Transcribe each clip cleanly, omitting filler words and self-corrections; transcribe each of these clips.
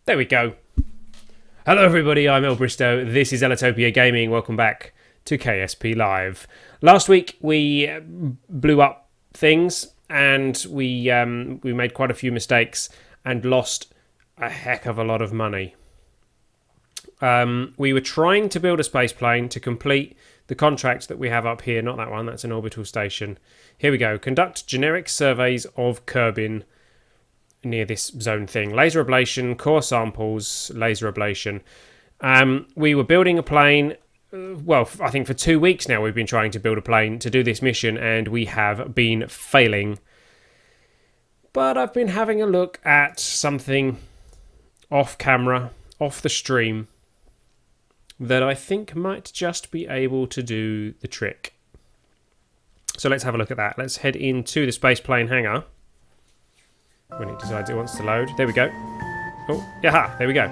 There we go. Hello everybody, I'm El Bristow. This is Ellitopia Gaming. Welcome back to KSP Live. Last week we blew up things and we made quite a few mistakes and lost a heck of a lot of money. We were trying to build a space plane to complete the contract that we have up here. Not that one, that's an orbital station. Here we go. Conduct generic surveys of Kerbin near this zone thing. Laser ablation, core samples, laser ablation. We were building a plane. Well, I think for 2 weeks now we've been trying to build a plane to do this mission, and we have been failing. But I've been having a look at something off camera, off the stream, that I think might just be able to do the trick. So let's have a look at that. Let's head into the space plane hangar. When it decides it wants to load. There we go. Oh, yaha, there we go.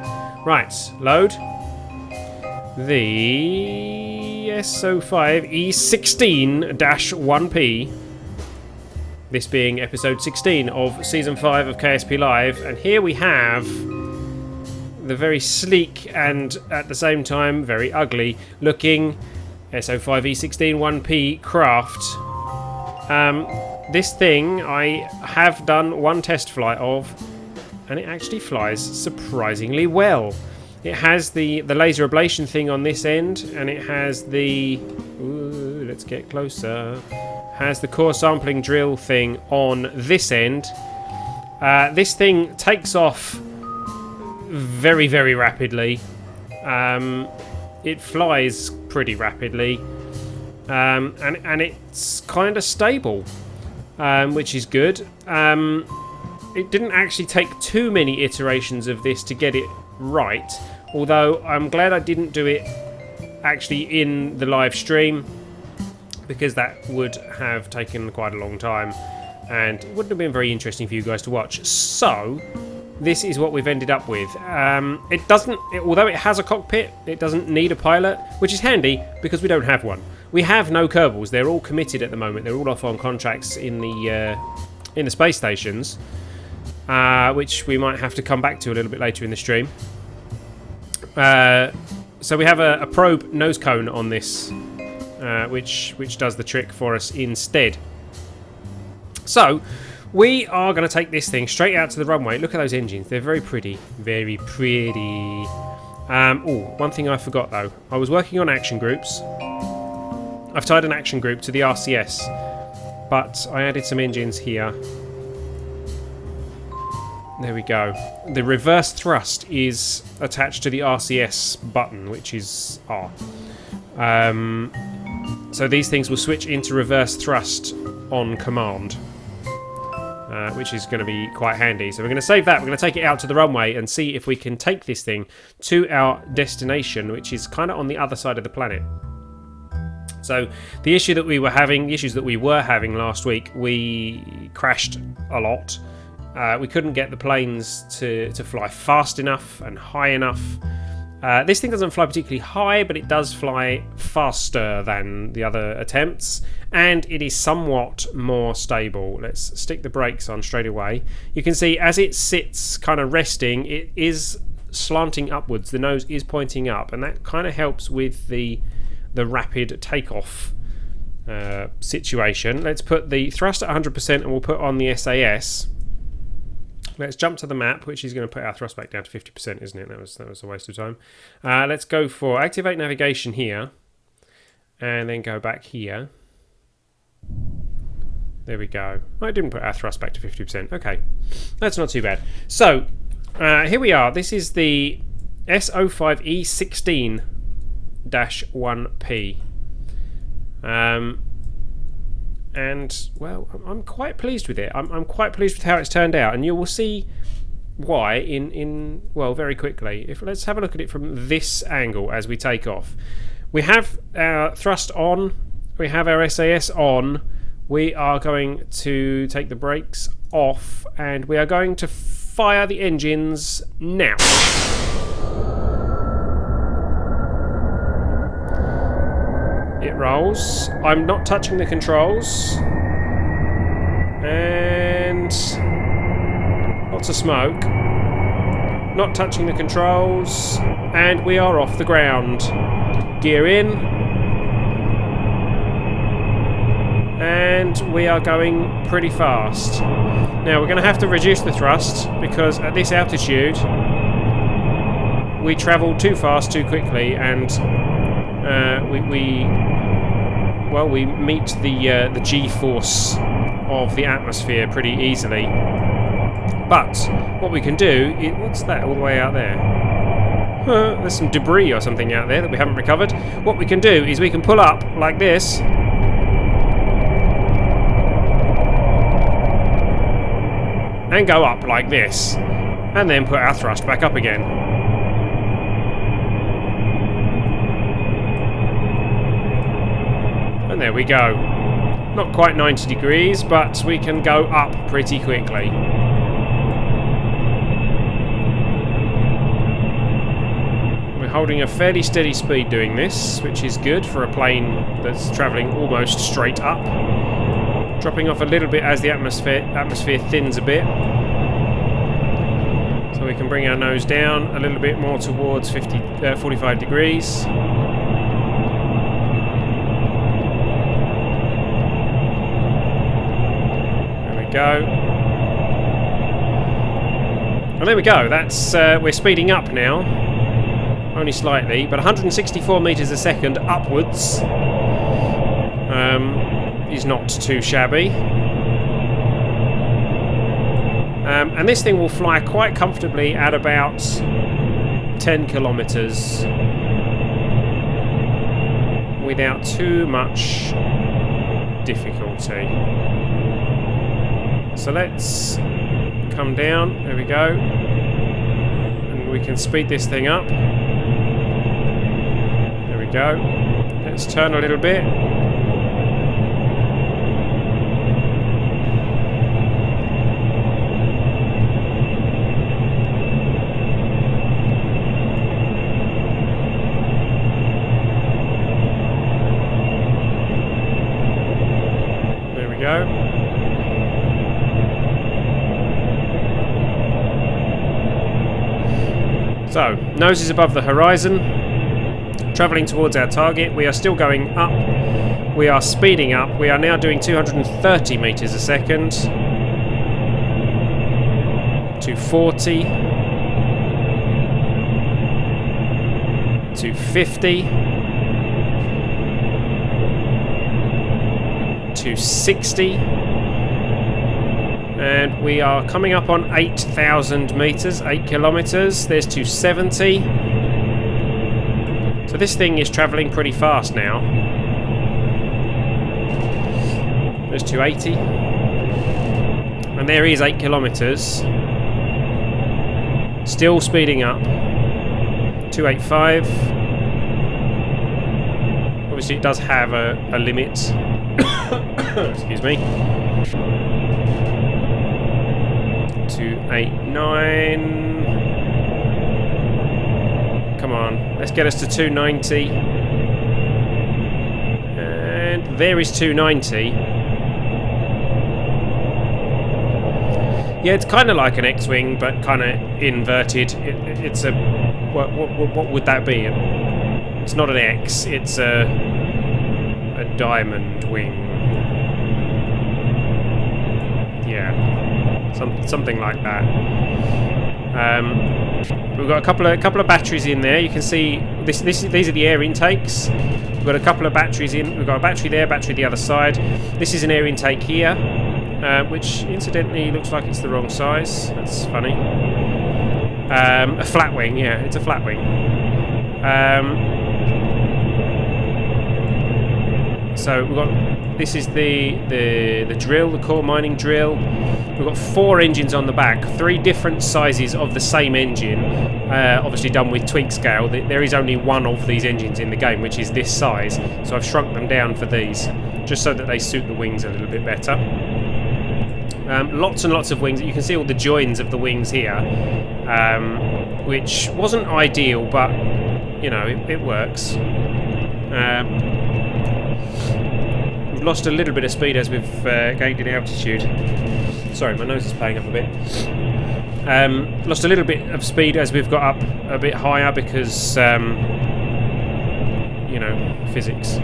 Right, load. The S05E16-1P. This being episode 16 of season 5 of KSP Live. And here we have the very sleek and at the same time very ugly looking S05E16-1P craft. This thing I have done one test flight of, and it actually flies surprisingly well. It has the laser ablation thing on this end, and it has the... Ooh, let's get closer. Has the core sampling drill thing on this end. This thing takes off very, very rapidly. It flies pretty rapidly. And it's kind of stable. Which is good. It didn't actually take too many iterations of this to get it right, although I'm glad I didn't do it actually in the live stream, because that would have taken quite a long time and wouldn't have been very interesting for you guys to watch. So this is what we've ended up with. It doesn't, although it has a cockpit, it doesn't need a pilot, which is handy because we don't have one. We have no Kerbals. They're all committed at the moment. They're all off on contracts in the space stations, which we might have to come back to a little bit later in the stream. So we have a probe nose cone on this, which does the trick for us instead. So we are going to take this thing straight out to the runway. Look at those engines. They're very pretty. Very pretty. Oh, one thing I forgot though. I was working on action groups. I've tied an action group to the RCS, but I added some engines here. There we go. The reverse thrust is attached to the RCS button, which is R. So these things will switch into reverse thrust on command, which is going to be quite handy. So we're going to save that. We're going to take it out to the runway and see if we can take this thing to our destination, which is kind of on the other side of the planet. So the issues that we were having last week, we crashed a lot. We couldn't get the planes to fly fast enough and high enough. This thing doesn't fly particularly high, but it does fly faster than the other attempts, and it is somewhat more stable. Let's stick the brakes on straight away. You can see as it sits kind of resting, it is slanting upwards. The nose is pointing up, and that kind of helps with the rapid takeoff situation. Let's put the thrust at 100% and we'll put on the SAS. Let's jump to the map, which is going to put our thrust back down to 50%, isn't it? That was a waste of time. Let's go for activate navigation here and then go back here. There we go. I didn't put our thrust back to 50%. Okay, that's not too bad. So here we are. This is the S05E16-1P. And well, I'm quite pleased with it. I'm quite pleased with how it's turned out, and you will see why in very quickly. Let's have a look at it from this angle as we take off. We have our thrust on, we have our SAS on. We are going to take the brakes off, and we are going to fire the engines now. It rolls. I'm not touching the controls. And lots of smoke. not touching the controls, and we are off the ground. Gear in, and we are going pretty fast. Now we're going to have to reduce the thrust because at this altitude we travel too fast too quickly, and we meet the G-force of the atmosphere pretty easily. But what we can do is, what's that all the way out there? There's some debris or something out there that we haven't recovered. What we can do is we can pull up like this, and go up like this, and then put our thrust back up again. And there we go. Not quite 90 degrees, but we can go up pretty quickly. We're holding a fairly steady speed doing this, which is good for a plane that's travelling almost straight up. Dropping off a little bit as the atmosphere thins a bit. So we can bring our nose down a little bit more towards 45 degrees. Go. And there we go. That's we're speeding up now, only slightly, but 164 meters a second upwards is not too shabby. And this thing will fly quite comfortably at about 10 kilometers without too much difficulty. So let's come down, there we go, and we can speed this thing up. There we go. Let's turn a little bit. There we go. So, nose is above the horizon, travelling towards our target. We are still going up. We are speeding up. We are now doing 230 meters a second. 240. 250. 260. And we are coming up on 8,000 meters, 8 kilometers. There's 270. So this thing is traveling pretty fast now. There's 280. And there is 8 kilometers. Still speeding up. 285. Obviously it does have a limit. Excuse me. 289. Come on, let's get us to 290. And there is 290. Yeah, it's kind of like an X-wing, but kind of inverted. It's a what would that be? It's not an X. It's a diamond wing. Yeah. Something like that. We've got a couple of batteries in there. You can see these are the air intakes. We've got a couple of batteries in. We've got a battery there, battery the other side. This is an air intake here, which incidentally looks like it's the wrong size. That's funny. A flat wing. Yeah, it's a flat wing. So we've got. This is the drill, the core mining drill. We've got 4 engines on the back, 3 different sizes of the same engine, obviously done with twig scale. There is only one of these engines in the game, which is this size, so I've shrunk them down for these, just so that they suit the wings a little bit better. Lots and lots of wings. You can see all the joins of the wings here, which wasn't ideal, but, you know, it works. lost a little bit of speed as we've gained in altitude. Sorry, my nose is playing up a bit. Lost a little bit of speed as we've got up a bit higher because, you know, physics.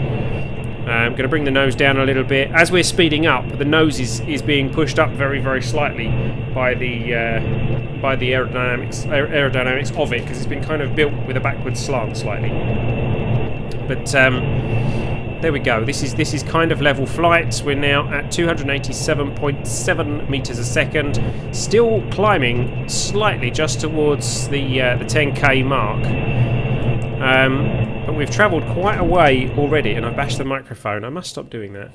I'm going to bring the nose down a little bit. As we're speeding up, the nose is being pushed up very, very slightly by the aerodynamics of it, because it's been kind of built with a backwards slant slightly. But there we go. This is kind of level flight. We're now at 287.7 meters a second, still climbing slightly just towards the 10k mark. But we've travelled quite a way already, and I bashed the microphone. I must stop doing that.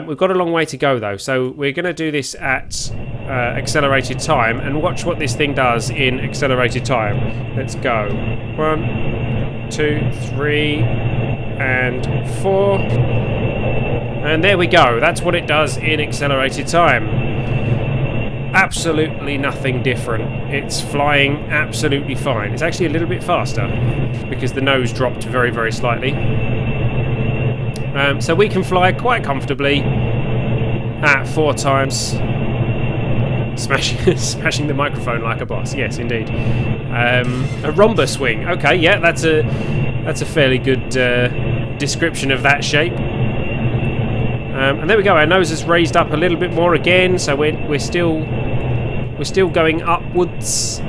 We've got a long way to go though, so we're going to do this at accelerated time, and watch what this thing does in accelerated time. Let's go. 1, 2, 3, and 4. And there we go. That's what it does in accelerated time. Absolutely nothing different. It's flying absolutely fine. It's actually a little bit faster because the nose dropped very, very slightly. So we can fly quite comfortably at 4 times. Smashing the microphone like a boss. Yes, indeed. A rhombus wing. Okay, yeah, that's a fairly good description of that shape. And there we go. Our nose is raised up a little bit more again, so we're still going upwards,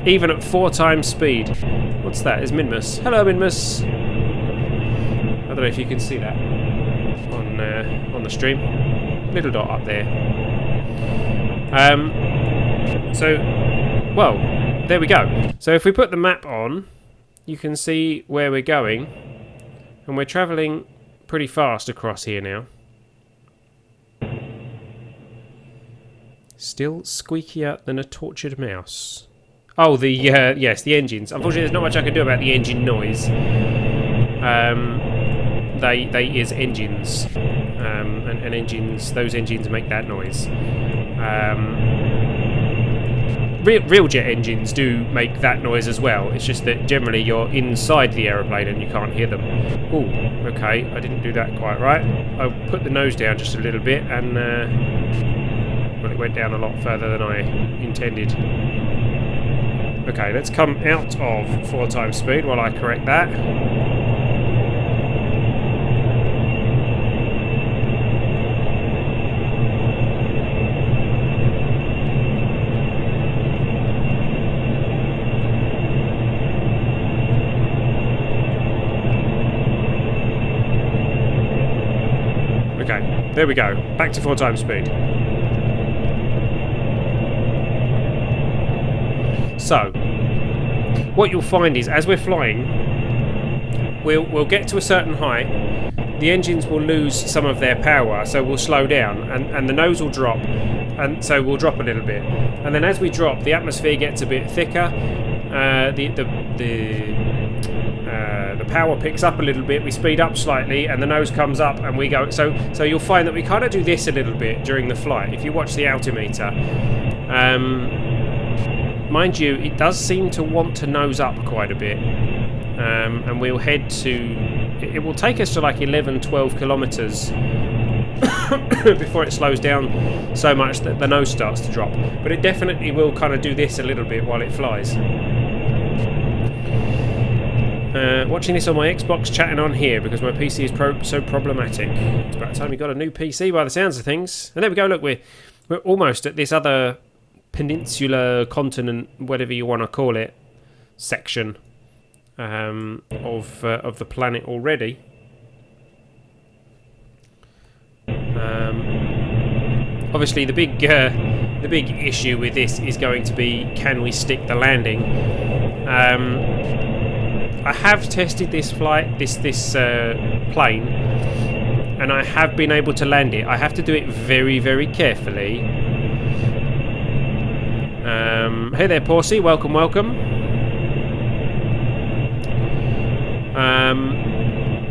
even at 4 times speed. What's that? Is Minmus? Hello, Minmus. I don't know if you can see that on the stream. Little dot up there. So, well, there we go. So if we put the map on, you can see where we're going, and we're travelling pretty fast across here now. Still squeakier than a tortured mouse. Oh, yes, the engines. Unfortunately, there's not much I can do about the engine noise. They is engines, and engines. Those engines make that noise. Real jet engines do make that noise as well. It's just that generally you're inside the aeroplane and you can't hear them. Oh, okay, I didn't do that quite right. I put the nose down just a little bit, and well, it went down a lot further than I intended. Okay, let's come out of 4 times speed while I correct that. Okay, there we go. Back to 4 times speed. So, what you'll find is, as we're flying, we'll get to a certain height, the engines will lose some of their power, so we'll slow down, and the nose will drop, and so we'll drop a little bit. And then as we drop, the atmosphere gets a bit thicker, the power picks up a little bit, we speed up slightly, and the nose comes up, and we go. So you'll find that we kind of do this a little bit during the flight. If you watch the altimeter, mind you, it does seem to want to nose up quite a bit, and we'll head to. It will take us to like 11-12 kilometers before it slows down so much that the nose starts to drop. But it definitely will kind of do this a little bit while it flies. Watching this on my Xbox, chatting on here because my PC is so problematic. It's about time we got a new PC by the sounds of things. And there we go. Look, we're almost at this other peninsula, continent, whatever you want to call it, section of the planet already. Obviously, the big issue with this is going to be, can we stick the landing? I have tested this flight, this plane, and I have been able to land it. I have to do it very, very carefully. Hey there, Porsey. Welcome, welcome.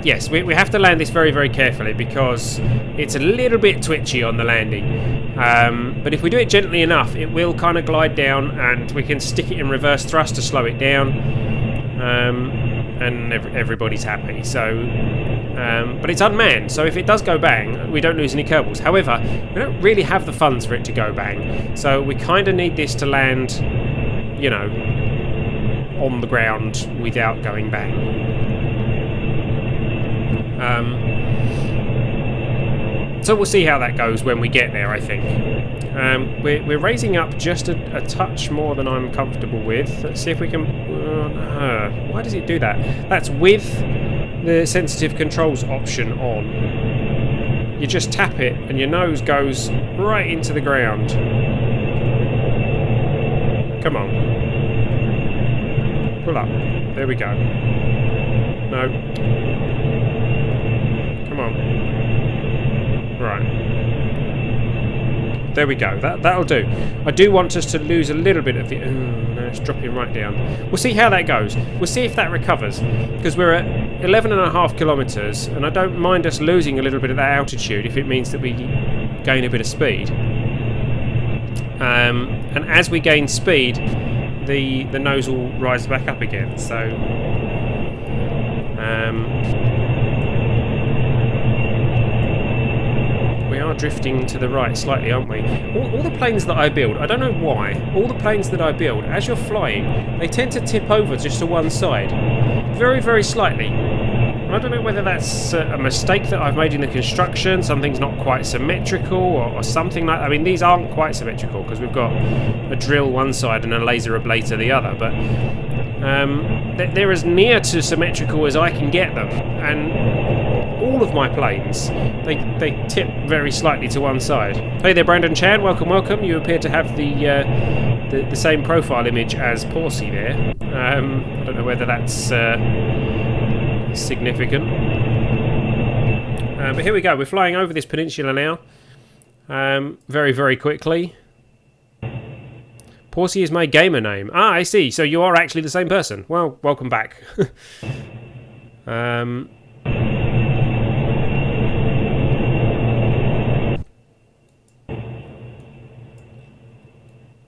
Yes, we have to land this very, very carefully because it's a little bit twitchy on the landing. But if we do it gently enough, it will kind of glide down, and we can stick it in reverse thrust to slow it down. and everybody's happy. So, but it's unmanned, so if it does go bang, we don't lose any Kerbals. However, we don't really have the funds for it to go bang, so we kind of need this to land, you know, on the ground without going bang. So we'll see how that goes when we get there, I think. We're raising up just a touch more than I'm comfortable with. Let's see if we can... why does it do that? That's with the sensitive controls option on. You just tap it and your nose goes right into the ground. Come on. Pull up. There we go. No. Come on. Right. There we go. That'll do. I do want us to lose a little bit of the... no, it's dropping right down. We'll see how that goes. We'll see if that recovers. Because we're at 11.5 kilometres, and I don't mind us losing a little bit of that altitude if it means that we gain a bit of speed. And as we gain speed, the nose will rise back up again. So... we are drifting to the right slightly, aren't we? All the planes that I build, I don't know why, all the planes that I build, as you're flying, they tend to tip over just to one side. Very, very slightly. I don't know whether that's a mistake that I've made in the construction, something's not quite symmetrical or something like that. I mean, these aren't quite symmetrical because we've got a drill one side and a laser ablator the other, but they're as near to symmetrical as I can get them, and all of my planes, they tip very slightly to one side. Hey there, Brandon Chan, welcome, welcome. You appear to have the same profile image as Porsey there. I don't know whether that's significant. But here we go, we're flying over this peninsula now. Very, very quickly. Porsey is my gamer name. Ah, I see. So you are actually the same person. Well, welcome back.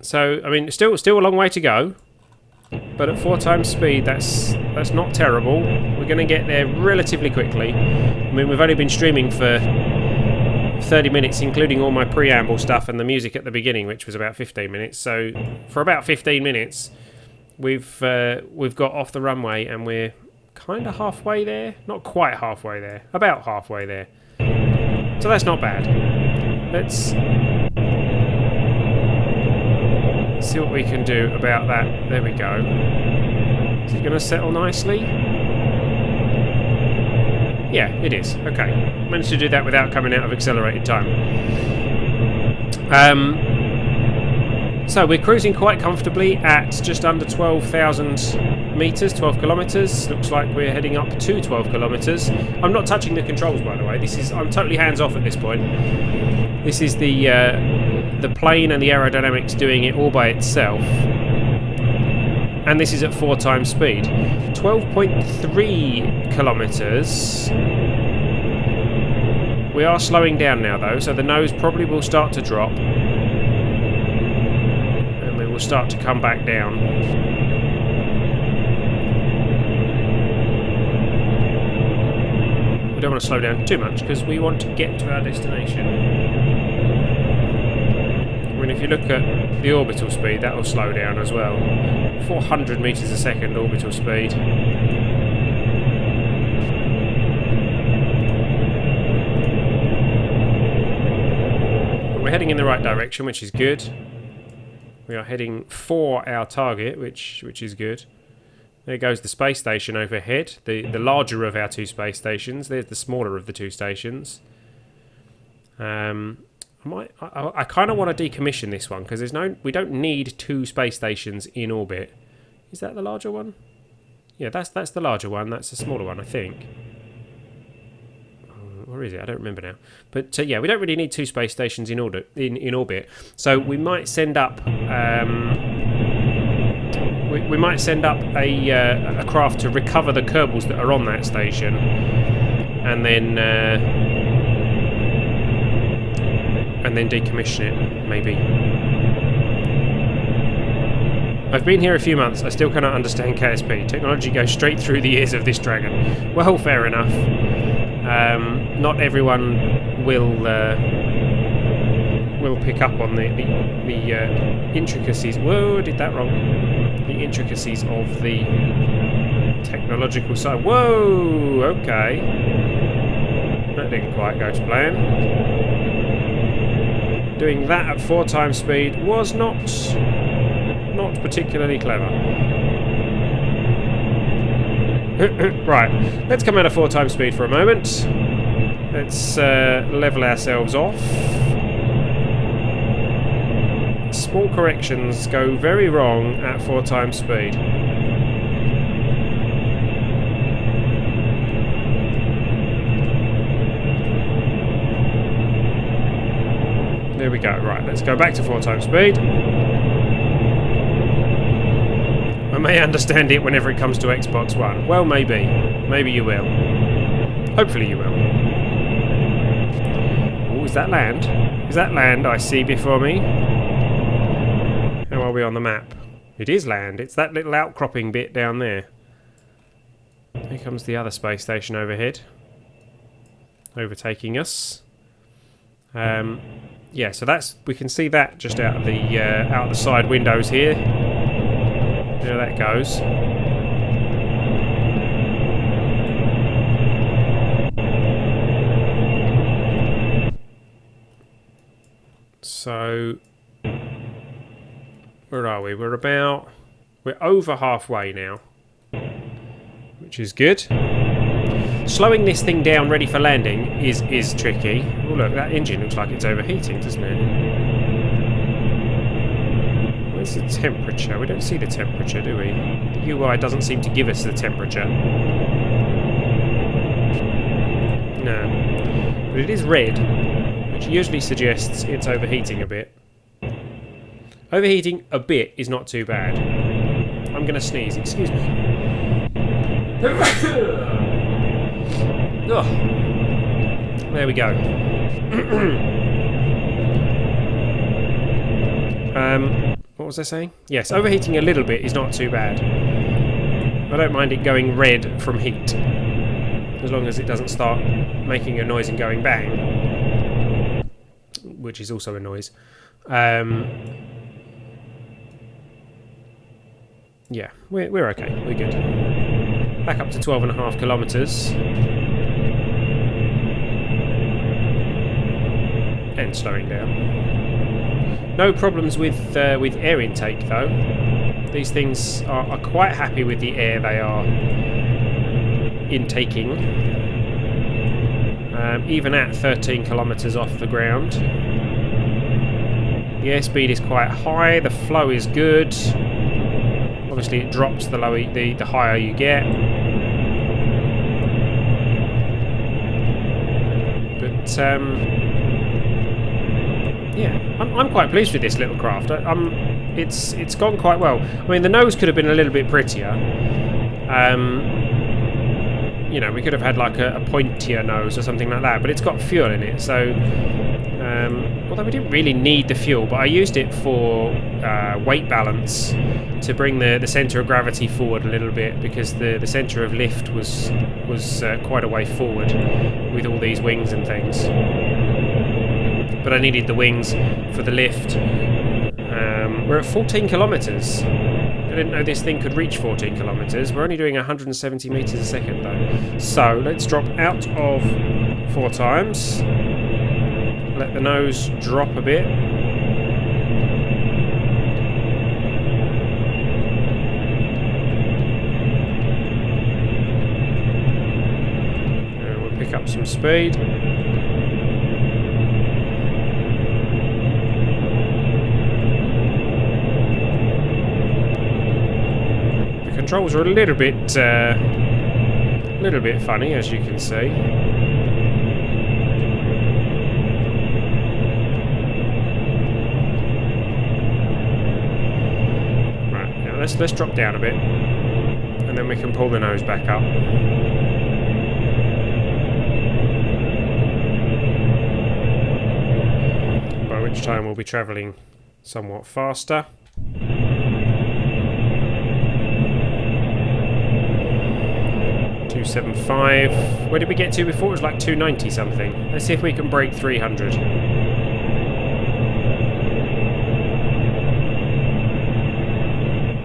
So, I mean, still a long way to go. But at 4 times speed, that's not terrible. We're going to get there relatively quickly. I mean, we've only been streaming for 30 minutes, including all my preamble stuff and the music at the beginning, which was about 15 minutes. So for about 15 minutes, we've got off the runway and we're kind of halfway there. Not quite halfway there. About halfway there. So that's not bad. Let's see what we can do about that. There we go. Is it going to settle nicely? Yeah, it is. Okay. Managed to do that without coming out of accelerated time. So we're cruising quite comfortably at just under 12,000 metres, 12 kilometres. Looks like we're heading up to 12 kilometres. I'm not touching the controls, by the way. I'm totally hands off at this point. This is the plane and the aerodynamics doing it all by itself. And this is at 4 times speed. 12.3 kilometres. We are slowing down now though, so the nose probably will start to drop. And we will start to come back down. We don't want to slow down too much because we want to get to our destination. I mean, if you look at the orbital speed, that will slow down as well. 400 metres a second orbital speed. But we're heading in the right direction, which is good. We are heading for our target, which is good. There goes the space station overhead, the larger of our 2 space stations. There's the smaller of the 2 stations. I kind of want to decommission this one because we don't need 2 space stations in orbit. Is that the larger one? Yeah, that's the larger one. That's the smaller one, I think. Where is it? I don't remember now. But yeah, we don't really need 2 space stations in orbit. So we might send up we might send up a craft to recover the Kerbals that are on that station, and then decommission it, maybe. I've been here a few months. I still cannot understand KSP. Technology goes straight through the ears of this dragon. Well, fair enough. Not everyone will pick up on the intricacies. Whoa, I did that wrong. The intricacies of the technological side. Whoa, okay. That didn't quite go to plan. Doing that at 4 times speed was not particularly clever. Right, let's come out of 4 times speed for a moment. Let's level ourselves off. Small corrections go very wrong at 4 times speed. There we go. Right, let's go back to 4 times speed. I may understand it whenever it comes to Xbox One. Well, maybe. Maybe you will. Hopefully you will. Oh, is that land? Is that land I see before me? How are we on the map? It is land. It's that little outcropping bit down there. Here comes the other space station overhead. Overtaking us. Yeah, so we can see that just out of the side windows here. There that goes. So where are we? We're over halfway now, which is good. Slowing this thing down ready for landing is tricky. Oh look, that engine looks like it's overheating, doesn't it? Where's the temperature? We don't see the temperature, do we? The UI doesn't seem to give us the temperature. No. But it is red, which usually suggests it's overheating a bit. Overheating a bit is not too bad. I'm going to sneeze, excuse me. Oh, there we go. What was I saying? Yes, overheating a little bit is not too bad. I don't mind it going red from heat, as long as it doesn't start making a noise and going bang, which is also a noise. Yeah, we're okay. We're good. Back up to 12.5 kilometres. And slowing down. No problems with air intake though. These things are quite happy with the air they are intaking. Even at 13 kilometres off the ground. The airspeed is quite high, the flow is good. Obviously it drops the higher you get. But yeah, I'm quite pleased with this little craft. It's gone quite well. I mean, the nose could have been a little bit prettier. You know, we could have had like a pointier nose or something like that, but it's got fuel in it, so although we didn't really need the fuel, but I used it for weight balance to bring the centre of gravity forward a little bit, because the centre of lift was quite a way forward with all these wings and things. But I needed the wings for the lift. We're at 14 kilometres. I didn't know this thing could reach 14 kilometres. We're only doing 170 metres a second though. So let's drop out of 4 times. Let the nose drop a bit. And we'll pick up some speed. Controls are a little bit funny, as you can see. Right, now let's drop down a bit, and then we can pull the nose back up. By which time we'll be travelling somewhat faster. 275. Where did we get to before? It was like 290 something. Let's see if we can break 300.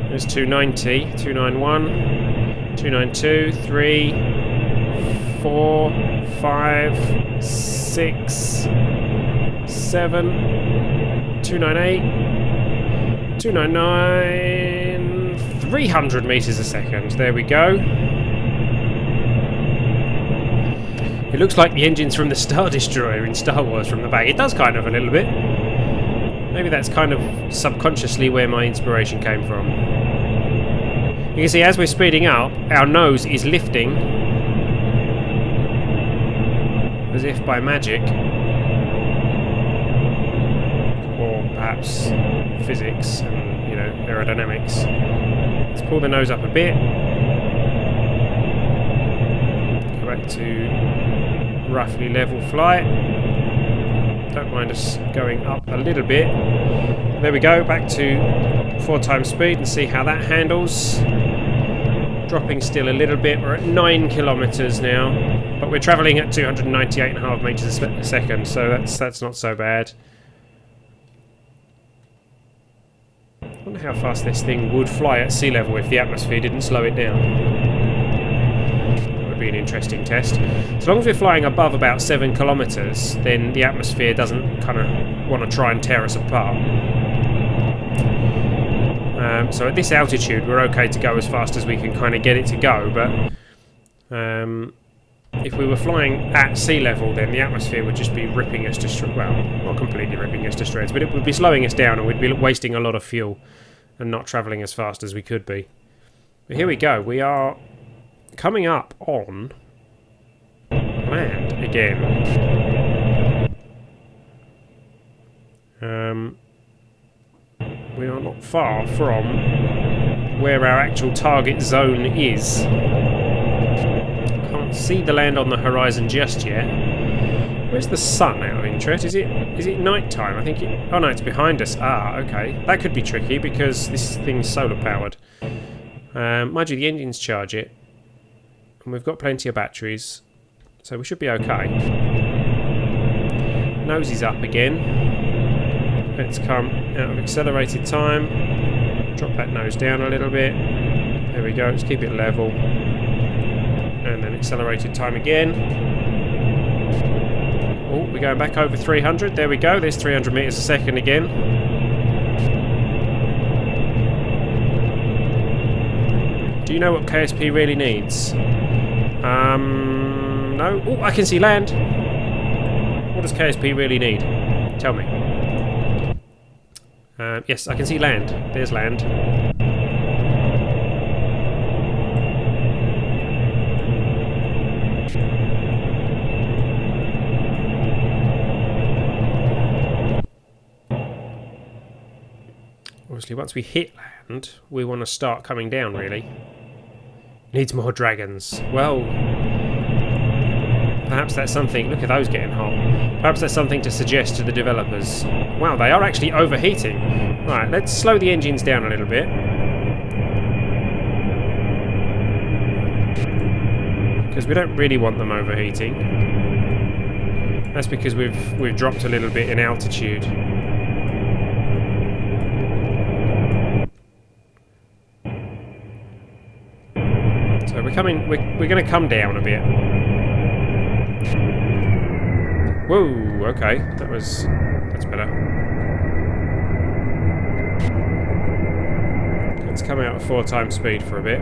There's 290, 291, 292, 3, 4, 5, 6, 7, 298, 299, 300 meters a second. There we go. It looks like the engine's from the Star Destroyer in Star Wars from the back. It does kind of a little bit. Maybe that's kind of subconsciously where my inspiration came from. You can see as we're speeding up, our nose is lifting as if by magic. Or perhaps physics and, you know, aerodynamics. Let's pull the nose up a bit. Go back to roughly level flight. Don't mind us going up a little bit. There we go, back to 4 times speed and see how that handles. Dropping still a little bit. We're at 9 kilometers now, but we're traveling at 298.5 meters a second, so that's not so bad. I wonder how fast this thing would fly at sea level if the atmosphere didn't slow it down. That would be an interesting test. As long as we're flying above about 7 kilometers, then the atmosphere doesn't kind of want to try and tear us apart. So at this altitude, we're okay to go as fast as we can kind of get it to go, but if we were flying at sea level, then the atmosphere would just be ripping us to shreds. Well, not completely ripping us to shreds, but it would be slowing us down and we'd be wasting a lot of fuel and not travelling as fast as we could be. But here we go. We are coming up on land again. We are not far from where our actual target zone is. Can't see the land on the horizon just yet. Where's the sun, out of interest? Is it night time? I think it... Oh no, it's behind us. Ah, okay. That could be tricky because this thing's solar powered. Mind you, the engines charge it. And we've got plenty of batteries. So we should be okay. Nose is up again. Let's come out of accelerated time. Drop that nose down a little bit. There we go. Let's keep it level. And then accelerated time again. Oh, we're going back over 300. There we go. There's 300 meters a second again. Do you know what KSP really needs? No. Oh, I can see land. What does KSP really need? Tell me. Yes, I can see land. There's land. Obviously, once we hit land, we want to start coming down, really. Needs more dragons. Well, perhaps that's something... Look at those getting hot. Perhaps that's something to suggest to the developers. Wow, they are actually overheating. Right, let's slow the engines down a little bit. Because we don't really want them overheating. That's because we've dropped a little bit in altitude. So we're going to come down a bit. Whoa, okay, that's better. Let's come out at 4 times speed for a bit.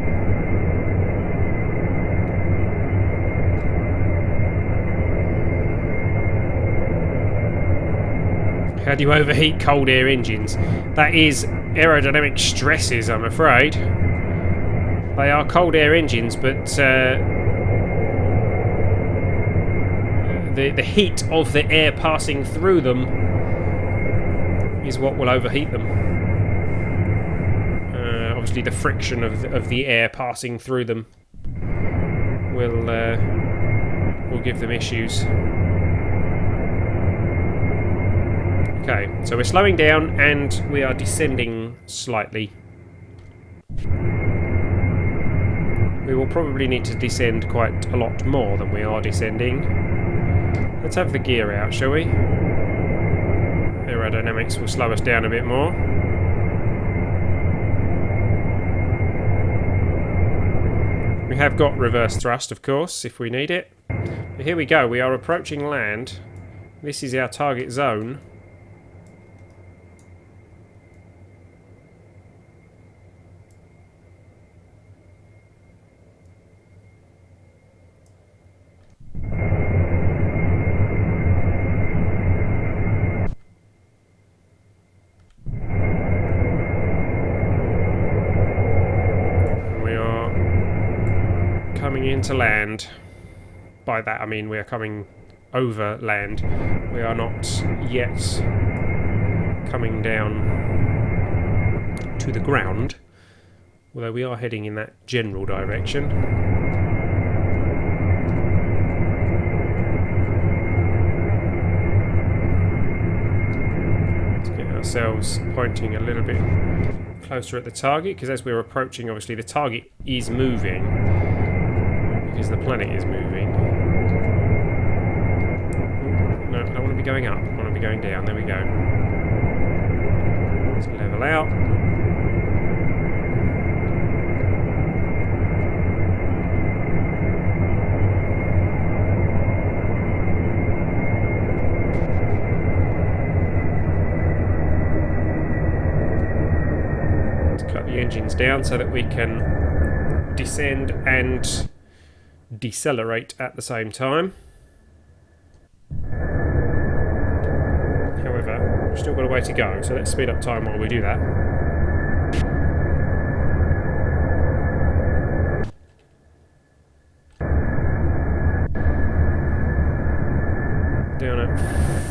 How do you overheat cold air engines? That is aerodynamic stresses, I'm afraid. They are cold air engines, but the heat of the air passing through them is what will overheat them. Obviously, the friction of the air passing through them will give them issues. Okay, so we're slowing down and we are descending slightly. we will probably need to descend quite a lot more than we are descending. Let's have the gear out, shall we? Aerodynamics will slow us down a bit more. We have got reverse thrust, of course, if we need it. But here we go, we are approaching land. This is our target zone. Coming into land. By that I mean we are coming over land. We are not yet coming down to the ground, although we are heading in that general direction. Let's get ourselves pointing a little bit closer at the target, because as we're approaching, obviously the target is moving. Because the planet is moving. No, I don't want to be going up. I want to be going down. There we go. Let's level out. Let's cut the engines down so that we can descend and decelerate at the same time. However, we've still got a way to go, so let's speed up time while we do that. Down at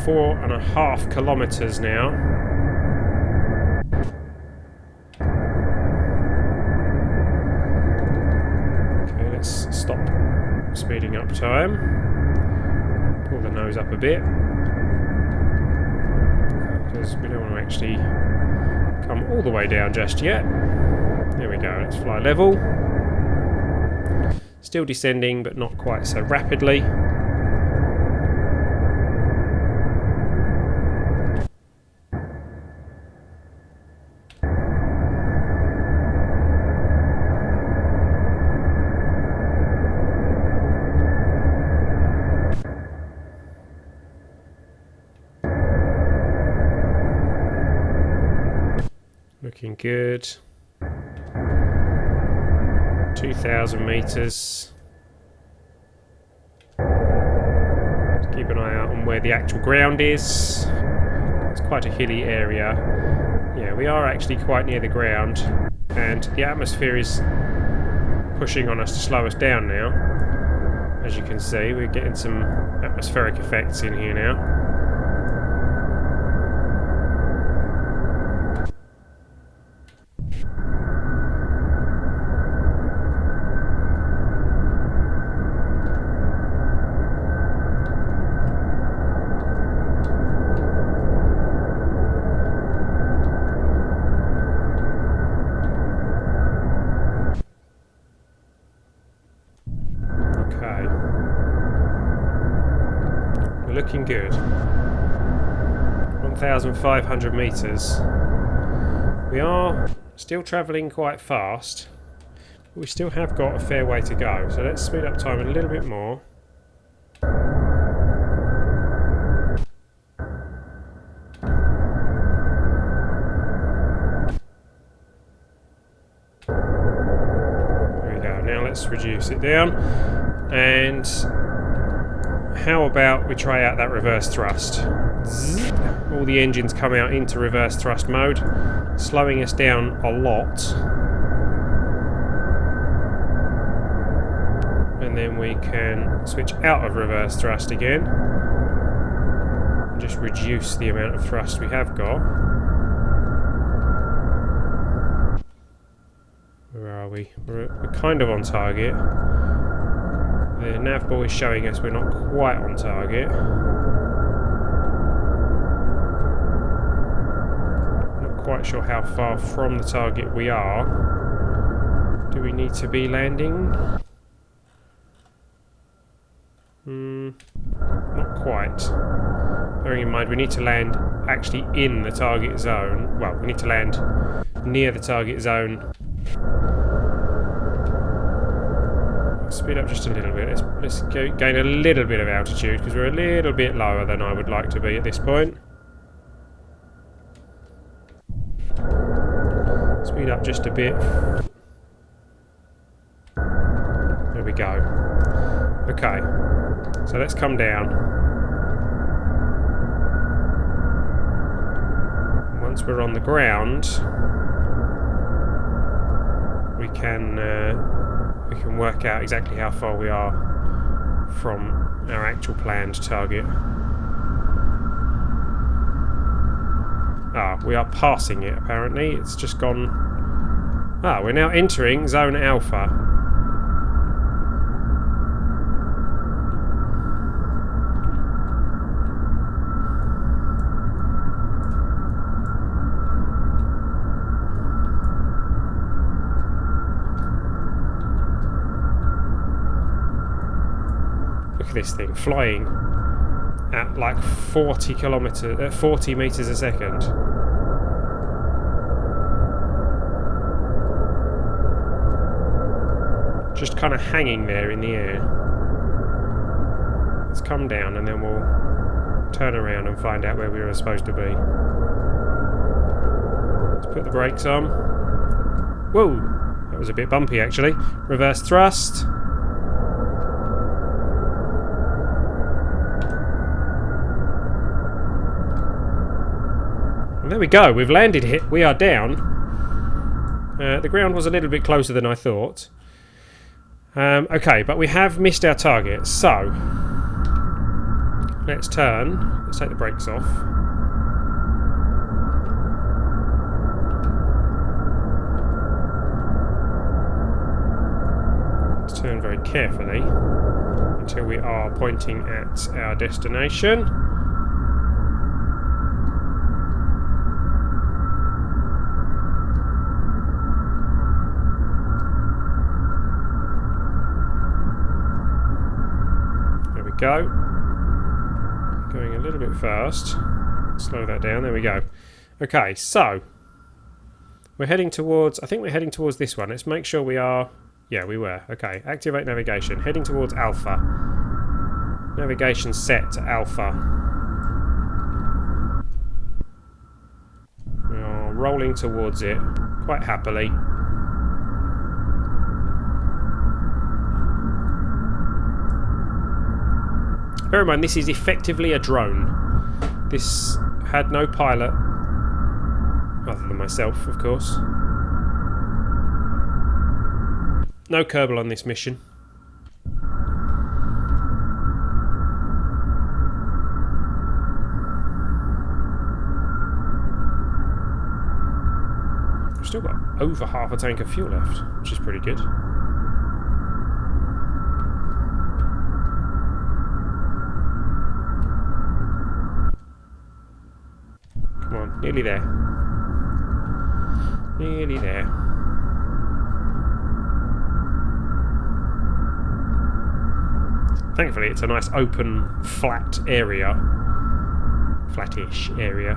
4.5 kilometers now. Okay, let's stop speeding up time. Pull the nose up a bit, because we don't want to actually come all the way down just yet. There we go, let's fly level. Still descending, but not quite so rapidly. Looking good. 2,000 meters. Let's keep an eye out on where the actual ground is. It's quite a hilly area. Yeah, we are actually quite near the ground, and the atmosphere is pushing on us to slow us down now. As you can see, we're getting some atmospheric effects in here now. Looking good. 1,500 meters. We are still travelling quite fast, but we still have got a fair way to go. So let's speed up time a little bit more. There we go. Now let's reduce it down. And how about we try out that reverse thrust? Zzz. All the engines come out into reverse thrust mode, slowing us down a lot. And then we can switch out of reverse thrust again and just reduce the amount of thrust we have got. Where are we? We're kind of on target. The nav ball is showing us we're not quite on target. Not quite sure how far from the target we are. Do we need to be landing? Not quite. Bearing in mind we need to land actually in the target zone. Well, we need to land near the target zone. Speed up just a little bit. Let's gain a little bit of altitude because we're a little bit lower than I would like to be at this point. Speed up just a bit. There we go. Okay, so let's come down. Once we're on the ground, we can work out exactly how far we are from our actual planned target. Ah, we are passing it apparently. It's just gone. Ah, we're now entering Zone Alpha. Look at this thing flying at like 40 meters a second. Just kind of hanging there in the air. Let's come down and then we'll turn around and find out where we were supposed to be. Let's put the brakes on. Whoa! That was a bit bumpy actually. Reverse thrust. And there we go, we've landed it. We are down. The ground was a little bit closer than I thought. Okay, but we have missed our target, so let's turn. Let's take the brakes off. Let's turn very carefully until we are pointing at our destination. Go. Going a little bit fast. Slow that down. There we go. Okay, so we're heading towards. I think we're heading towards this one. Let's make sure we are. Yeah, we were. Okay, activate navigation. Heading towards Alpha. Navigation set to Alpha. We are rolling towards it quite happily. Bear in mind, this is effectively a drone. This had no pilot, other than myself, of course. No Kerbal on this mission. We've still got over half a tank of fuel left, which is pretty good. Come on, nearly there. Nearly there. Thankfully, it's a nice open, flat area. Flattish area.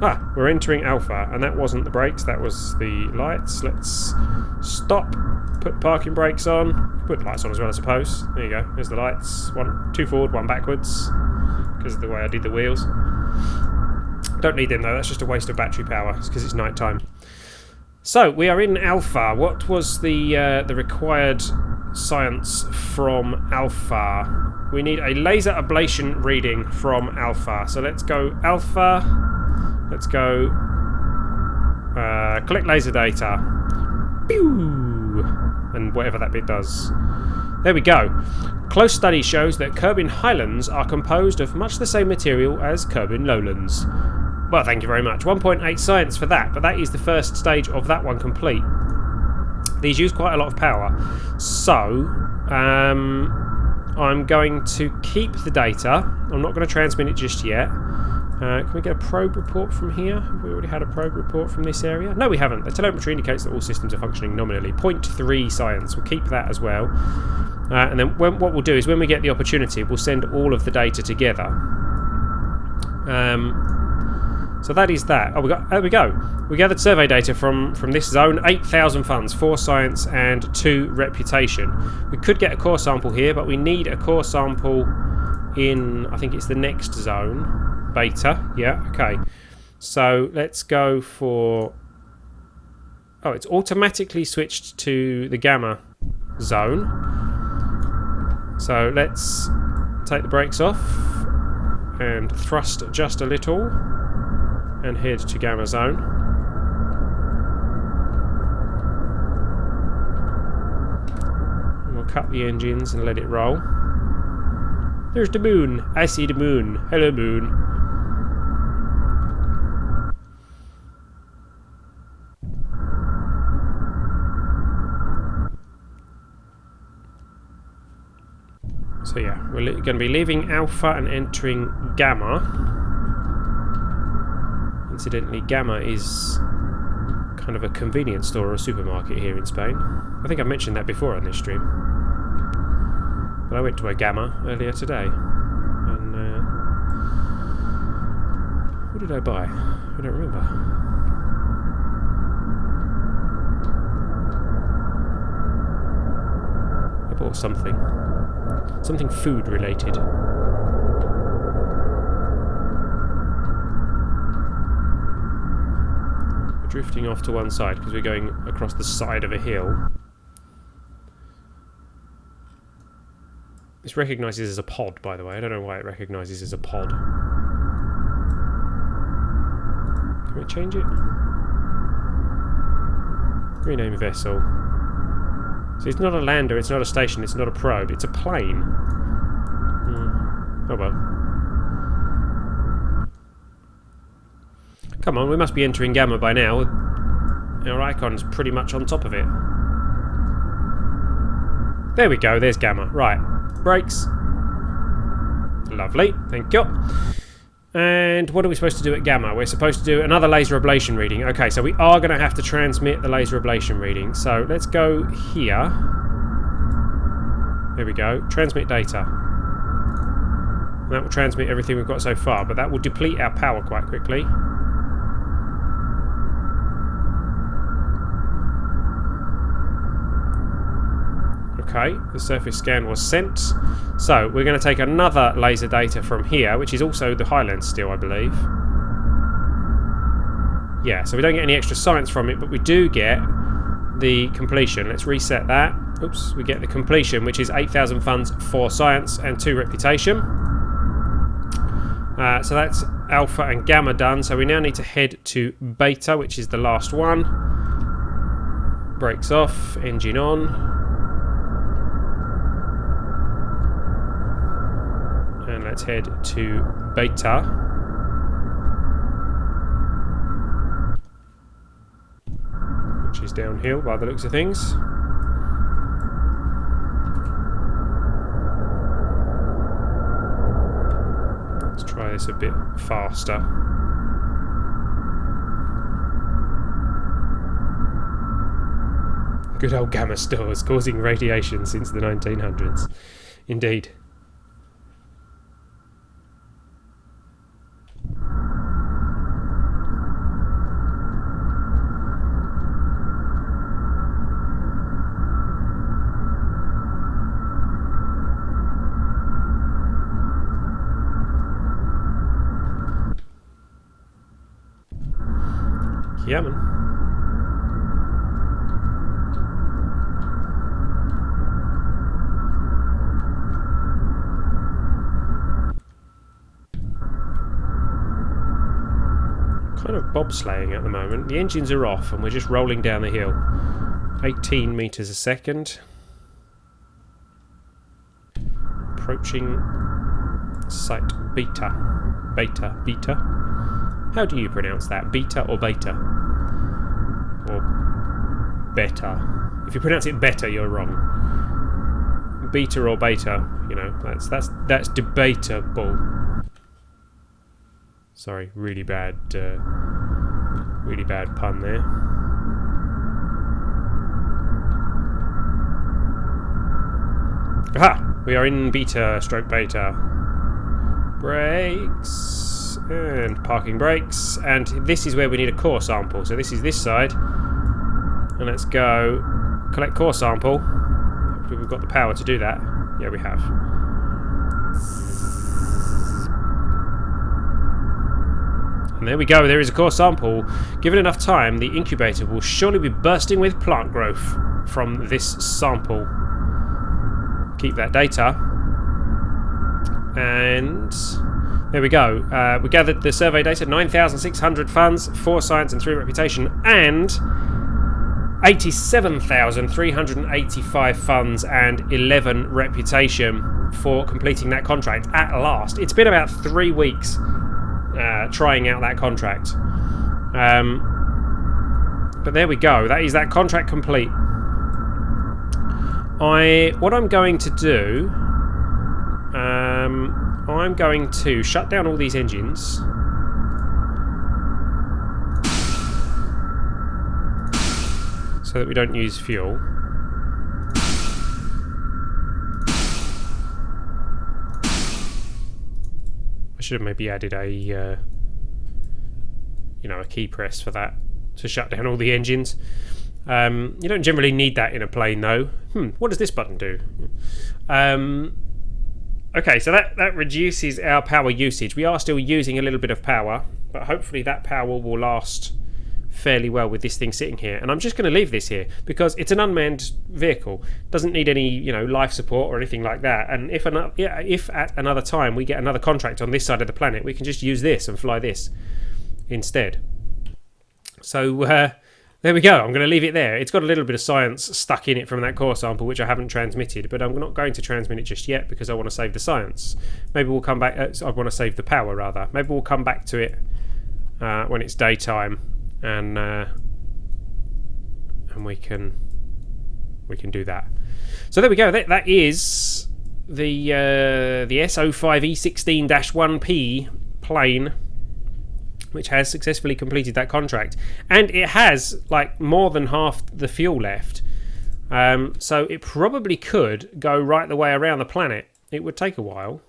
Ah, we're entering Alpha, and that wasn't the brakes, that was the lights. Let's stop, put parking brakes on, put the lights on as well, I suppose. There you go, there's the lights. Two forward, one backwards, because of the way I did the wheels. Don't need them though, that's just a waste of battery power, it's because it's night time. So, we are in Alpha. What was the required science from Alpha? We need a laser ablation reading from Alpha. So let's go Alpha. Let's go collect laser data. Pew! And whatever that bit does. There we go. Close study shows that Kerbin Highlands are composed of much the same material as Kerbin Lowlands. Well, thank you very much. 1.8 science for that, but that is the first stage of that one complete. These use quite a lot of power. So, I'm going to keep the data. I'm not going to transmit it just yet. Can we get a probe report from here? Have we already had a probe report from this area? No, we haven't. The telemetry indicates that all systems are functioning nominally. 0.3 science. We'll keep that as well. And then what we'll do is when we get the opportunity, we'll send all of the data together. So that is that. Oh, there we go. We gathered survey data from this zone. 8,000 funds, 4 science and 2 reputation. We could get a core sample here, but we need a core sample in, I think it's the next zone. Beta, yeah, okay. So let's go for... Oh, it's automatically switched to the gamma zone. So let's take the brakes off and thrust just a little and head to gamma zone. And we'll cut the engines and let it roll. There's the moon. I see the moon. Hello, moon. So yeah, we're going to be leaving Alpha and entering Gamma. Incidentally, Gamma is kind of a convenience store or a supermarket here in Spain. I think I mentioned that before on this stream. But I went to a Gamma earlier today. And what did I buy? I don't remember. I bought something. Something food related. We're drifting off to one side because we're going across the side of a hill. This recognises as a pod, by the way. I don't know why it recognises as a pod. Can we change it? Rename vessel. So it's not a lander, it's not a station, it's not a probe, it's a plane. Oh well. Come on, we must be entering Gamma by now. Our icon's pretty much on top of it. There we go, there's Gamma. Right, brakes. Lovely, thank you. And what are we supposed to do at Gamma? We're supposed to do another laser ablation reading. Okay, so we are going to have to transmit the laser ablation reading. So let's go here. There we go. Transmit data. And that will transmit everything we've got so far, but that will deplete our power quite quickly. Okay, the surface scan was sent. So we're going to take another laser data from here, which is also the high lens still, I believe. Yeah, so we don't get any extra science from it, but we do get the completion. Let's reset that. Oops, we get the completion, which is 8,000 funds, 4 science and 2 reputation. So that's Alpha and Gamma done. So we now need to head to Beta, which is the last one. Brakes off, engine on. And let's head to Beta. Which is downhill by the looks of things. Let's try this a bit faster. Good old Gamma stores causing radiation since the 1900s. Indeed. Yeah, man. Kind of bobsleighing at the moment. The engines are off and we're just rolling down the hill. 18 meters a second. Approaching site Beta. Beta. How do you pronounce that? Beta or Beta? Or Beta? If you pronounce it better, you're wrong. Beta or Beta, you know, that's debatable. Sorry, really bad pun there. Aha! We are in beta stroke beta. Brakes and parking brakes, and this is where we need a core sample. So this is this side, and let's go collect core sample. Hopefully we've got the power to do that. Yeah, we have. And there we go, there is a core sample. Given enough time, the incubator will surely be bursting with plant growth from this sample. Keep that data. And there we go. We gathered the survey data, 9,600 funds, 4 science and 3 reputation, and 87,385 funds and 11 reputation for completing that contract at last. It's been about 3 weeks trying out that contract. But there we go. That is that contract complete. What I'm going to do, I'm going to shut down all these engines. So that we don't use fuel. I should have maybe added a, you know, a key press for that to shut down all the engines. You don't generally need that in a plane, though. What does this button do? Okay, so that reduces our power usage. We are still using a little bit of power, but hopefully that power will last fairly well with this thing sitting here. And I'm just going to leave this here because it's an unmanned vehicle. Doesn't need any, you know, life support or anything like that. And if at another time we get another contract on this side of the planet, we can just use this and fly this instead. So there we go. I'm going to leave it there. It's got a little bit of science stuck in it from that core sample, which I haven't transmitted, but I'm not going to transmit it just yet because I want to save the science. Maybe we'll come back. I want to save the power, rather. Maybe we'll come back to it when it's daytime, and we can do that. So there we go. That is the S05E16-1P plane, which has successfully completed that contract, and it has like more than half the fuel left, so it probably could go right the way around the planet. It would take a while.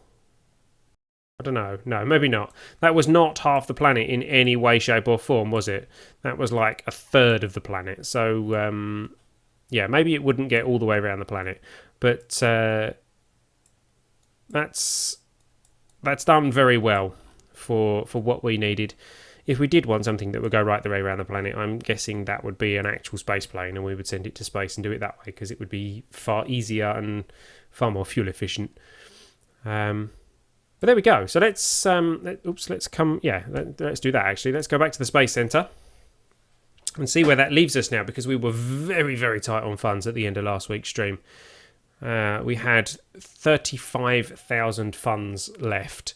I don't know. No, maybe not. That was not half the planet in any way, shape or form, was it? That was like a third of the planet. So yeah, maybe it wouldn't get all the way around the planet, but that's done very well for what we needed. If we did want something that would go right the way around the planet, I'm guessing that would be an actual space plane, and we would send it to space and do it that way because it would be far easier and far more fuel efficient. But there we go. So let's let's do that actually. Let's go back to the Space Center and see where that leaves us now, because we were very, very tight on funds at the end of last week's stream. We had 35,000 funds left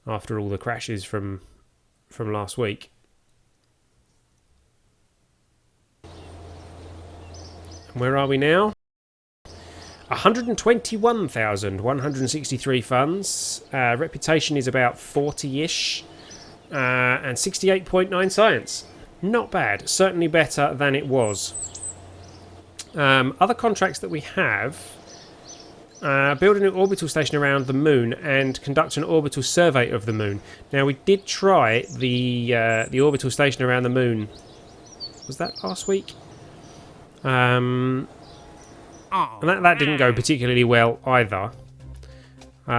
after all the crashes from last week. And where are we now? 121,163 funds. Reputation is about 40-ish. And 68.9 science. Not bad. Certainly better than it was. Other contracts that we have. Build an orbital station around the moon and conduct an orbital survey of the moon. Now, we did try the orbital station around the moon. Was that last week? And that didn't go particularly well either. We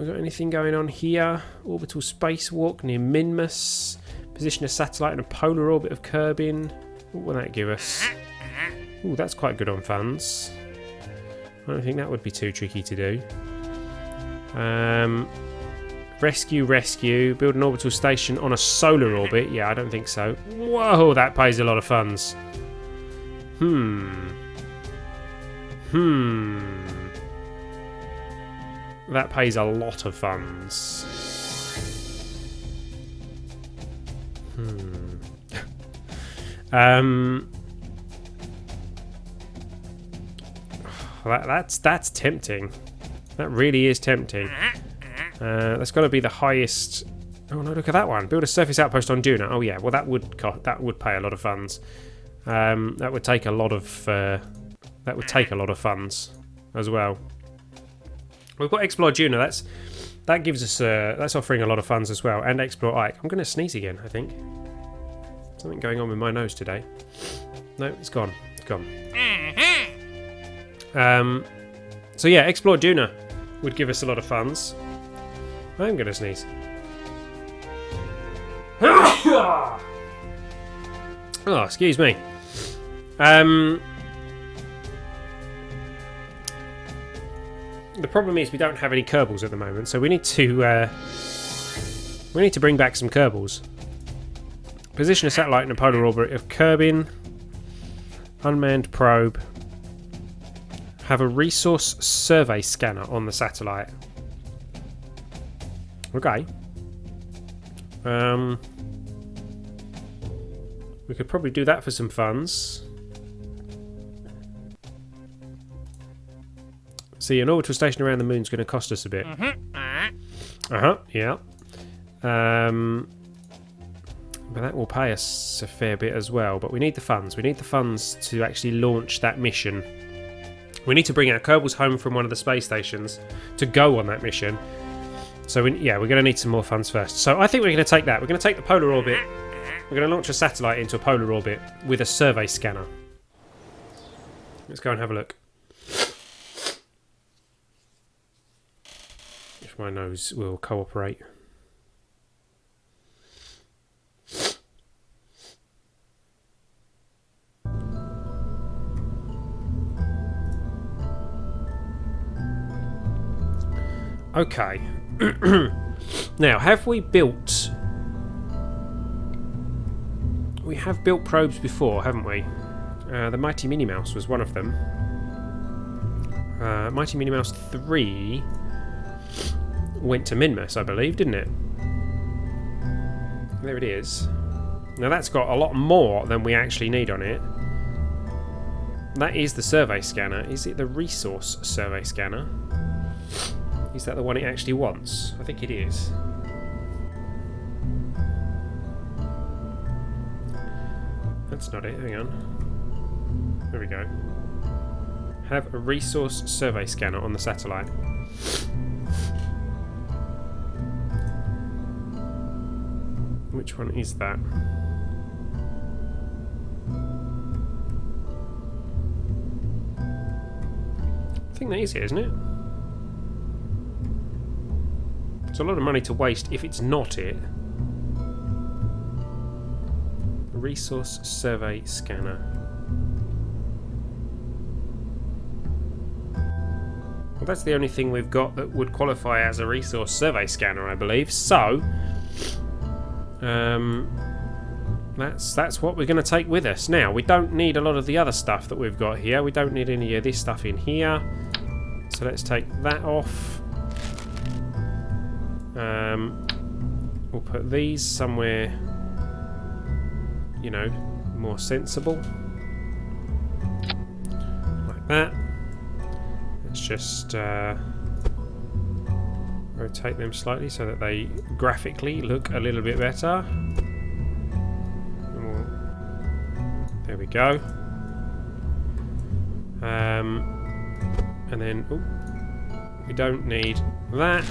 got anything going on here? Orbital spacewalk near Minmus. Position a satellite in a polar orbit of Kerbin. What will that give us? Ooh, that's quite good on funds. I don't think that would be too tricky to do. Rescue. Build an orbital station on a solar orbit. Yeah, I don't think so. Whoa, that pays a lot of funds. That pays a lot of funds. That's tempting. That really is tempting. That's got to be the highest. Oh no! Look at that one. Build a surface outpost on Duna. Oh yeah. Well, that would pay a lot of funds. That would take a lot of funds as well. We've got Explore Duna. That gives us that's offering a lot of funds as well, and Explore Ike. I'm going to sneeze again. I think something going on with my nose today. No, it's gone. It's gone. So yeah, Explore Duna would give us a lot of funds. I'm going to sneeze. Oh, excuse me. The problem is we don't have any Kerbals at the moment, so we need to bring back some Kerbals. Position a satellite in a polar orbit of Kerbin. Unmanned probe. Have a resource survey scanner on the satellite. Okay. We could probably do that for some funds. See, an orbital station around the moon is going to cost us a bit. Yeah. But that will pay us a fair bit as well. But we need the funds. We need the funds to actually launch that mission. We need to bring our Kerbals home from one of the space stations to go on that mission. So, we're going to need some more funds first. So I think we're going to take that. We're going to take the polar orbit. We're going to launch a satellite into a polar orbit with a survey scanner. Let's go and have a look. If my nose will cooperate. Okay. Now, have we built... We have built probes before, haven't we? The Mighty Minnie Mouse was one of them. Mighty Minnie Mouse 3 went to Minmus, I believe, didn't it? There it is. Now that's got a lot more than we actually need on it. That is the survey scanner. Is it the resource survey scanner? Is that the one it actually wants? I think it is. That's not it, hang on. There we go. Have a resource survey scanner on the satellite. Which one is that? I think that is it, isn't it? It's a lot of money to waste if it's not it. Resource survey scanner. Well, that's the only thing we've got that would qualify as a resource survey scanner, I believe. So, that's what we're going to take with us. Now, we don't need a lot of the other stuff that we've got here. We don't need any of this stuff in here. So let's take that off. We'll put these somewhere, you know, more sensible. Like that. Let's just rotate them slightly so that they graphically look a little bit better. There we go. And then, we don't need that.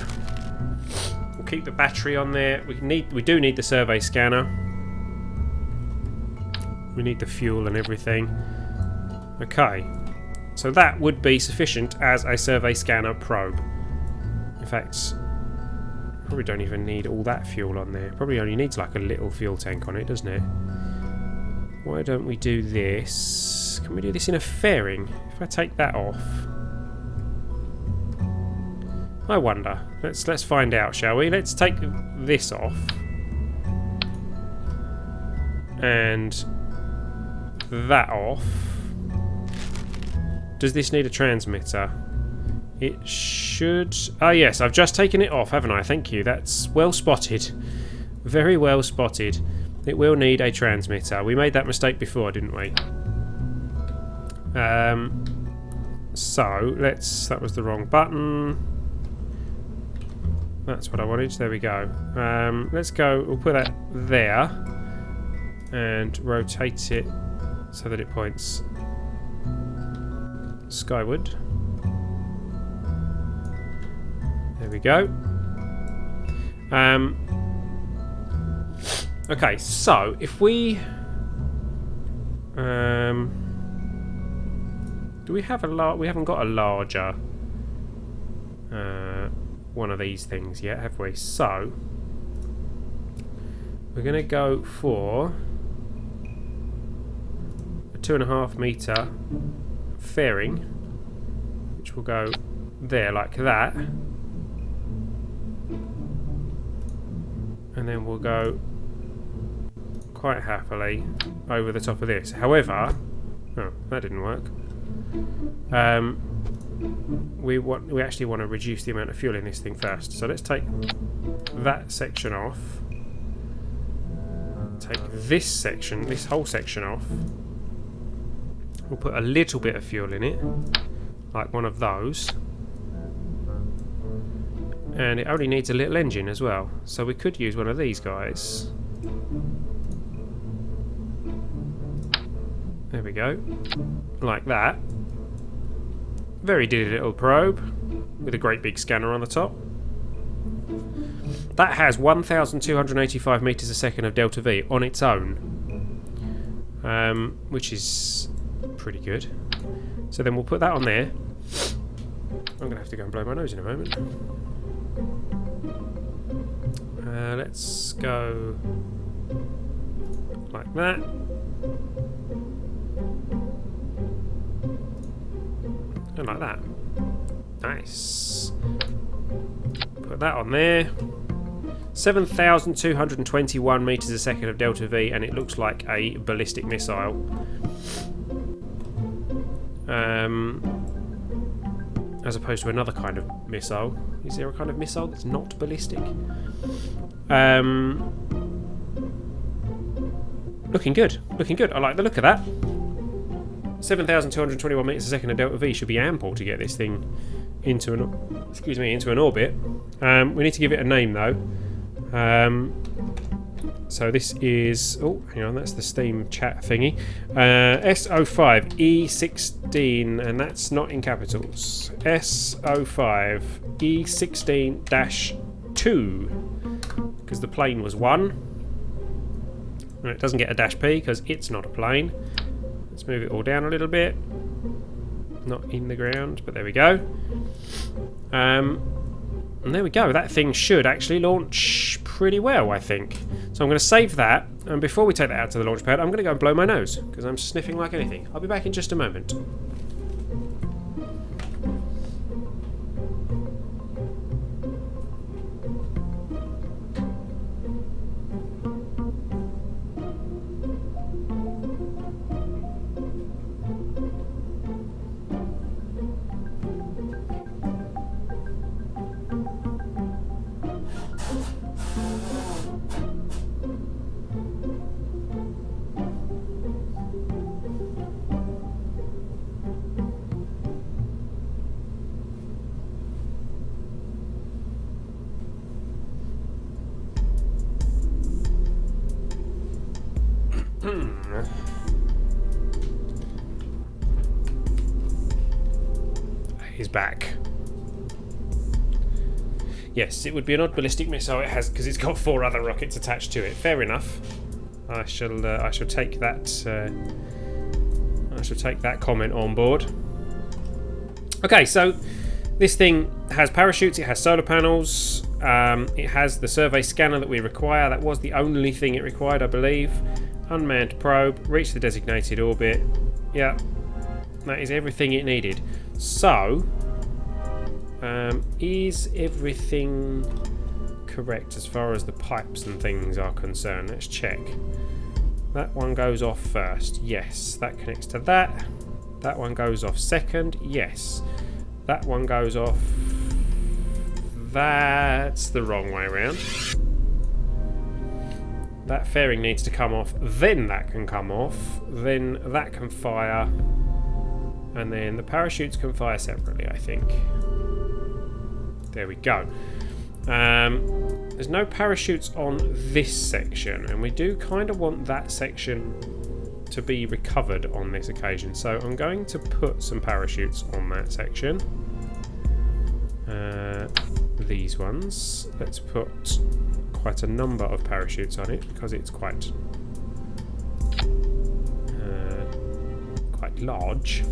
We'll keep the battery on there. We do need the survey scanner. We need the fuel and everything. Okay, so that would be sufficient as a survey scanner probe. In fact, probably don't even need all that fuel on there. Probably only needs like a little fuel tank on it, doesn't it? Why don't we do this? Can we do this in a fairing? If I take that off, I wonder. Let's find out, shall we? Let's take this off. And that off. Does this need a transmitter? It should... Ah, yes, I've just taken it off, haven't I? Thank you. That's well spotted. Very well spotted. It will need a transmitter. We made that mistake before, didn't we? So, let's... That was the wrong button. That's what I wanted. There we go. Let's go. We'll put that there and rotate it so that it points skyward. There we go. Okay, so if we do we have a we haven't got a larger one of these things yet, have we? So we're going to go for a 2.5 meter fairing, which will go there like that, and then we'll go quite happily over the top of this. However, oh, that didn't work. We actually want to reduce the amount of fuel in this thing first. So let's take that section off. Take this section, this whole section off. We'll put a little bit of fuel in it, like one of those. And it only needs a little engine as well. So we could use one of these guys. There we go. Like that. Very dilly little probe with a great big scanner on the top. That has 1,285 meters a second of delta V on its own, which is pretty good. So then we'll put that on there. I'm going to have to go and blow my nose in a moment. Let's go like that. And like that. Nice. Put that on there. 7,221 meters a second of delta V, and it looks like a ballistic missile. As opposed to another kind of missile. Is there a kind of missile that's not ballistic? Looking good. Looking good. I like the look of that. 7,221 meters a second of delta V should be ample to get this thing into an orbit. We need to give it a name though. So this is, oh, hang on, that's the Steam chat thingy. S05E16, and that's not in capitals. S05E16-2, because the plane was 1, and it doesn't get a dash P because it's not a plane. Let's move it all down a little bit. Not in the ground, but there we go. And there we go. That thing should actually launch pretty well, I think. So I'm going to save that. And before we take that out to the launch pad, I'm going to go and blow my nose because I'm sniffing like anything. I'll be back in just a moment. He's back. Yes, it would be an odd ballistic missile. It has, because it's got 4 other rockets attached to it. Fair enough. I shall take that. I shall take that comment on board. Okay, so this thing has parachutes. It has solar panels. It has the survey scanner that we require. That was the only thing it required, I believe. Unmanned probe. Reach the designated orbit. Yeah, that is everything it needed. So, is everything correct as far as the pipes and things are concerned? Let's check. That one goes off first. Yes. That connects to that. That one goes off second. Yes. That one goes off. That's the wrong way around. That fairing needs to come off. Then that can come off. Then that can fire. And then the parachutes can fire separately, I think. There we go. There's no parachutes on this section, and we do kind of want that section to be recovered on this occasion. So I'm going to put some parachutes on that section. These ones. Let's put quite a number of parachutes on it because it's quite large.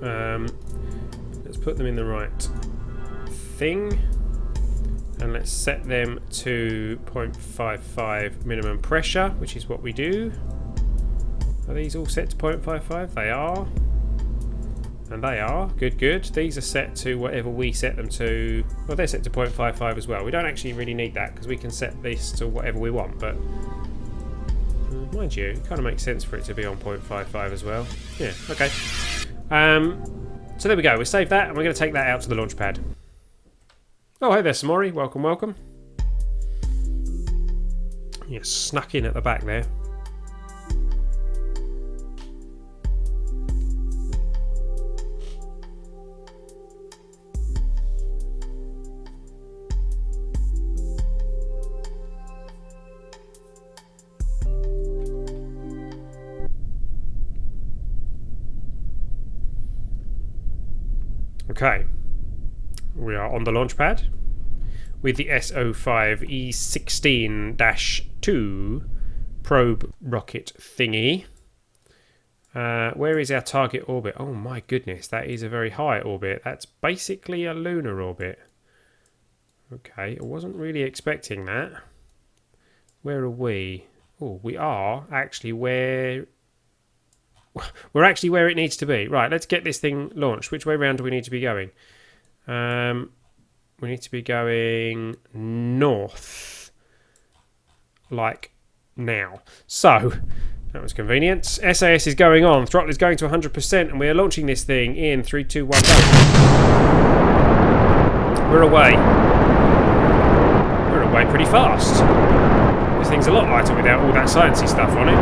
Let's put them in the right thing, and let's set them to 0.55 minimum pressure, which is what we do. Are these all set to 0.55? They are. And they are. Good, good. These are set to whatever we set them to. Well, they're set to 0.55 as well. We don't actually really need that because we can set this to whatever we want, but mind you, it kind of makes sense for it to be on 0.55 as well. Yeah, okay. So there we go. We saved that, and we're going to take that out to the launch pad. Oh, hey there, Samori. Welcome, welcome. Yeah, snuck in at the back there. Okay, we are on the launch pad with the S05E16-2 probe rocket thingy. Where is our target orbit? Oh my goodness, that is a very high orbit. That's basically a lunar orbit. Okay, I wasn't really expecting that. Where are we? Oh, we are actually where... We're actually where it needs to be. Right, let's get this thing launched. Which way round do we need to be going? We need to be going north. Like now. So, that was convenient. SAS is going on. Throttle is going to 100%, and we are launching this thing in 3, 2, 1, go. We're away. We're away pretty fast. This thing's a lot lighter without all that sciencey stuff on it.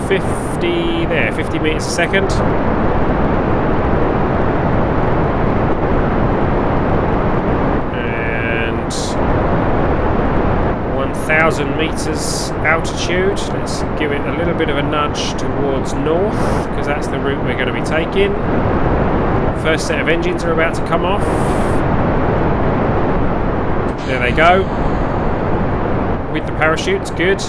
50 there, 50 meters a second. And 1,000 meters altitude. Let's give it a little bit of a nudge towards north because that's the route we're going to be taking. First set of engines are about to come off. There they go. With the parachutes, good.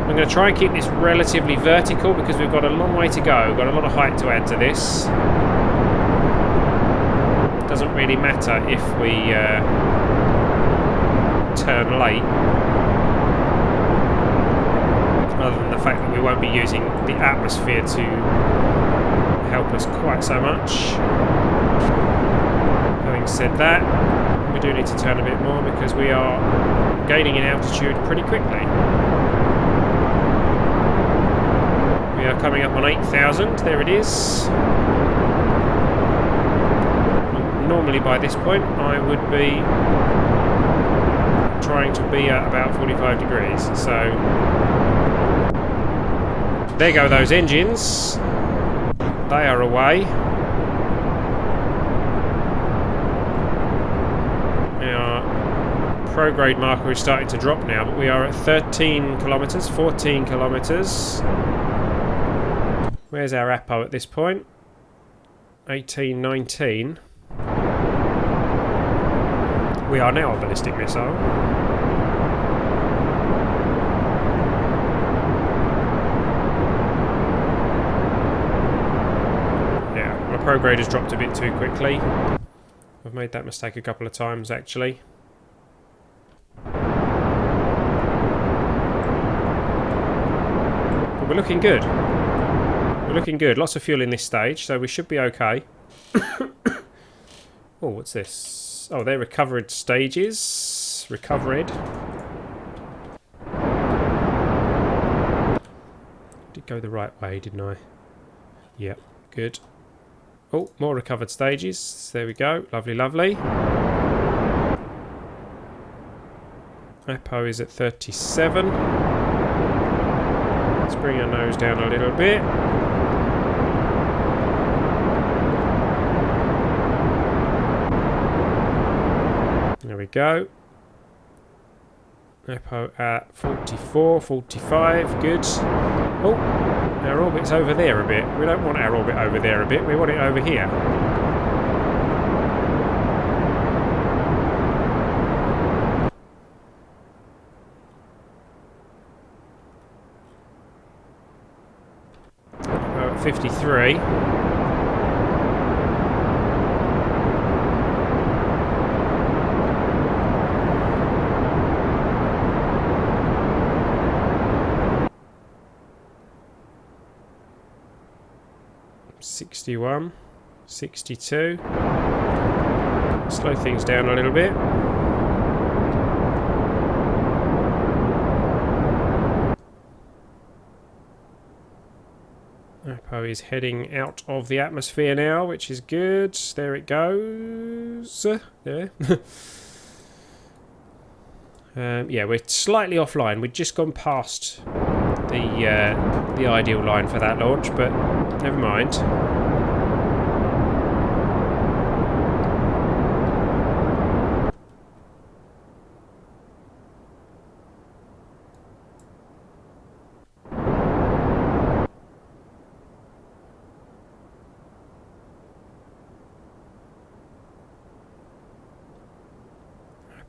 I'm going to try and keep this relatively vertical because we've got a long way to go. We've got a lot of height to add to this. Doesn't really matter if we turn late. Other than the fact that we won't be using the atmosphere to help us quite so much. Having said that, we do need to turn a bit more because we are gaining in altitude pretty quickly. We are coming up on 8,000, there it is. Normally by this point I would be trying to be at about 45 degrees, so there go those engines. They are away. Our prograde marker is starting to drop now, but we are at 13 kilometres, 14 kilometres. Where's our APO at this point? 18, 19. We are now a ballistic missile. Yeah, my prograde has dropped a bit too quickly. I've made that mistake a couple of times actually. But we're looking good. We're looking good. Lots of fuel in this stage, so we should be okay. Oh, what's this? Oh, they're recovered stages. Recovered. Did go the right way, didn't I? Yep, good. Oh, more recovered stages. There we go. Lovely, lovely. APO is at 37. Let's bring our nose down a little bit. There we go. Apo at 44, 45, good. Oh, our orbit's over there a bit. We don't want our orbit over there a bit, we want it over here. Apo at 53. $61, $62. Slow things down a little bit. Apo is heading out of the atmosphere now, which is good. There it goes. There. Yeah, we're slightly offline. We've just gone past the ideal line for that launch, but never mind.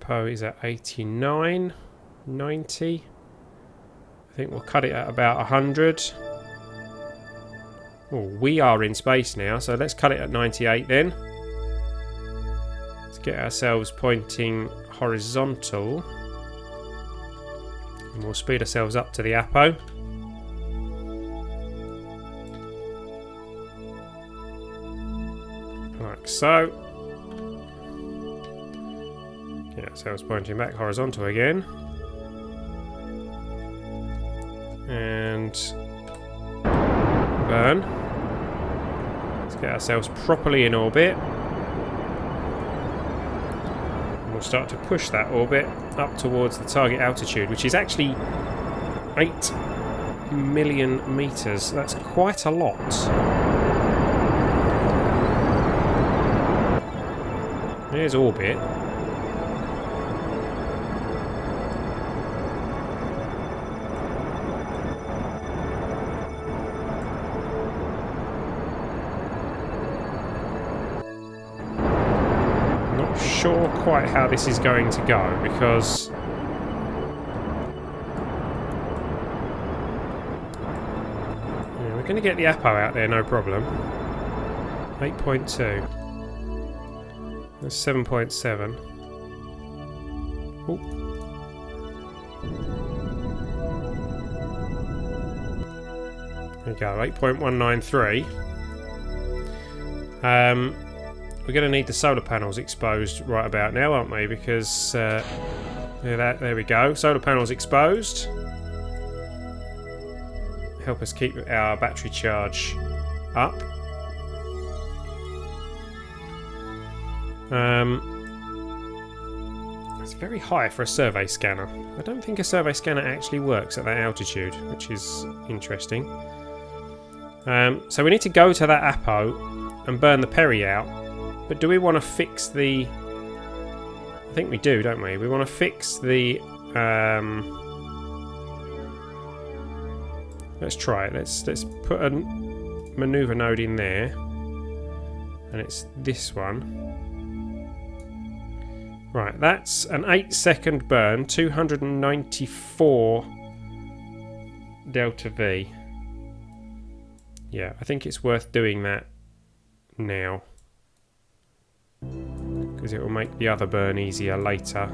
Apo is at 89, 90. I think we'll cut it at about 100. Oh, we are in space now, so let's cut it at 98 then. Let's get ourselves pointing horizontal. And we'll speed ourselves up to the Apo. Like so. Get ourselves pointing back horizontal again. And burn. Let's get ourselves properly in orbit. And we'll start to push that orbit up towards the target altitude, which is actually 8 million meters. That's quite a lot. There's orbit. Sure quite how this is going to go, because yeah, we're going to get the Apo out there, no problem. 8.2. That's 7.7. Oh. There you go, 8.193. We're going to need the solar panels exposed right about now, aren't we? Because there we go. Solar panels exposed. Help us keep our battery charge up. It's very high for a survey scanner. I don't think a survey scanner actually works at that altitude, which is interesting. So we need to go to that Apo and burn the peri out. But do we want to fix the... I think we do, don't we? We want to fix the... Let's try it. Let's put a maneuver node in there. And it's this one. Right, that's an 8-second burn. 294 delta V. Yeah, I think it's worth doing that now. Because it will make the other burn easier later.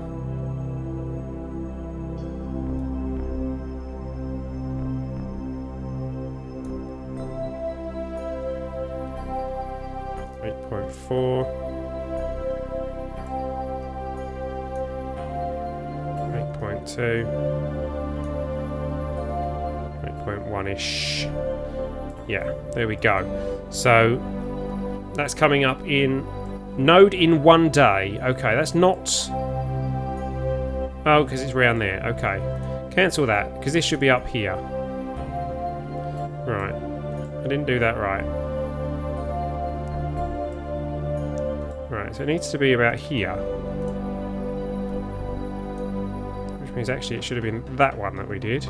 .4 8.2 8.1-ish. Yeah, there we go. So that's coming up in node in 1 day. Okay, that's not... Oh, because it's round there. Okay. Cancel that, because this should be up here. I didn't do that right. Right, so it needs to be about here. Which means actually it should have been that one that we did.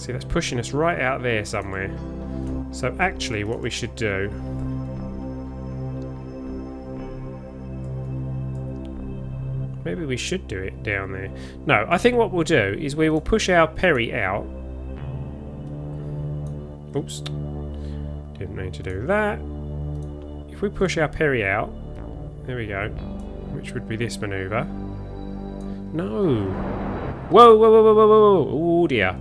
See, that's pushing us right out there somewhere. So actually what we should do... Maybe we should do it down there. No, I think what we'll do is we will push our Perry out. Oops. Didn't mean to do that. If we push our Perry out... There we go. Which would be this manoeuvre. No! Whoa, whoa, whoa, whoa, whoa, whoa! Oh dear.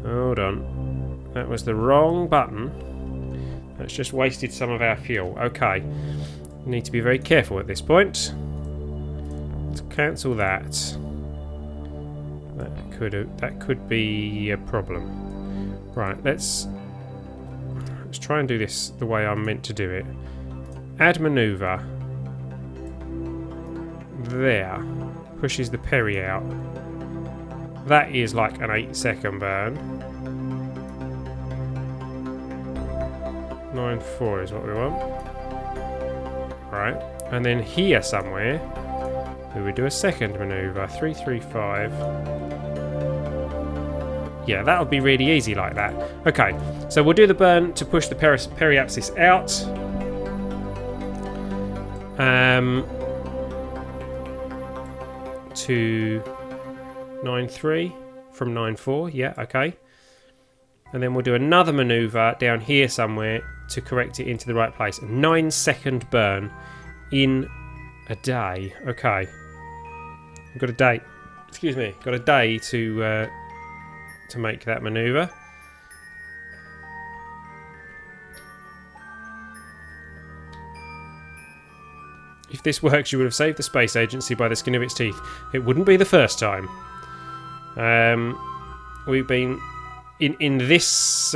Hold on. That was the wrong button. That's just wasted some of our fuel. Okay. Need to be very careful at this point. Let's cancel that. That could be a problem. Right, let's try and do this the way I'm meant to do it. Add manoeuvre. There. Pushes the Perry out. That is like an 8-second burn. 9.4 is what we want. Right. And then here somewhere, we would do a second manoeuvre. 335. Yeah, that would be really easy like that. Okay, so we'll do the burn to push the periapsis out. To 9.3 from 9.4. Yeah, okay. And then we'll do another manoeuvre down here somewhere to correct it into the right place. A 9-second burn in a day. Okay. I've got a day. Excuse me. Got a day to make that manoeuvre. If this works, you would have saved the space agency by the skin of its teeth. It wouldn't be the first time. We've been in this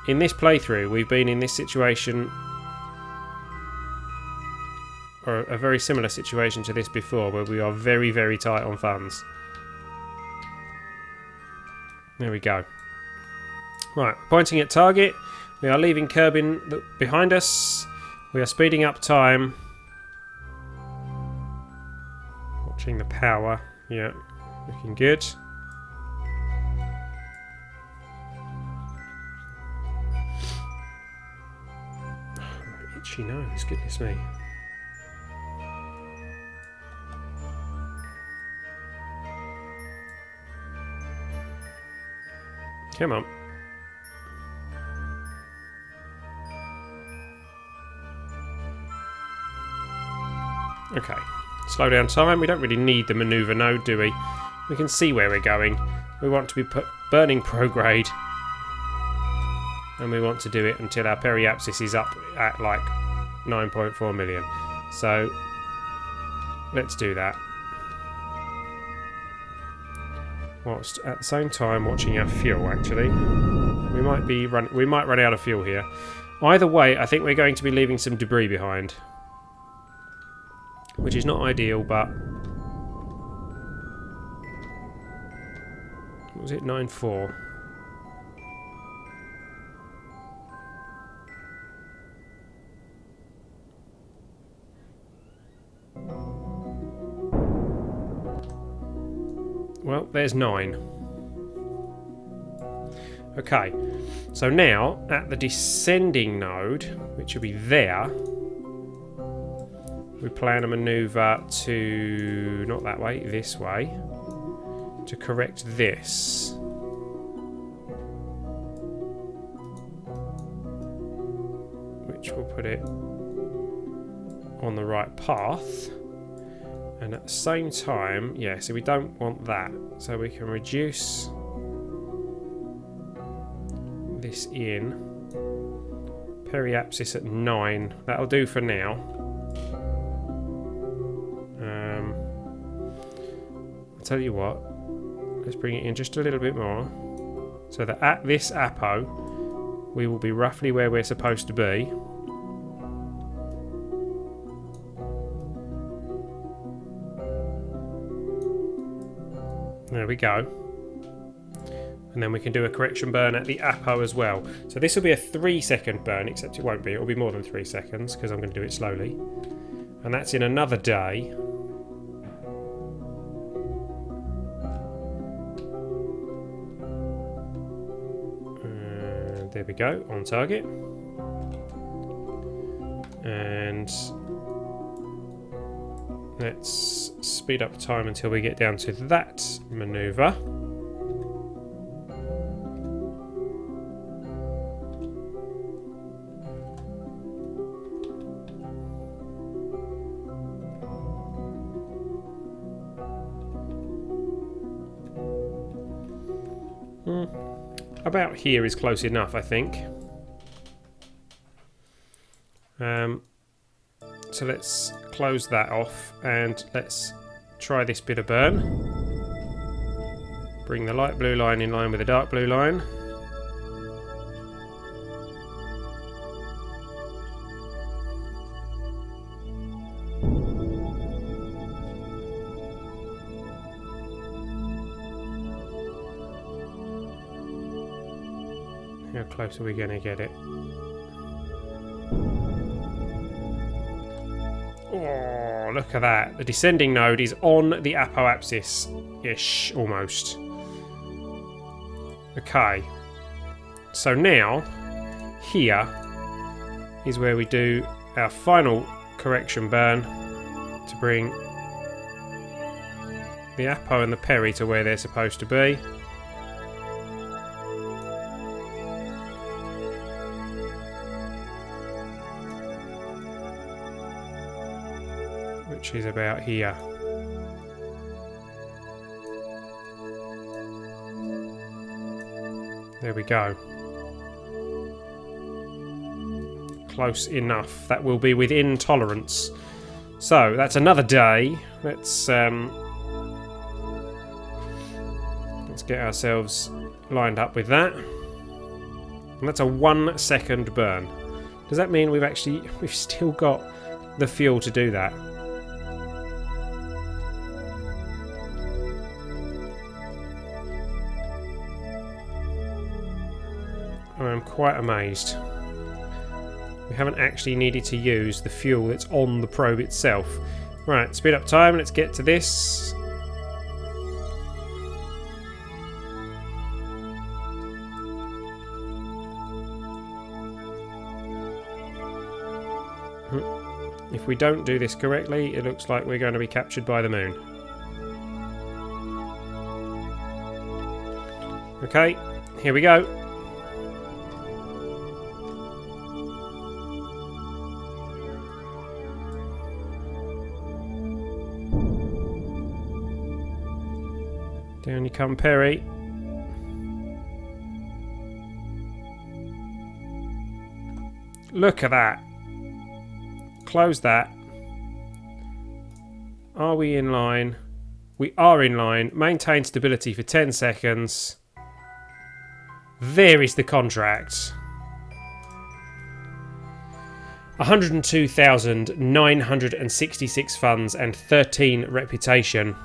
playthrough. We've been in this situation, or a very similar situation to this before, where we are very, very tight on funds. There we go. Right, pointing at target. We are leaving Kerbin behind us. We are speeding up time. Watching the power. Yeah, looking good. Itchy nose, goodness me. Come on. Okay. Slow down time. We don't really need the manoeuvre node, do we? We can see where we're going. We want to be burning prograde. And we want to do it until our periapsis is up at like 9.4 million. So, let's do that. Whilst at the same time watching our fuel, actually. We might run out of fuel here. Either way, I think we're going to be leaving some debris behind. Which is not ideal, but... What was it? 9.4. Well, there's 9. Okay, so now at the descending node, which will be there, we plan a manoeuvre to, not that way, this way, to correct this. Which will put it on the right path. And at the same time, yeah, so we don't want that. So we can reduce this in. Periapsis at 9. That'll do for now. I'll tell you what. Let's bring it in just a little bit more. So that at this apo, we will be roughly where we're supposed to be. There we go. And then we can do a correction burn at the Apo as well. So this will be a 3-second burn, except it won't be. It will be more than 3 seconds because I'm going to do it slowly. And that's in another day. And there we go, on target. And let's speed up time until we get down to that manoeuvre. About here is close enough, I think. So let's close that off and let's try this bit of burn. Bring the light blue line in line with the dark blue line. How close are we going to get it? Oh, look at that. The descending node is on the apoapsis-ish, almost. Okay. So now, here is where we do our final correction burn to bring the apo and the peri to where they're supposed to be. Which is about here. There we go. Close enough. That will be within tolerance. So that's another day. Let's get ourselves lined up with that. And that's a 1 second burn. Does that mean we've still got the fuel to do that? I'm quite amazed. We haven't actually needed to use the fuel that's on the probe itself. Right, speed up time, let's get to this. If we don't do this correctly, it looks like we're going to be captured by the moon. Okay, here we go. Down you come, Perry. Look at that. Close that. Are we in line? We are in line. Maintain stability for 10 seconds. There is the contract. 102,966 funds and 13 reputation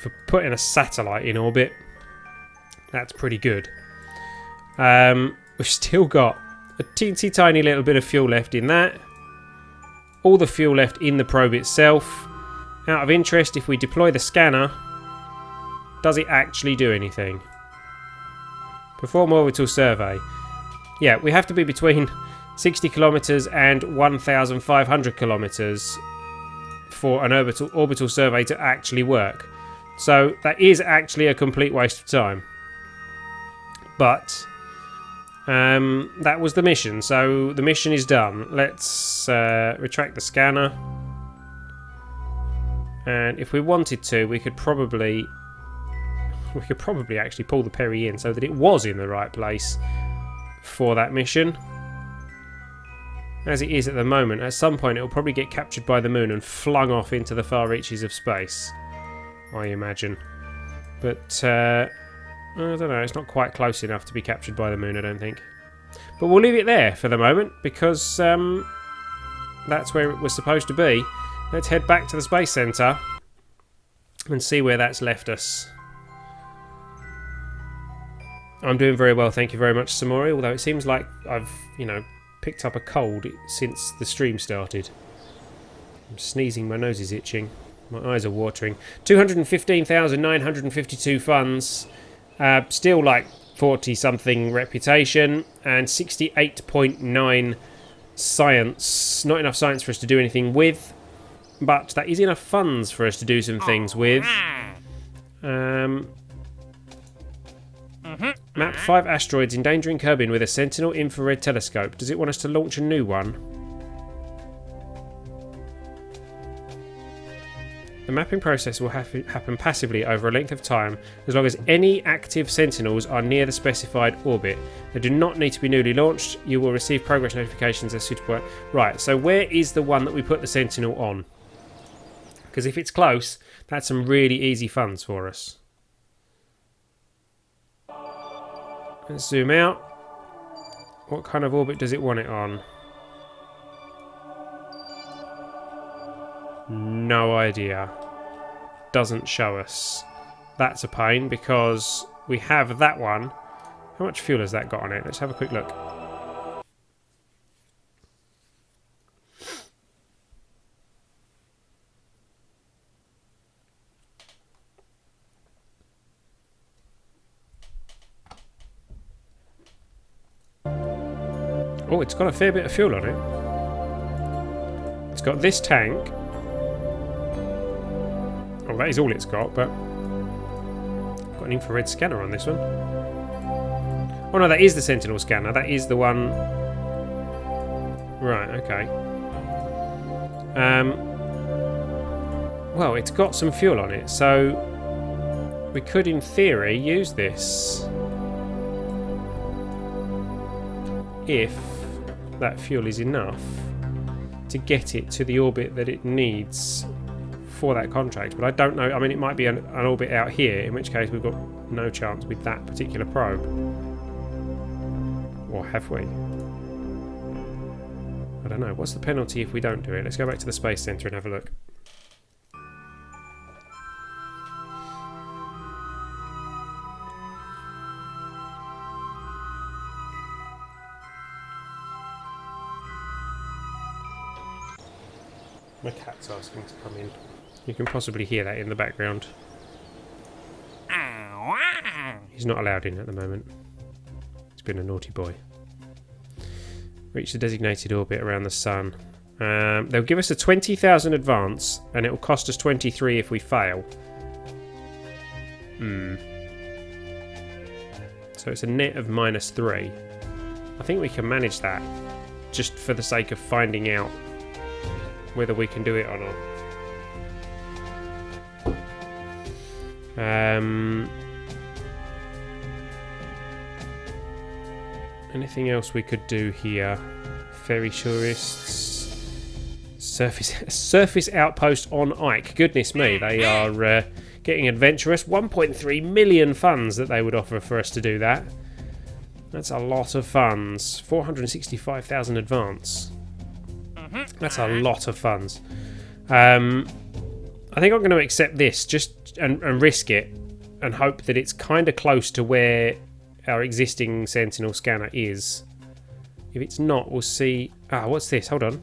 for putting a satellite in orbit. That's pretty good. We've still got a teensy tiny little bit of fuel left in that. All the fuel left in the probe itself. Out of interest, if we deploy the scanner, does it actually do anything? Perform orbital survey. Yeah, we have to be between 60 kilometers and 1,500 kilometers for an orbital survey to actually work. So that is actually a complete waste of time. But that was the mission. So the mission is done. Let's retract the scanner. And if we wanted to, we could probably actually pull the Perry in so that it was in the right place for that mission. As it is at the moment, at some point it will probably get captured by the moon and flung off into the far reaches of space, I imagine. But I don't know, it's not quite close enough to be captured by the moon, I don't think. But we'll leave it there for the moment, because that's where it was supposed to be. Let's head back to the Space Centre and see where that's left us. I'm doing very well, thank you very much, Samori, although it seems like I've, picked up a cold since the stream started. I'm sneezing, my nose is itching, my eyes are watering. 215,952 funds, still like 40-something reputation, and 68.9 science. Not enough science for us to do anything with, but that is enough funds for us to do some things with. Map 5 asteroids endangering Kerbin with a Sentinel infrared telescope. Does it want us to launch a new one? The mapping process will happen passively over a length of time as long as any active Sentinels are near the specified orbit. They do not need to be newly launched. You will receive progress notifications as suitable. Right, so where is the one that we put the Sentinel on? Because if it's close, that's some really easy funds for us. Let's zoom out. What kind of orbit does it want it on? No idea. Doesn't show us. That's a pain because we have that one. How much fuel has that got on it? Let's have a quick look. Oh, it's got a fair bit of fuel on it. It's got this tank. Oh, that is all it's got, but... got an infrared scanner on this one. Oh no, that is the Sentinel scanner. That is the one... Right, okay. Well, it's got some fuel on it, so... we could, in theory, use this. If that fuel is enough to get it to the orbit that it needs for that contract. But I don't know. I mean, it might be an orbit out here, in which case we've got no chance with that particular probe. Or have we? I don't know. What's the penalty if we don't do it? Let's go back to the Space Centre and have a look. My cat's asking to come in. You can possibly hear that in the background. He's not allowed in at the moment. He's been a naughty boy. Reach the designated orbit around the sun. They'll give us a 20,000 advance, and it will cost us 23 if we fail. So it's a net of -3. I think we can manage that, just for the sake of finding out whether we can do it or not. Anything else we could do here? Ferry tourists, surface outpost on Ike. Goodness me, they are getting adventurous. 1.3 million funds that they would offer for us to do that. That's a lot of funds. 465,000 advance. That's a lot of funds. I think I'm going to accept this just and risk it and hope that it's kind of close to where our existing Sentinel scanner is. If it's not, we'll see... what's this? Hold on.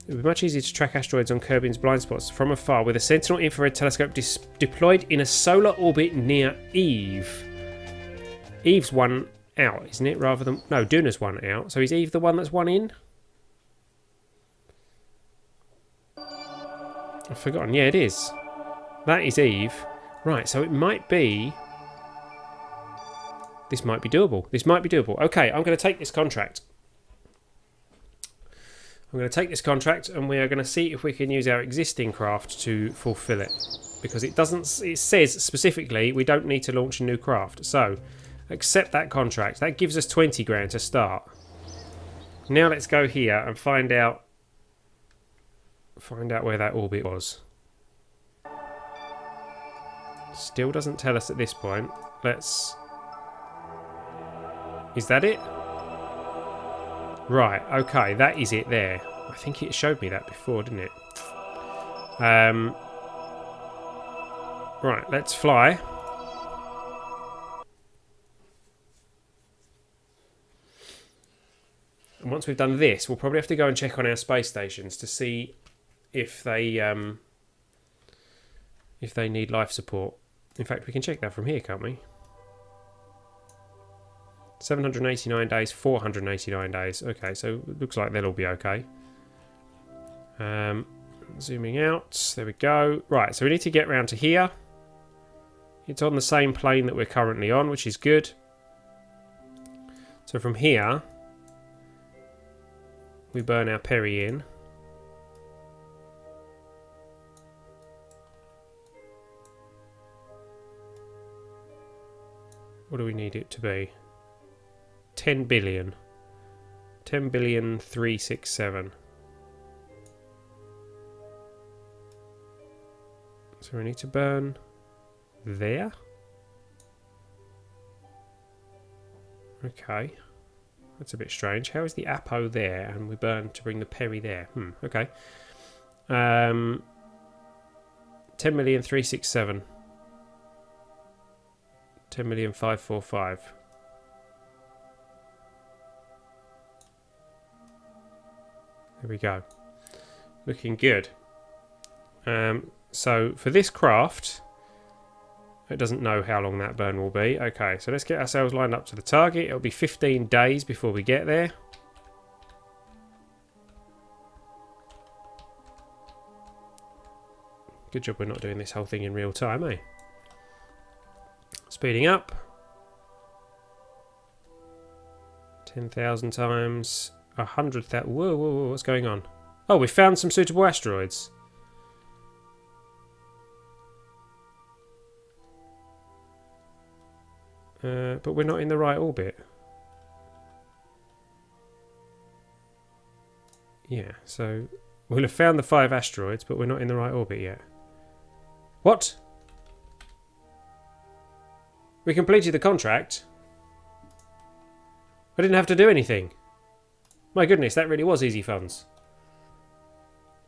It would be much easier to track asteroids on Kerbin's blind spots from afar with a Sentinel infrared telescope deployed in a solar orbit near Eve. Eve's one out, isn't it? Rather than... No, Duna's one out. So is Eve the one that's one in? I've forgotten. Yeah, it is. That is Eve. Right, so it might be... This might be doable. This might be doable. Okay, I'm going to take this contract. I'm going to take this contract and we are going to see if we can use our existing craft to fulfill it. Because it doesn't... It says specifically we don't need to launch a new craft. So, accept that contract. That gives us 20 grand to start. Now let's go here and find out where that orbit was. Still doesn't tell us at this point. Let's... Is that it? Right, okay, that is it there. I think it showed me that before, didn't it? Right, let's fly. And once we've done this, we'll probably have to go and check on our space stations to see if they need life support. In fact, we can check that from here, can't we? 789 days, 489 days. Okay, so it looks like they'll all be okay. Zooming out. There we go. Right, so we need to get round to here. It's on the same plane that we're currently on, which is good. So from here, we burn our Perry in. What do we need it to be? 10 billion. 10 billion 367. So we need to burn there. Okay. That's a bit strange. How is the Apo there and we burn to bring the Perry there? Okay. 10 million 367. 10 million 545. There we go. Looking good. So for this craft, it doesn't know how long that burn will be. Okay, so let's get ourselves lined up to the target. It'll be 15 days before we get there. Good job we're not doing this whole thing in real time, eh? Speeding up. 10,000 times 100,000. Whoa, whoa, whoa, what's going on? Oh, we found some suitable asteroids. But we're not in the right orbit. Yeah, so we'll have found the 5 asteroids, but we're not in the right orbit yet. What? We completed the contract. I didn't have to do anything. My goodness, that really was easy funds.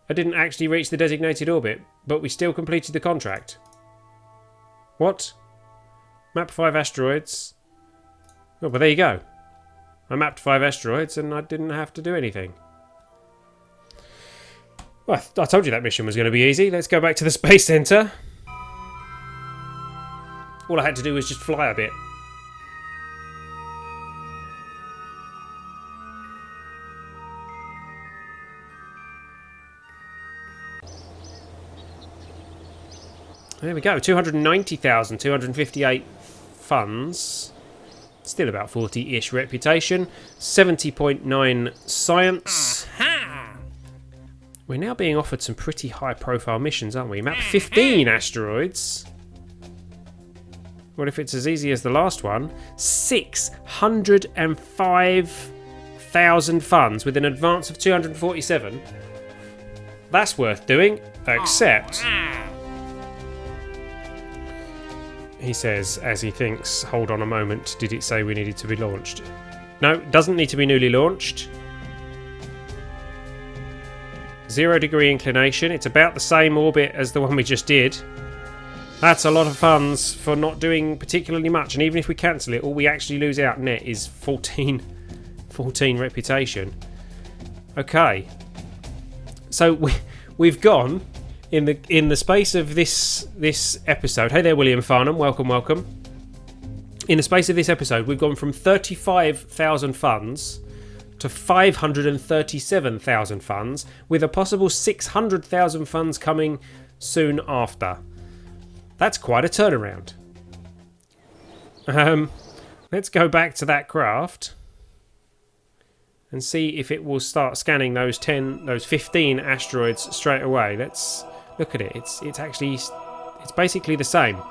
I didn't actually reach the designated orbit, but we still completed the contract. What? Map 5 asteroids. Oh, but there you go. I mapped 5 asteroids and I didn't have to do anything. Well, I told you that mission was going to be easy. Let's go back to the Space Center. All I had to do was just fly a bit. There we go. 290,258 funds. Still about 40-ish reputation. 70.9 science. We're now being offered some pretty high-profile missions, aren't we? Map 15 asteroids. What if it's as easy as the last one? 605,000 funds with an advance of 247. That's worth doing. Accept. He says, as he thinks, hold on a moment, did it say we needed to be launched? No, it doesn't need to be newly launched. 0 degree inclination. It's about the same orbit as the one we just did. That's a lot of funds for not doing particularly much. And even if we cancel it, all we actually lose out net is 14 reputation. Okay. So we've gone in the space of this episode. Hey there, William Farnham. Welcome. In the space of this episode, we've gone from 35,000 funds to 537,000 funds, with a possible 600,000 funds coming soon after. That's quite a turnaround. Let's go back to that craft and see if it will start scanning those 15 asteroids straight away. Let's look at it. It's basically the same.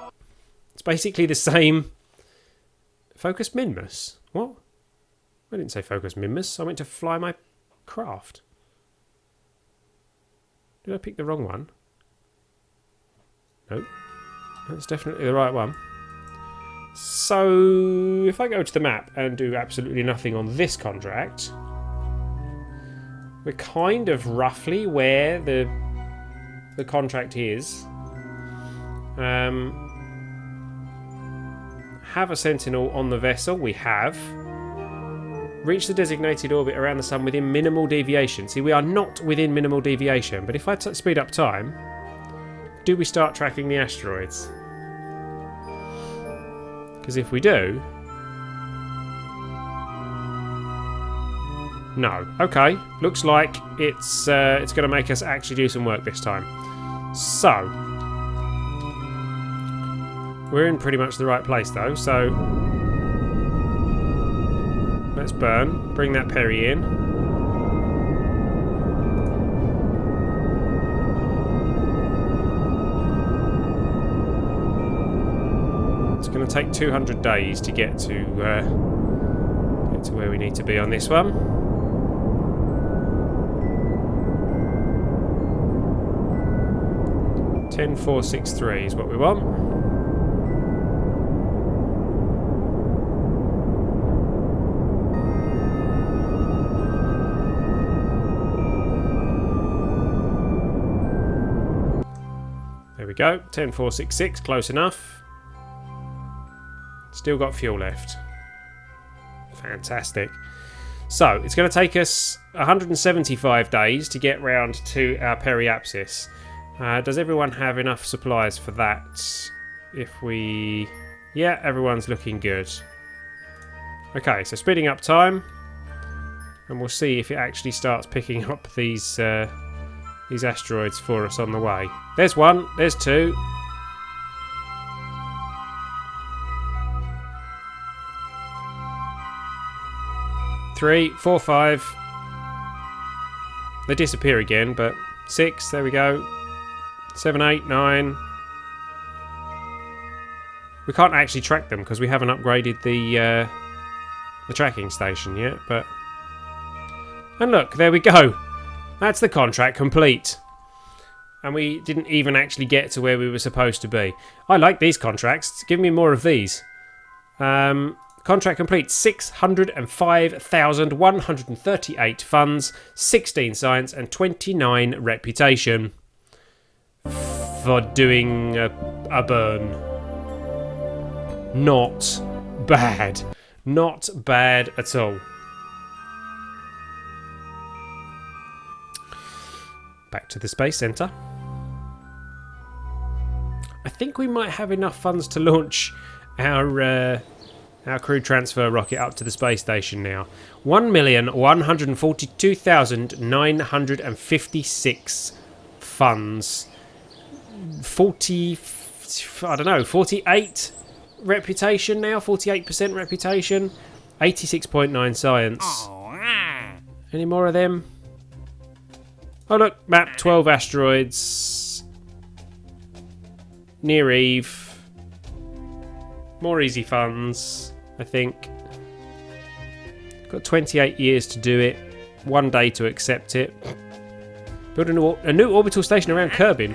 It's basically the same. Focus Minmus. What? I didn't say Focus Minmus. I went to fly my craft. Did I pick the wrong one? Nope. That's definitely the right one. So, if I go to the map and do absolutely nothing on this contract, we're kind of roughly where the contract is. Have a sentinel on the vessel. We have. Reach the designated orbit around the sun within minimal deviation. See, we are not within minimal deviation, but if I speed up time, do we start tracking the asteroids? Because if we do... No. Okay. Looks like it's going to make us actually do some work this time. So... we're in pretty much the right place, though, so... let's burn. Bring that Perry in. It's going to take 200 days to get to where we need to be on this one. 10463 is what we want. There we go. 10466, close enough. Still got fuel left. Fantastic. So, it's going to take us 175 days to get round to our periapsis. Does everyone have enough supplies for that? If we... yeah, everyone's looking good. Okay, so speeding up time. And we'll see if it actually starts picking up these asteroids for us on the way. There's one, there's two. Three, four, five. They disappear again, but 6, there we go. 7, 8, 9. We can't actually track them because we haven't upgraded the tracking station yet, but... and look, there we go. That's the contract complete. And we didn't even actually get to where we were supposed to be. I like these contracts. Give me more of these. Contract complete. 605,138 funds, 16 science, and 29 reputation. For doing a burn. Not bad. Not bad at all. Back to the Space Centre. I think we might have enough funds to launch our crew transfer rocket up to the space station now. 1,142,956 funds. 48 reputation now. 48% reputation. 86.9 science. Any more of them? Oh look, map 12 asteroids. Near Eve. More easy funds, I think. Got 28 years to do it. 1 day to accept it. Build a new orbital station around Kerbin.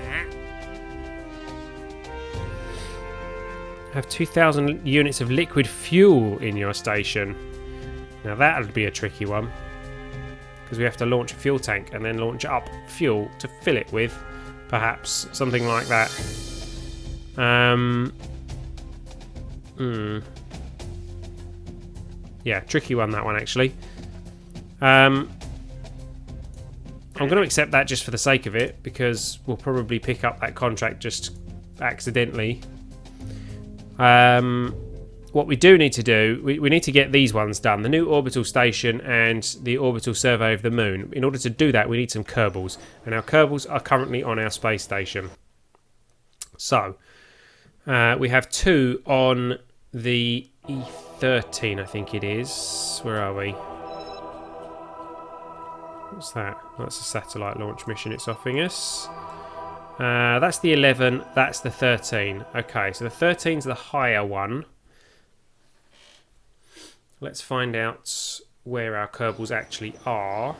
Have 2,000 units of liquid fuel in your station. Now that would be a tricky one. Because we have to launch a fuel tank and then launch up fuel to fill it with. Perhaps something like that. Yeah, tricky one, that one actually. I'm going to accept that just for the sake of it, because we'll probably pick up that contract just accidentally. What we do need to do, we need to get these ones done. The new orbital station and the orbital survey of the moon. In order to do that, we need some Kerbals. And our Kerbals are currently on our space station. So, we have 2 on the E13, I think it is. Where are we? What's that? That's a satellite launch mission it's offering us. That's the 11, that's the 13. Okay, so the 13's the higher one. Let's find out where our Kerbals actually are.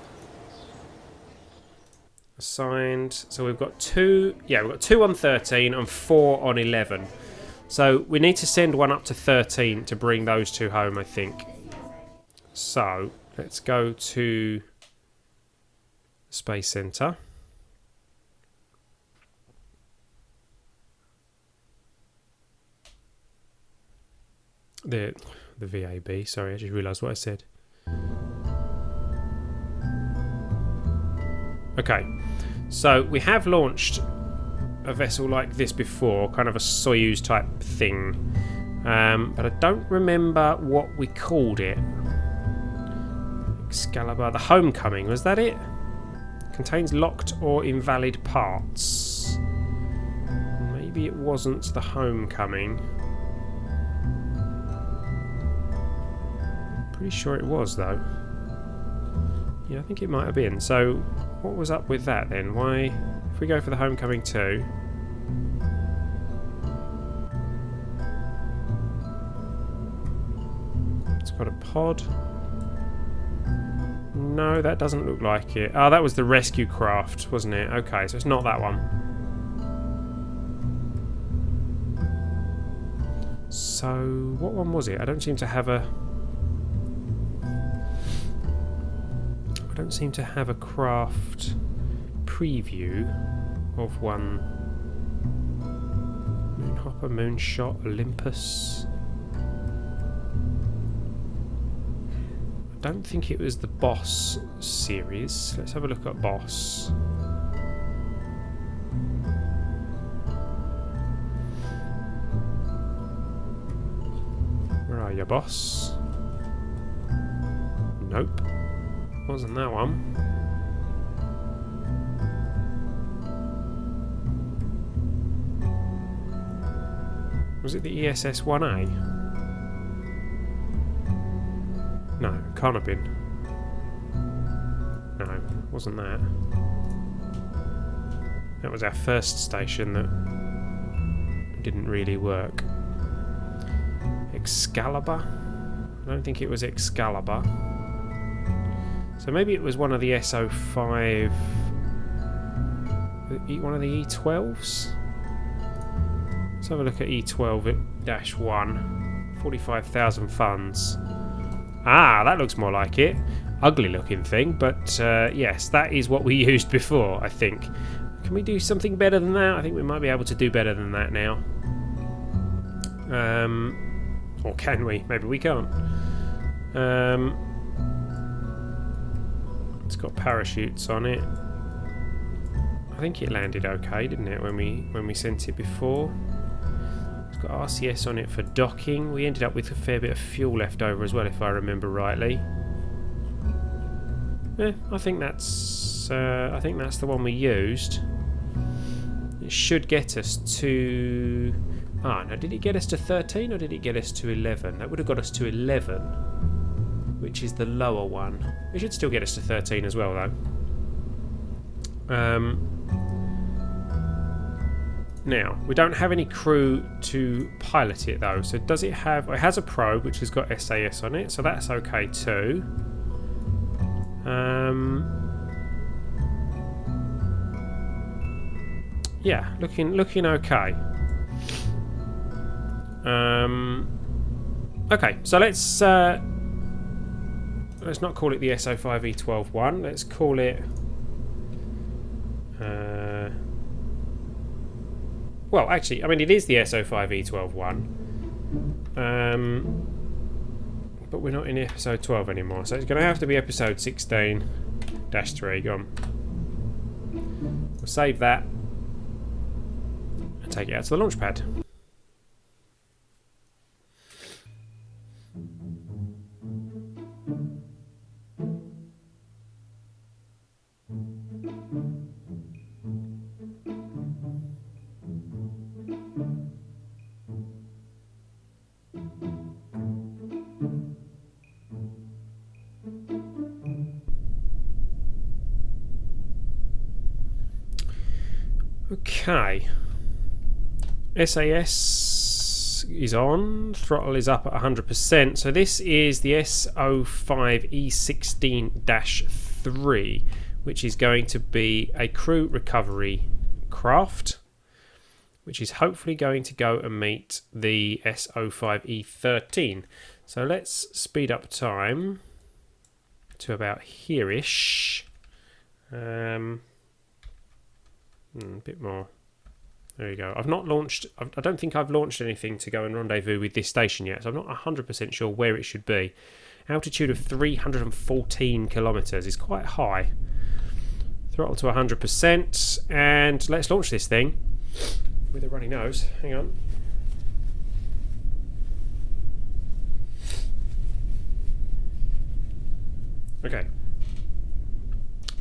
Assigned. So we've got 2. Yeah, we've got 2 on 13 and 4 on 11. So we need to send one up to 13 to bring those 2 home, I think. So let's go to Space Centre. The VAB, sorry, I just realised what I said. Okay, so we have launched a vessel like this before, kind of a Soyuz type thing, but I don't remember what we called it. Excalibur, the Homecoming, was that it? Contains locked or invalid parts. Maybe it wasn't the Homecoming. Pretty sure it was though. Yeah, I think it might have been. So what was up with that then? Why, if we go for the Homecoming 2, it's got a pod. No, that doesn't look like it. Oh, that was the rescue craft, wasn't it? Okay, so it's not that one. So, what one was it? I don't seem to have a... I don't seem to have a craft preview of one. Moonhopper, Moonshot, Olympus... I don't think it was the Boss series. Let's have a look at Boss. Where are you, Boss? Nope. Wasn't that one. Was it the ESS-1A? No, it can't have been. No, wasn't that. That was our first station that didn't really work. Excalibur? I don't think it was Excalibur. So maybe it was one of the S05... one of the E12s? Let's have a look at E12-1. 45,000 funds. Ah, that looks more like it. Ugly looking thing, but yes, that is what we used before, I think. Can we do something better than that? I think we might be able to do better than that now. Or can we? Maybe we can't. It's got parachutes on it. I think it landed okay, didn't it, when we sent it before? It's got RCS on it for docking. We ended up with a fair bit of fuel left over as well, if I remember rightly. Yeah, I think that's the one we used. It should get us to... Ah, no, did it get us to 13 or did it get us to 11? That would have got us to 11, which is the lower one. It should still get us to 13 as well, though. Now, we don't have any crew to pilot it though, so does it have... It has a probe which has got SAS on it, so that's okay too. Yeah, looking okay. Okay, so let's not call it the S05E12-1, let's call it... well, actually, I mean, it is the S05E12-1. But we're not in episode 12 anymore, so it's going to have to be episode 16-3. Go on. We'll save that and take it out to the launch pad. Okay, SAS is on, throttle is up at 100%, so this is the S05E16-3, which is going to be a crew recovery craft, which is hopefully going to go and meet the S05E13. So let's speed up time to about here-ish. A bit more. There you go. I've not launched... I don't think I've launched anything to go and rendezvous with this station yet, so I'm not 100% sure where it should be. Altitude of 314 kilometres is quite high. Throttle to 100%, and let's launch this thing with a runny nose. Hang on. Okay.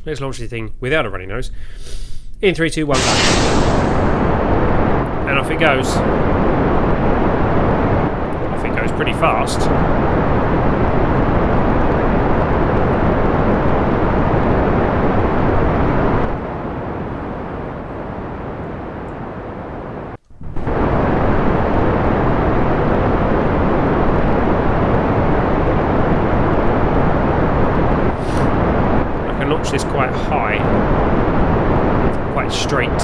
Let's launch this thing without a runny nose. In 3, 2, 1, go. And off it goes. Off it goes pretty fast. This quite high, quite straight. It's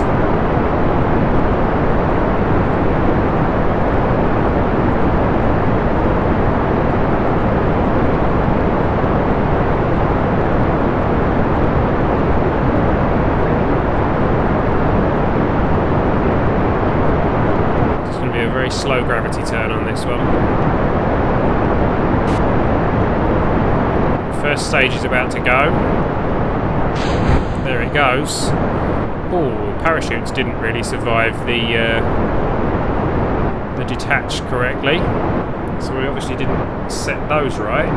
going to be a very slow gravity turn on this one. First stage is about to go. There it goes. Oh, parachutes didn't really survive the detach correctly, so we obviously didn't set those right.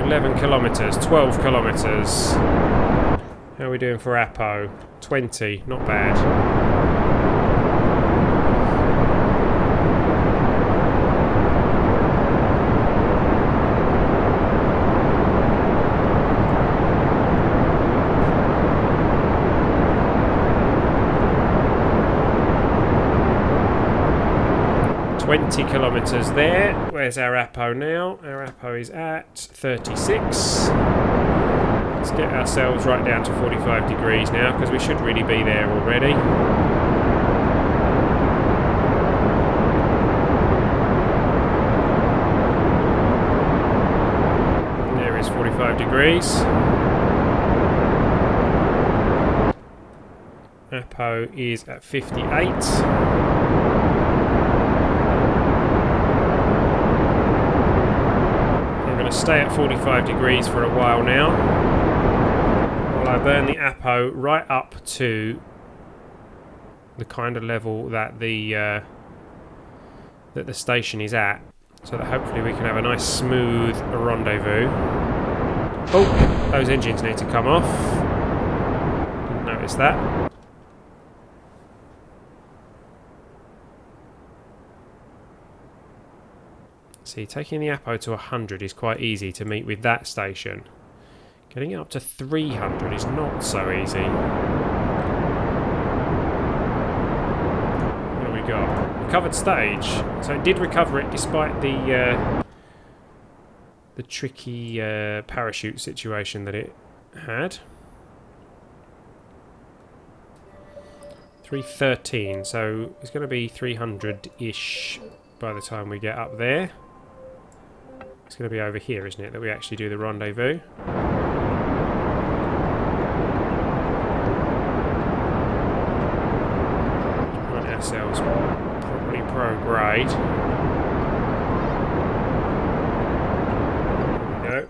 $11 kilometres, 12 kilometres. How are we doing for Apo? 20, not bad. $20 kilometres there. Where's our Apo now? Our Apo is at 36. Let's get ourselves right down to 45 degrees now, because we should really be there already. And there is 45 degrees. Apo is at 58. Stay at 45 degrees for a while now, while I burn the Apo right up to the kind of level that the station is at, so that hopefully we can have a nice smooth rendezvous. Oh, those engines need to come off. Didn't notice that. See, taking the Apo to 100 is quite easy to meet with that station. Getting it up to 300 is not so easy. What have we got? Recovered stage. So it did recover it despite the tricky parachute situation that it had. 313, so it's going to be 300-ish by the time we get up there. It's going to be over here, isn't it, that we actually do the rendezvous. Run ourselves probably pro-grade. There we go.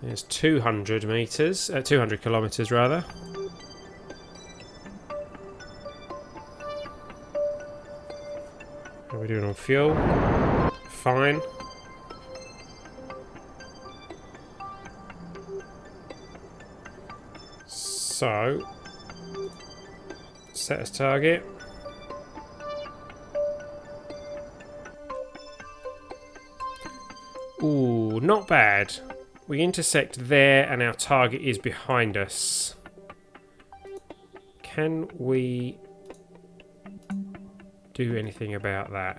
There's 200 metres, 200 kilometres rather. How are we doing on fuel? Fine. So, set as target. Ooh, not bad. We intersect there and our target is behind us. Can we do anything about that?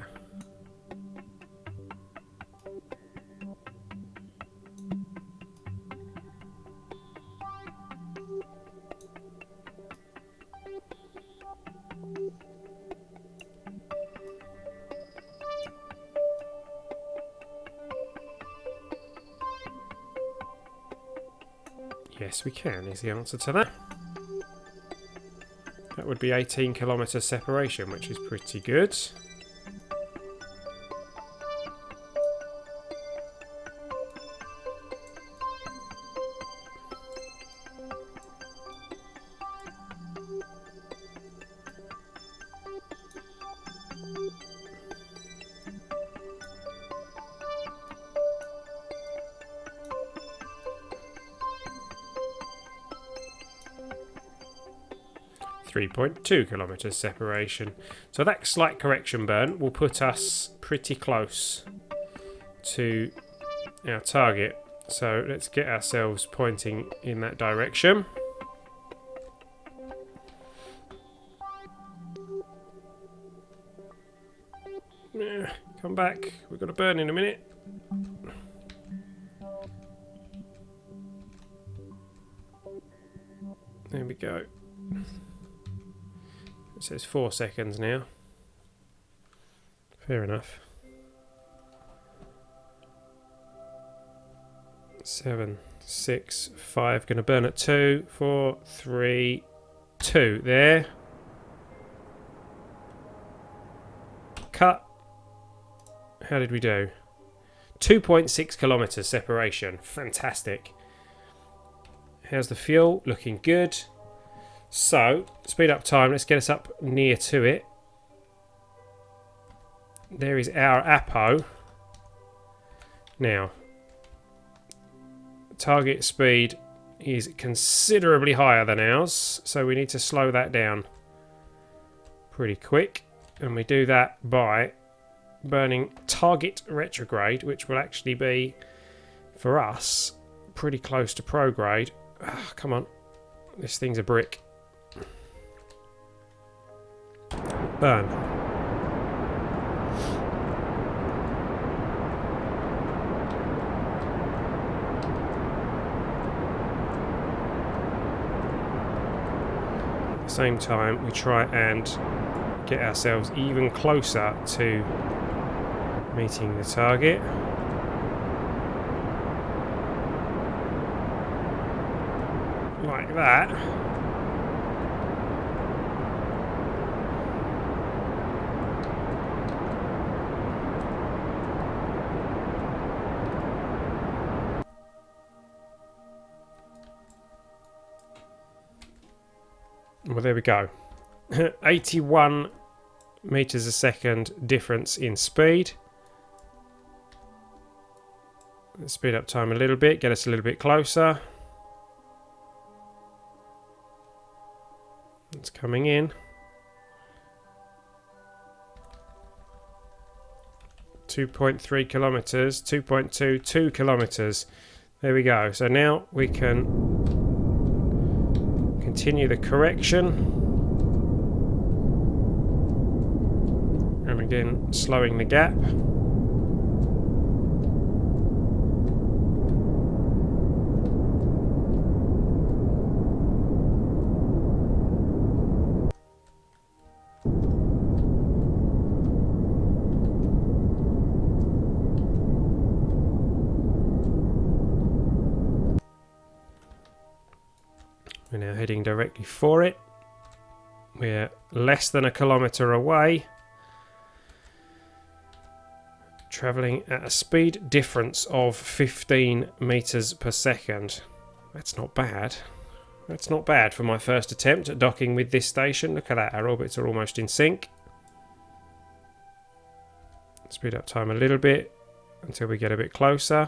Yes, we can, is the answer to that. That would be 18 kilometre separation, which is pretty good. 3.2 kilometers separation. So that slight correction burn will put us pretty close to our target. So let's get ourselves pointing in that direction. Come back, we've got a burn in a minute. There we go. It says 4 seconds now. Fair enough. 7, 6, 5. Going to burn at 2, 4, 3, 2. There. Cut. How did we do? 2.6 kilometers separation. Fantastic. How's the fuel? Looking good. So, speed up time. Let's get us up near to it. There is our Apo. Now, target speed is considerably higher than ours, so we need to slow that down pretty quick. And we do that by burning target retrograde, which will actually be, for us, pretty close to prograde. Oh, come on. This thing's a brick. Burn. At the same time, we try and get ourselves even closer to meeting the target. Like that. Well, there we go. 81 meters a second difference in speed. Let's speed up time a little bit, get us a little bit closer. It's coming in. 2.3 kilometers, 2.22 kilometers. There we go. So now we can continue the correction. And again, slowing the gap. We're now heading directly for it. We're less than a kilometre away. Travelling at a speed difference of 15 metres per second. That's not bad. That's not bad for my first attempt at docking with this station. Look at that, our orbits are almost in sync. Speed up time a little bit until we get a bit closer.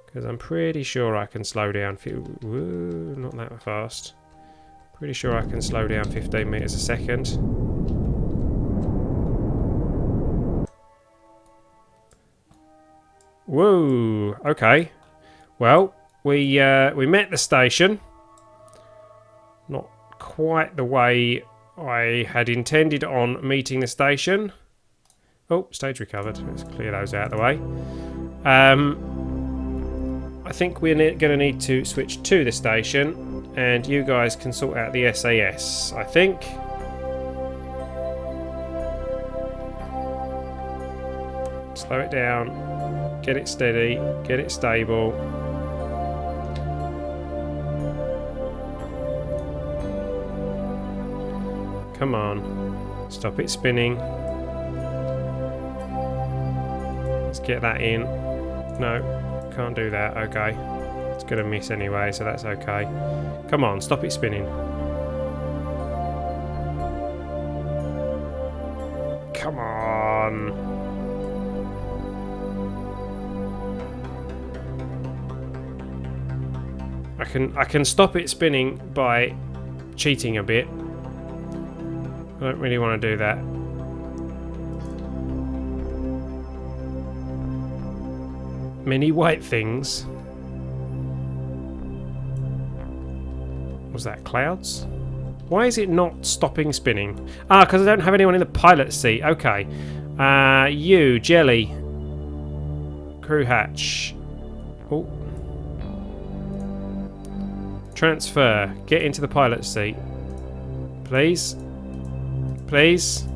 Because I'm pretty sure I can slow down. Whoa, not that fast. Pretty sure I can slow down 15 metres a second. Whoa, okay. Well, we met the station. Not quite the way I had intended on meeting the station. Oh, stage recovered. Let's clear those out of the way. I think we're going to need to switch to the station, and you guys can sort out the SAS, I think. Slow it down, get it steady, get it stable. Come on, stop it spinning. Let's get that in. No. Can't do that, okay. It's going to miss anyway, so that's okay. Come on, stop it spinning. Come on. I can stop it spinning by cheating a bit. I don't really want to do that. Many white things. Was that clouds? Why is it not stopping spinning? Ah, because I don't have anyone in the pilot seat. Okay. You, Jelly. Crew hatch. Oh. Transfer. Get into the pilot seat. Please. Please.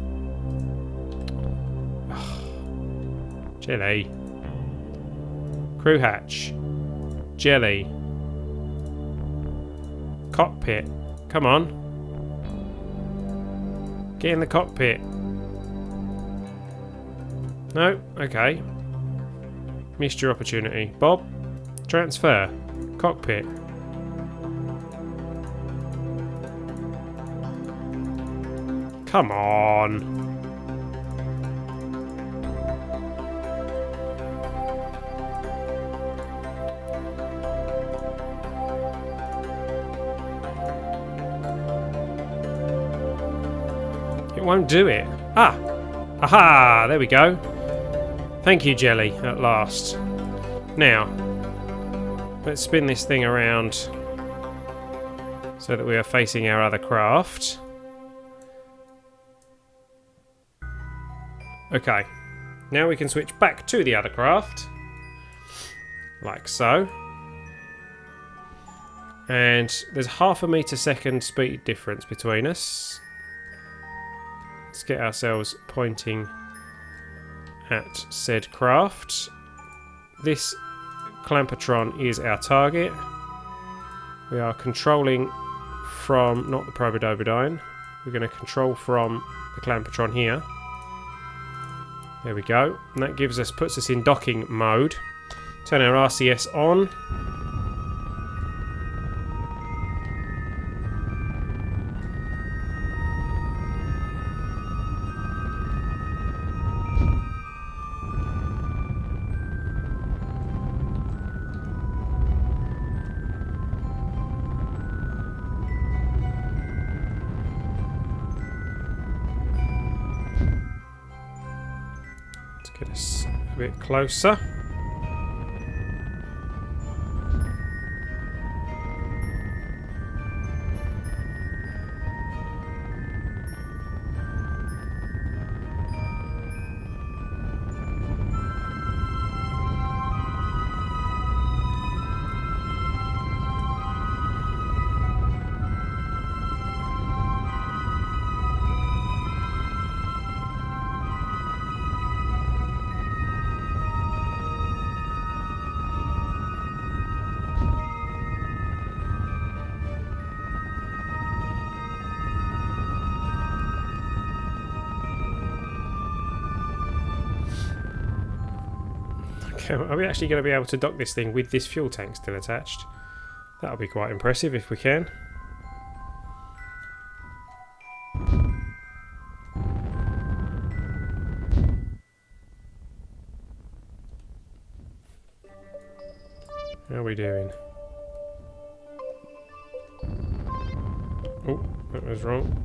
Jelly. Crew hatch. Jelly. Cockpit. Come on. Get in the cockpit. No? Okay. Missed your opportunity. Bob, transfer. Cockpit. Come on. It won't do it. Ah! Aha! There we go. Thank you, Jelly, at last. Now, let's spin this thing around so that we are facing our other craft. Okay, now we can switch back to the other craft, like so. And there's 0.5 meter-second speed difference between us. Let's get ourselves pointing at said craft. This Clampatron is our target. We are controlling from, not the Probodobodyne, we're going to control from the Clampatron here. There we go. And that gives us, puts us in docking mode. Turn our RCS on. Get us a bit closer. Are we actually going to be able to dock this thing with this fuel tank still attached? That'll be quite impressive if we can. How are we doing? Oh, that was wrong.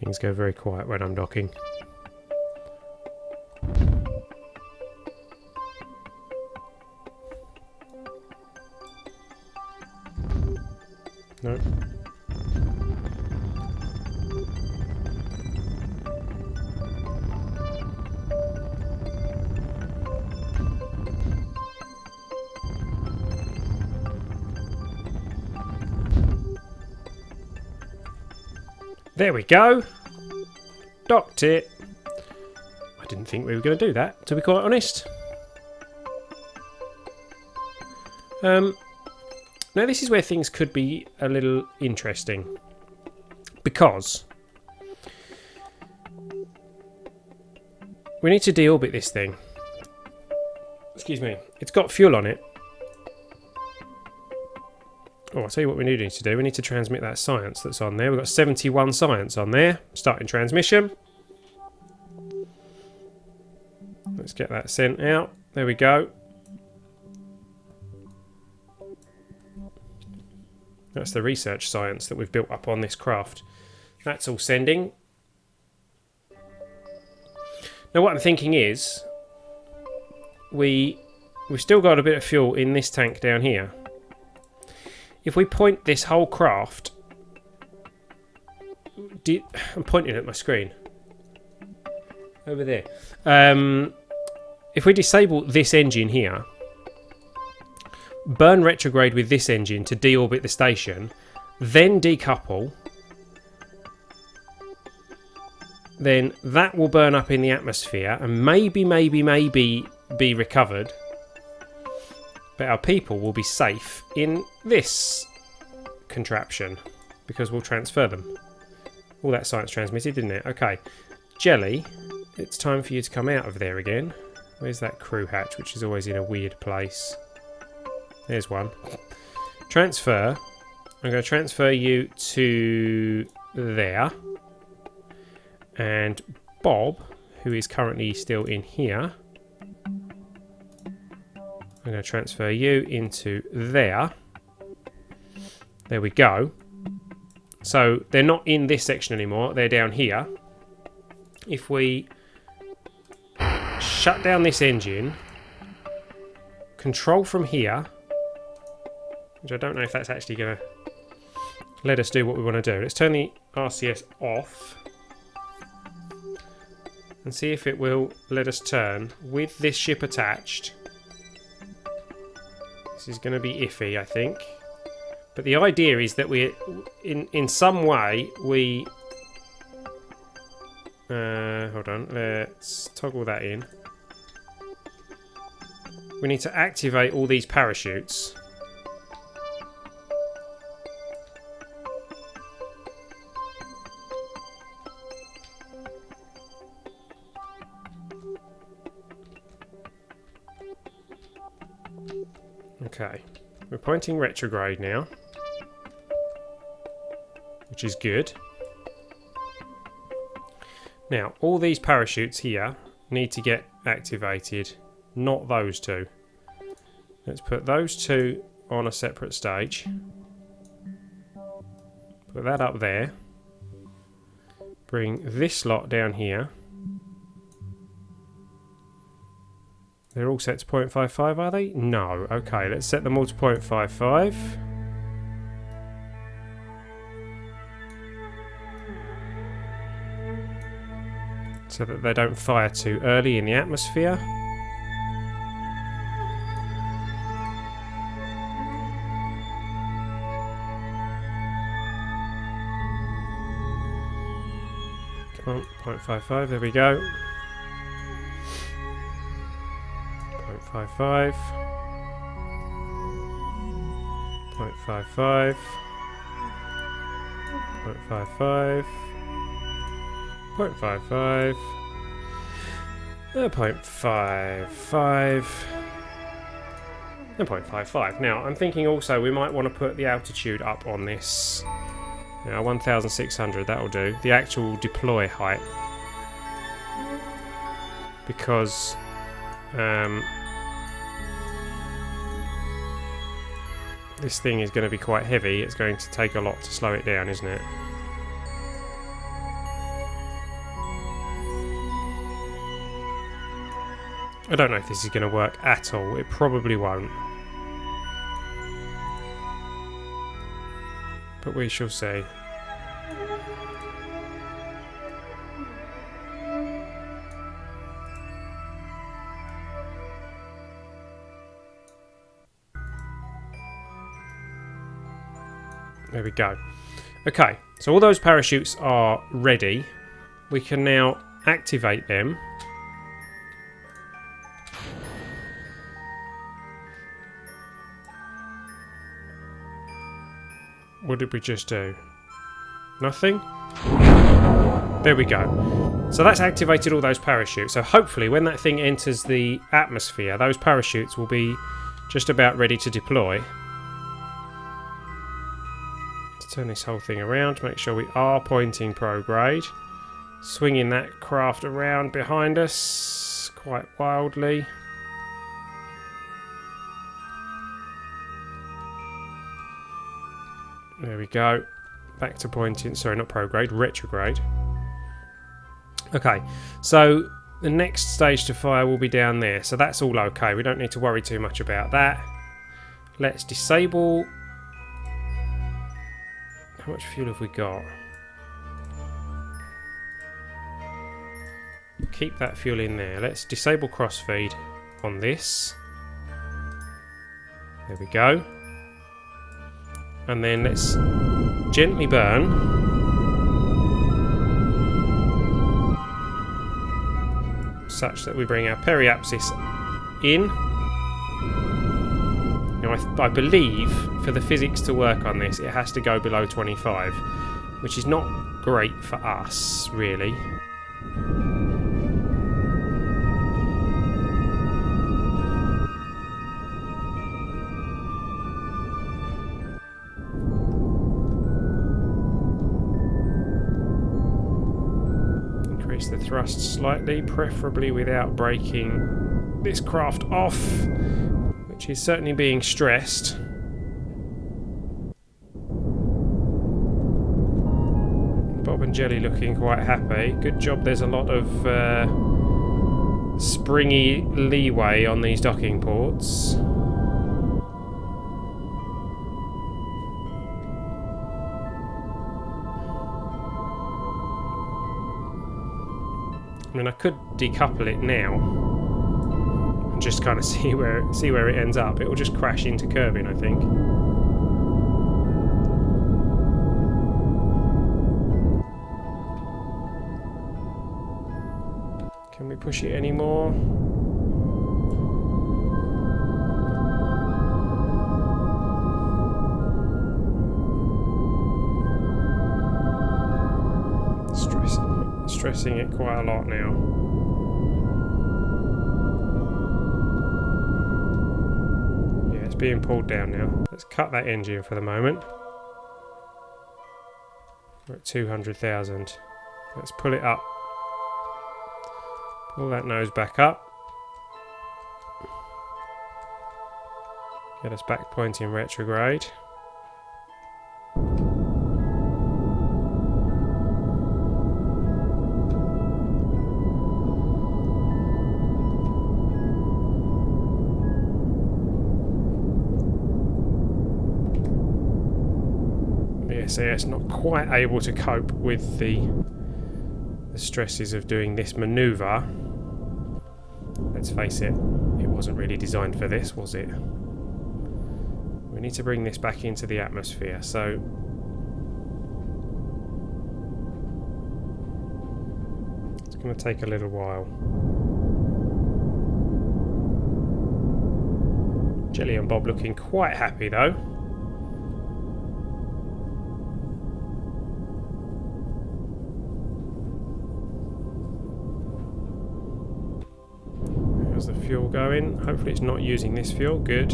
Things go very quiet when I'm docking. No. There we go. Docked it. I didn't think we were going to do that, to be quite honest. Now this is where things could be a little interesting, because we need to deorbit this thing. Excuse me. It's got fuel on it. Oh, I'll tell you what we need to do. We need to transmit that science that's on there. We've got 71 science on there. Starting transmission. Let's get that sent out. There we go. That's the research science that we've built up on this craft. That's all sending. Now what I'm thinking is, we've still got a bit of fuel in this tank down here. If we point this whole craft... I'm pointing at my screen. Over there. If we disable this engine here, burn retrograde with this engine to deorbit the station, then decouple, then that will burn up in the atmosphere and maybe be recovered. But our people will be safe in this contraption because we'll transfer them. All that science transmitted, didn't it? Okay. Jelly, it's time for you to come out of there again. Where's that crew hatch, which is always in a weird place? There's one. Transfer. I'm going to transfer you to there. And Bob, who is currently still in here, I'm going to transfer you into there. There we go. So they're not in this section anymore. They're down here. If we shut down this engine, control from here, which I don't know if that's actually going to let us do what we want to do. Let's turn the RCS off and see if it will let us turn with this ship attached. This is going to be iffy, I think. But the idea is that we, in some way, we... hold on, let's toggle that in. We need to activate all these parachutes. Okay, we're pointing retrograde now, which is good. Now, all these parachutes here need to get activated, not those two. Let's put those two on a separate stage. Put that up there. Bring this lot down here. They're all set to 0.55, are they? No. Okay, let's set them all to 0.55. So that they don't fire too early in the atmosphere. Come on, 0.55, there we go. 0.55. 0.55. 0.55. 0.55. 0.55. And 0.55. Now, I'm thinking also we might want to put the altitude up on this. Now, 1,600, that'll do. The actual deploy height. Because... this thing is going to be quite heavy. It's going to take a lot to slow it down, isn't it? I don't know if this is going to work at all. It probably won't. But we shall see. There we go. Okay, so all those parachutes are ready. We can now activate them. What did we just do? Nothing? There we go. So that's activated all those parachutes. So hopefully when that thing enters the atmosphere, those parachutes will be just about ready to deploy. Let's turn this whole thing around, make sure we are pointing prograde. Swinging that craft around behind us quite wildly. There we go. Back to pointing, sorry, not prograde, retrograde. Okay, so the next stage to fire will be down there. So that's all okay. We don't need to worry too much about that. Let's disable. How much fuel have we got? Keep that fuel in there. Let's disable crossfeed on this. There we go. And then let's gently burn. Such that we bring our periapsis in. Now I believe for the physics to work on this it has to go below 25, which is not great for us really. The thrust slightly, preferably without breaking this craft off, which is certainly being stressed. Bob and Jelly looking quite happy. Good job there's a lot of springy leeway on these docking ports. I mean, I could decouple it now and just kind of see where it ends up. It will just crash into curbing, I think. Can we push it any more? Stressing it quite a lot now. Yeah, it's being pulled down now. Let's cut that engine for the moment. We're at 200,000. Let's pull it up. Pull that nose back up. Get us back pointing retrograde. So it's not quite able to cope with the stresses of doing this manoeuvre. Let's face it, it wasn't really designed for this, was it? We need to bring this back into the atmosphere, so it's going to take a little while. Jelly and Bob looking quite happy though. The fuel going. Hopefully it's not using this fuel. Good.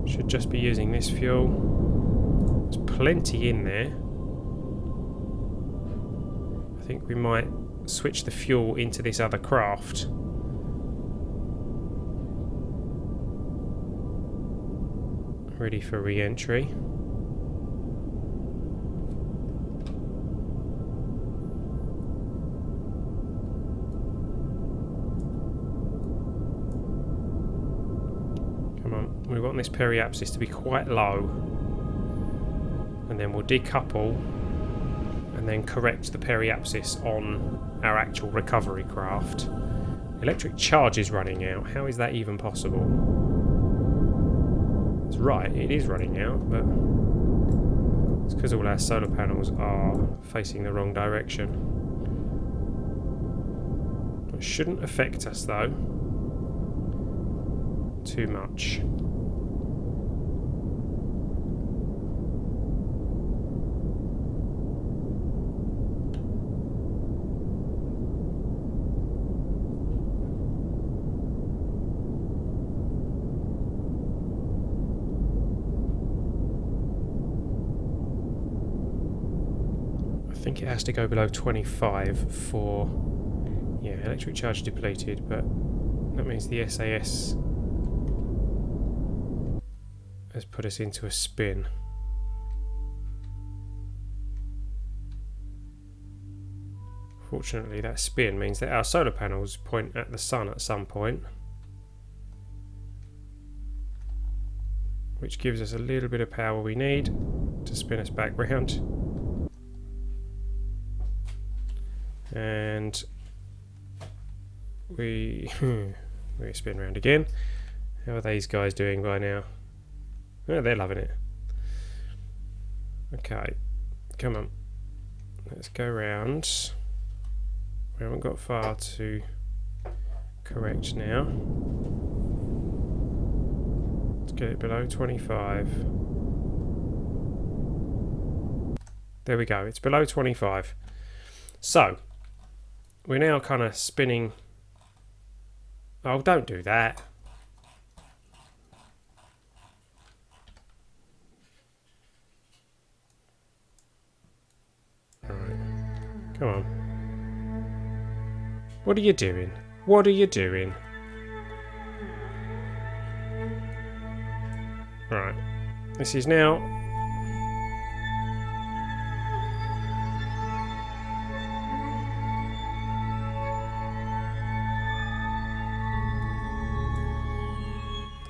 Should just be using this fuel. There's plenty in there. I think we might switch the fuel into this other craft. Ready for re-entry. We want this periapsis to be quite low. and then we'll decouple and then correct the periapsis on our actual recovery craft. Electric charge is running out. How is that even possible? It's right, it is running out, but it's because all our solar panels are facing the wrong direction. It shouldn't affect us though too much. I think it has to go below 25 for... yeah, electric charge depleted, but that means the SAS has put us into a spin. Fortunately, that spin means that our solar panels point at the sun at some point, which gives us a little bit of power we need to spin us back round. And we spin round again. How are these guys doing by now? Oh, they're loving it. Okay, come on. Let's go round. We haven't got far to correct now. Let's get it below 25. There we go, it's below 25. So, we're now kind of spinning. Oh, don't do that. Alright. Come on. What are you doing? What are you doing? Right. This is now...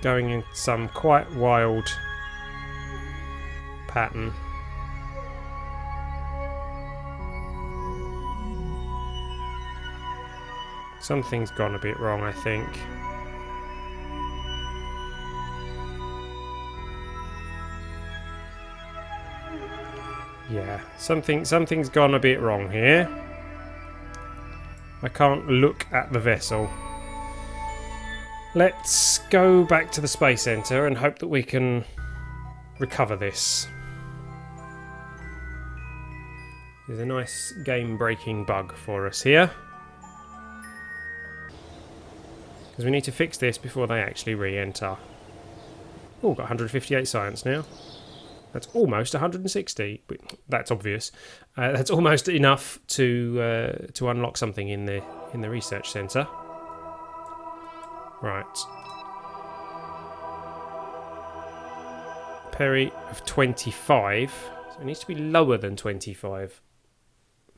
going in some quite wild pattern. Something's gone a bit wrong, I think. Yeah, something's gone a bit wrong here. I can't look at the vessel. Let's go back to the Space Center and hope that we can recover this. There's a nice game-breaking bug for us here. Because we need to fix this before they actually re-enter. Oh, got 158 science now. That's almost 160. But that's obvious. That's almost enough to unlock something in the research center. Right. Peri of 25. So it needs to be lower than 25.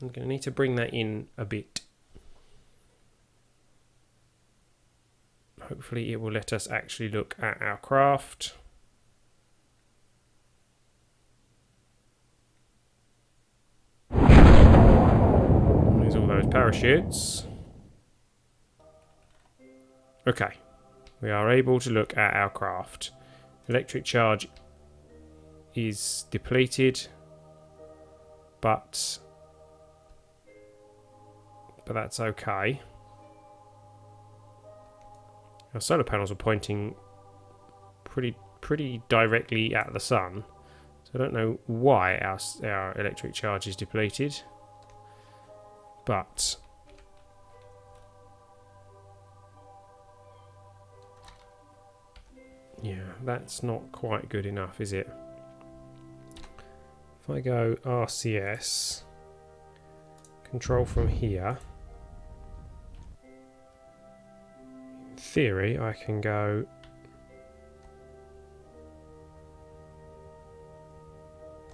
I'm going to need to bring that in a bit. Hopefully it will let us actually look at our craft. There's all those parachutes. Okay, we are able to look at our craft. Electric charge is depleted, but that's okay. Our solar panels are pointing pretty directly at the sun, so I don't know why our electric charge is depleted, but yeah, that's not quite good enough, is it? If I go RCS, control from here, in theory I can go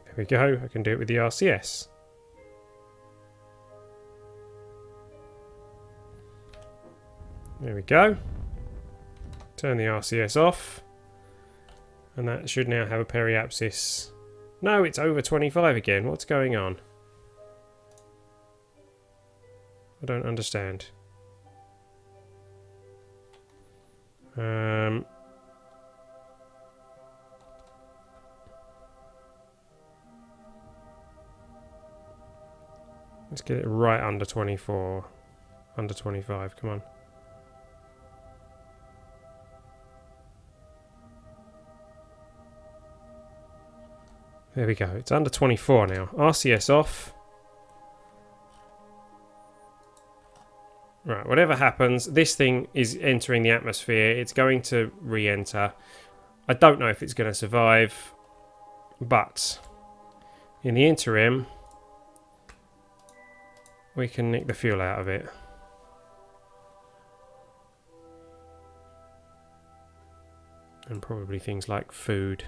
there we go, I can do it with the RCS. There we go. Turn the RCS off. And that should now have a periapsis No, it's over 25 again. What's going on? I don't understand. Let's get it right under 24. Under 25, come on. There we go. It's under 24 now. RCS off. Right, whatever happens, this thing is entering the atmosphere. It's going to re-enter. I don't know if it's going to survive, but in the interim, we can nick the fuel out of it. And probably things like food.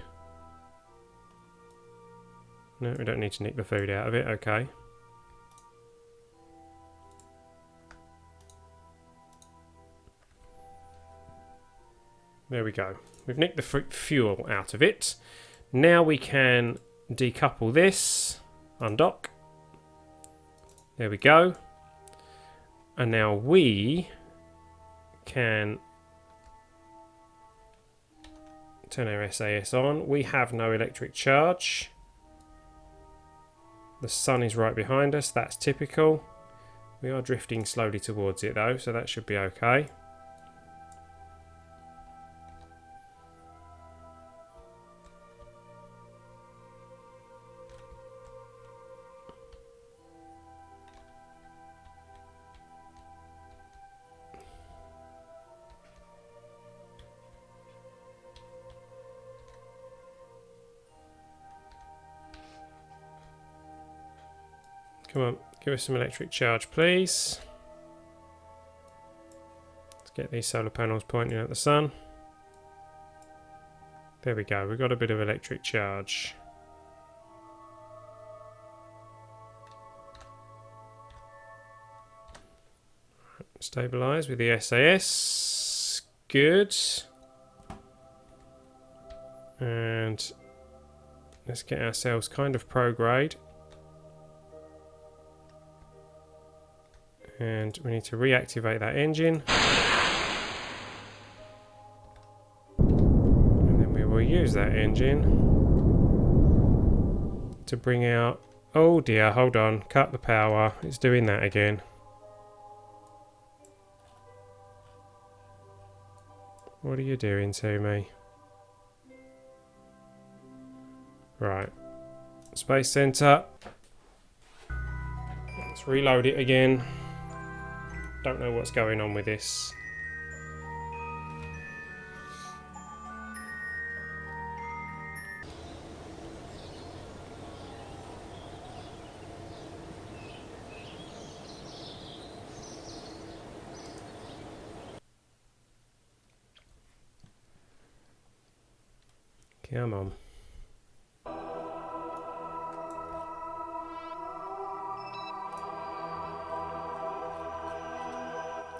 No, we don't need to nick the food out of it, okay. There we go. We've nicked the fuel out of it. Now we can decouple this, undock. There we go. And now we can turn our SAS on. We have no electric charge. The sun is right behind us. That's typical. We are drifting slowly towards it though, so that should be okay. Come on, give us some electric charge, please. Let's get these solar panels pointing at the sun. There we go, we've got a bit of electric charge. Stabilise with the SAS. Good. And let's get ourselves kind of pro-grade. And we need to reactivate that engine. And then we will use that engine to bring out... Oh dear, hold on. Cut the power. It's doing that again. What are you doing to me? Right. Space Center. Let's reload it again. Don't know what's going on with this. Come on.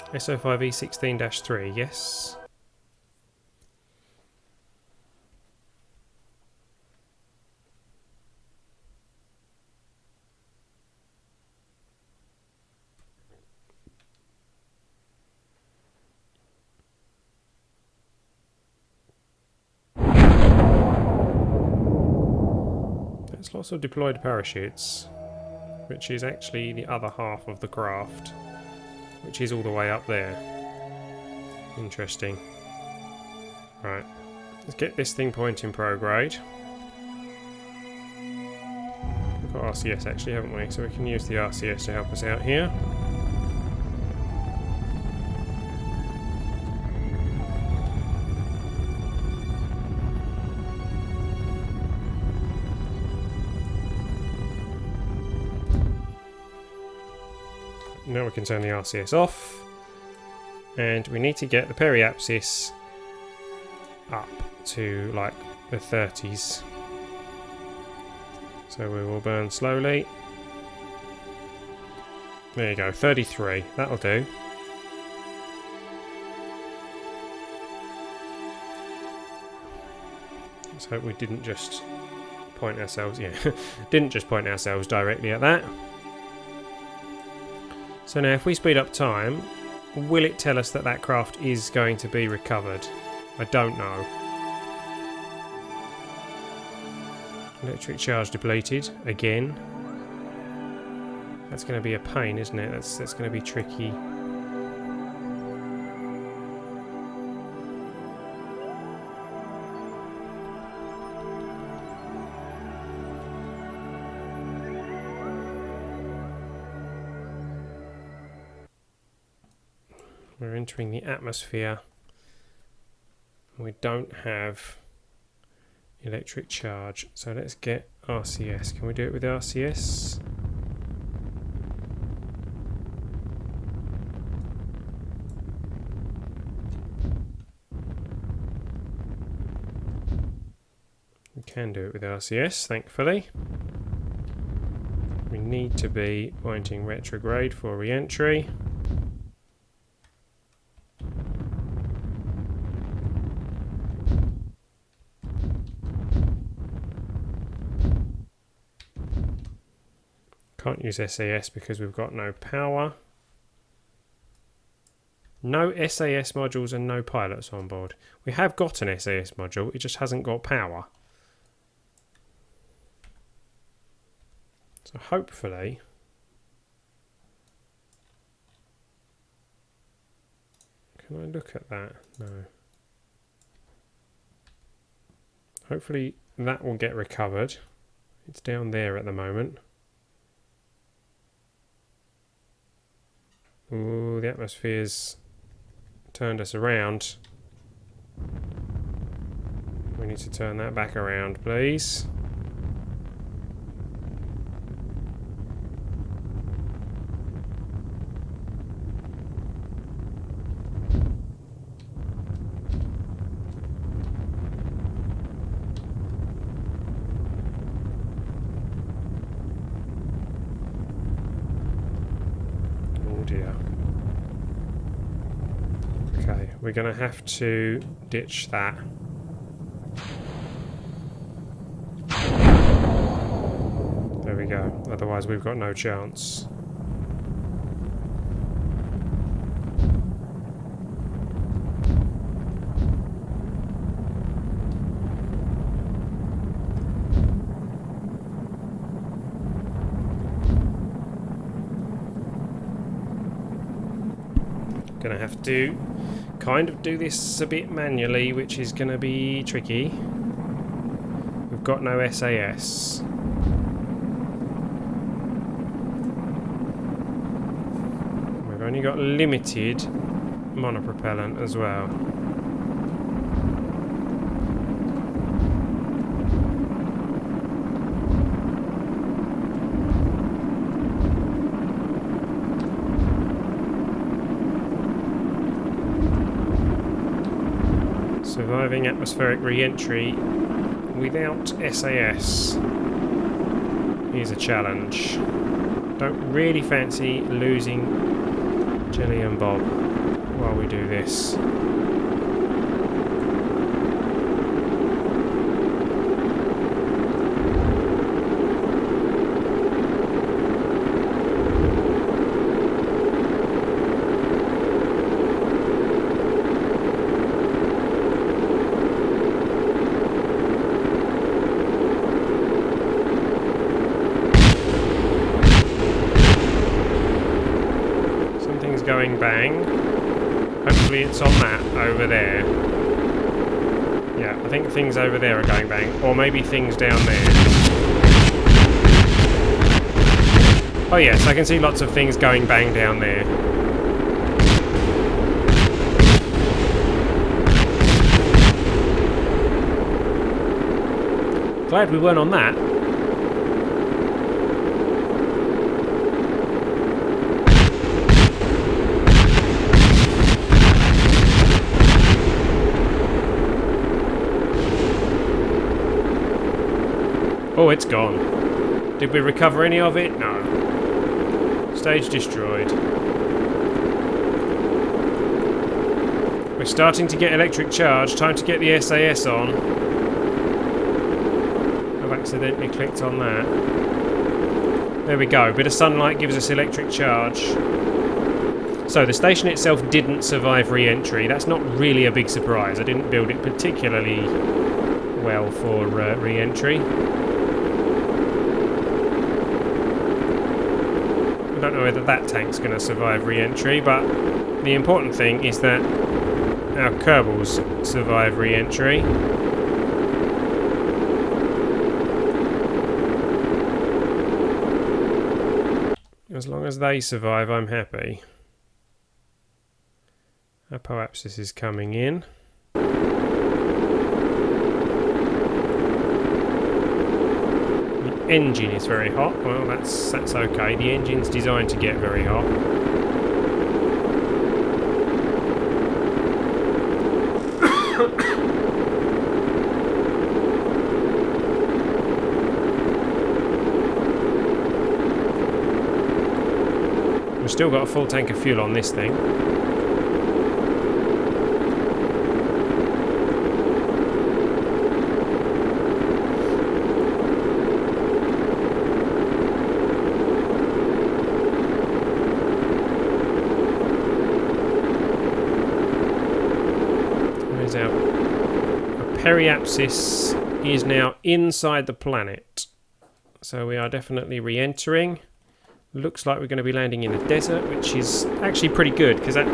S05E16-3, yes. There's lots of deployed parachutes, which is actually the other half of the craft, which is all the way up there. Interesting. Right, let's get this thing pointing prograde. We've got RCS actually, haven't we? So we can use the RCS to help us out here. Now we can turn the RCS off, and we need to get the periapsis up to like the 30s. So we will burn slowly. There you go, 33, that'll do. Let's hope we didn't just point ourselves, yeah, didn't just point ourselves directly at that. So now if we speed up time, will it tell us that that craft is going to be recovered? I don't know. Electric charge depleted again. That's going to be a pain, isn't it? That's going to be tricky. We're entering the atmosphere. We don't have electric charge, so let's get RCS. Can we do it with RCS? We can do it with RCS, thankfully. We need to be pointing retrograde for re-entry. Can't use SAS because we've got no power. No SAS modules and no pilots on board. We have got an SAS module, it just hasn't got power. So hopefully... Can I look at that? No. Hopefully that will get recovered. It's down there at the moment. Ooh, the atmosphere's turned us around. We need to turn that back around, please. Okay, we're going to have to ditch that. There we go. Otherwise we've got no chance. Going to have to kind of do this a bit manually, which is going to be tricky. We've got no SAS. We've only got limited monopropellant as well. Surviving atmospheric re-entry without SAS is a challenge. Don't really fancy losing Jelly and Bob while we do this. Going bang. Hopefully it's on that over there. Yeah, I think things over there are going bang. Or maybe things down there. Oh yes, I can see lots of things going bang down there. Glad we weren't on that. Oh, it's gone. Did we recover any of it? No. Stage destroyed. We're starting to get electric charge. Time to get the SAS on. Oh, accidentally clicked on that. There we go. Bit of sunlight gives us electric charge. So the station itself didn't survive re-entry. That's not really a big surprise. I didn't build it particularly well for re-entry. I don't know whether that tank's going to survive re-entry, but the important thing is that our Kerbals survive re-entry. As long as they survive, I'm happy. Apoapsis is coming in. The engine is very hot. Well, that's okay. The engine's designed to get very hot. We've still got a full tank of fuel on this thing. Where's our periapsis is now inside the planet. So we are definitely re-entering. Looks like we're going to be landing in the desert, which is actually pretty good because that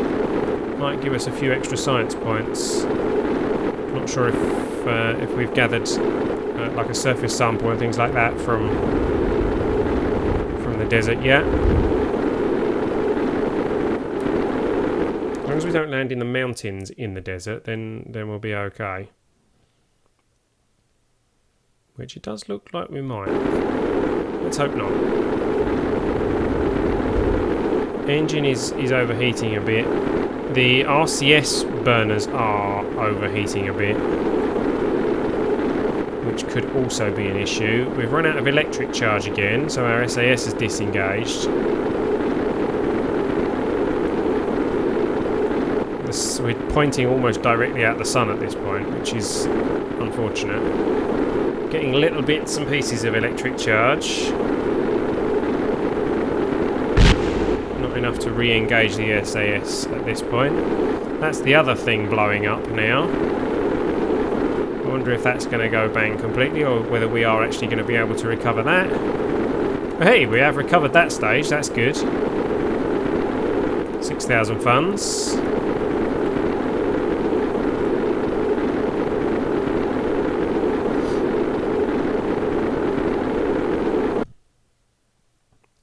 might give us a few extra science points. Not sure if we've gathered like a surface sample and things like that from the desert yet. As long as we don't land in the mountains in the desert, then we'll be okay. Which it does look like we might. Let's hope not. Engine is overheating a bit. The RCS burners are overheating a bit, which could also be an issue. We've run out of electric charge again, so our SAS is disengaged. We're pointing almost directly at the sun at this point, which is unfortunate. Getting little bits and pieces of electric charge. Enough to re-engage the SAS at this point. That's the other thing blowing up now. I wonder if that's going to go bang completely or whether we are actually going to be able to recover that. But hey, we have recovered that stage, that's good. 6,000 funds.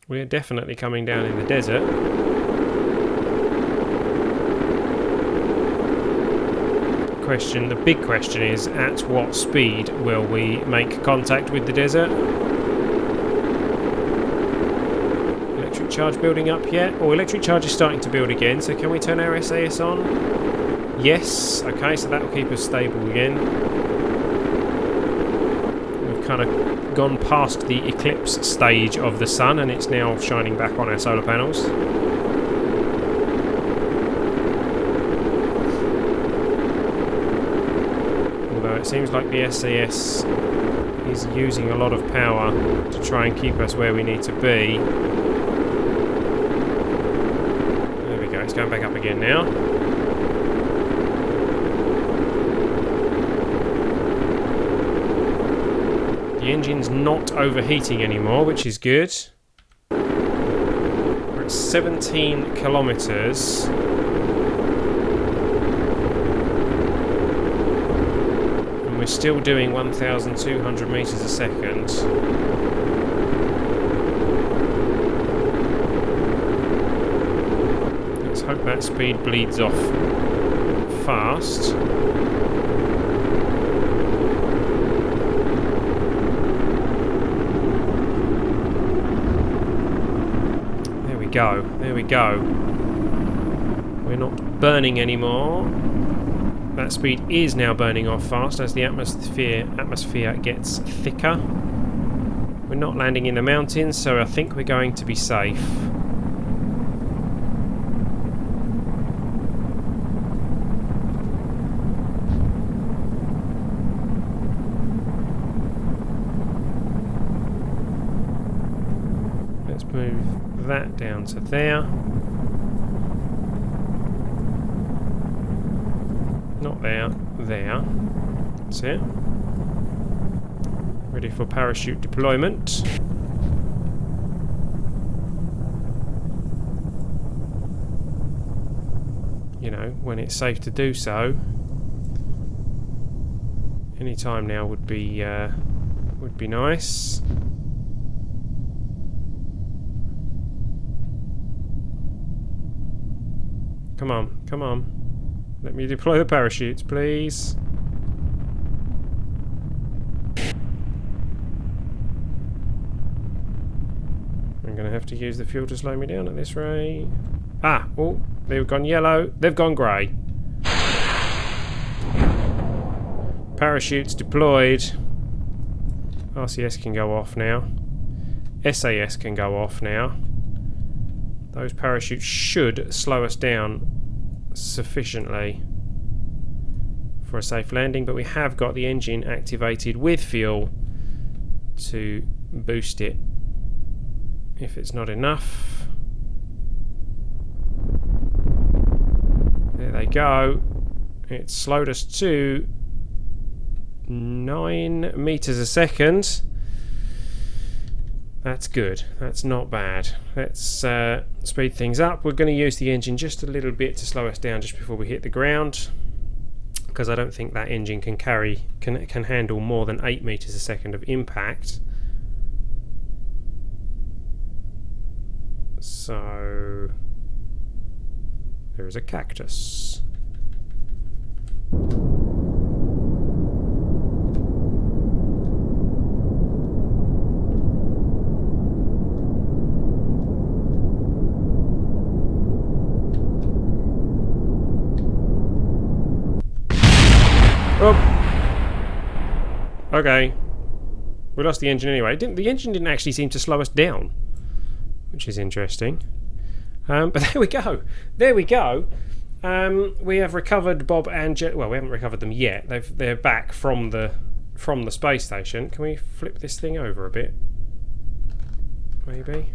We're definitely coming down in the desert. The big question is, at what speed will we make contact with the desert? Electric charge building up yet? Oh, electric charge is starting to build again, so can we turn our SAS on? Yes, okay, so that will keep us stable again. We've kind of gone past the eclipse stage of the sun and it's now shining back on our solar panels. Although it seems like the SAS is using a lot of power to try and keep us where we need to be. There we go, it's going back up again now. The engine's not overheating anymore, which is good. We're at 17 kilometers. And we're still doing 1,200 meters a second. Let's hope that speed bleeds off fast. There we go. We're not burning anymore. That speed is now burning off fast as the atmosphere gets thicker. We're not landing in the mountains, so I think we're going to be safe. that down to there. Not there, there. That's it. Ready for parachute deployment. You know, when it's safe to do so. Any time now would be nice. Come on, come on. Let me deploy the parachutes, please. I'm going to have to use the fuel to slow me down at this rate. Ah, oh, they've gone yellow. They've gone grey. Parachutes deployed. RCS can go off now. SAS can go off now. Those parachutes should slow us down sufficiently for a safe landing, but we have got the engine activated with fuel to boost it if it's not enough. There they go. It slowed us to 9 meters a second. That's good. That's not bad. Let's speed things up. We're going to use the engine just a little bit to slow us down just before we hit the ground, because I don't think that engine can handle more than 8 meters a second of impact. So there is a cactus. Oh. Okay. We lost the engine anyway. The engine didn't actually seem to slow us down, which is interesting. But there we go. There we go. We have recovered Bob and Jelly. Well, we haven't recovered them yet. They're back from the space station. Can we flip this thing over a bit? Maybe.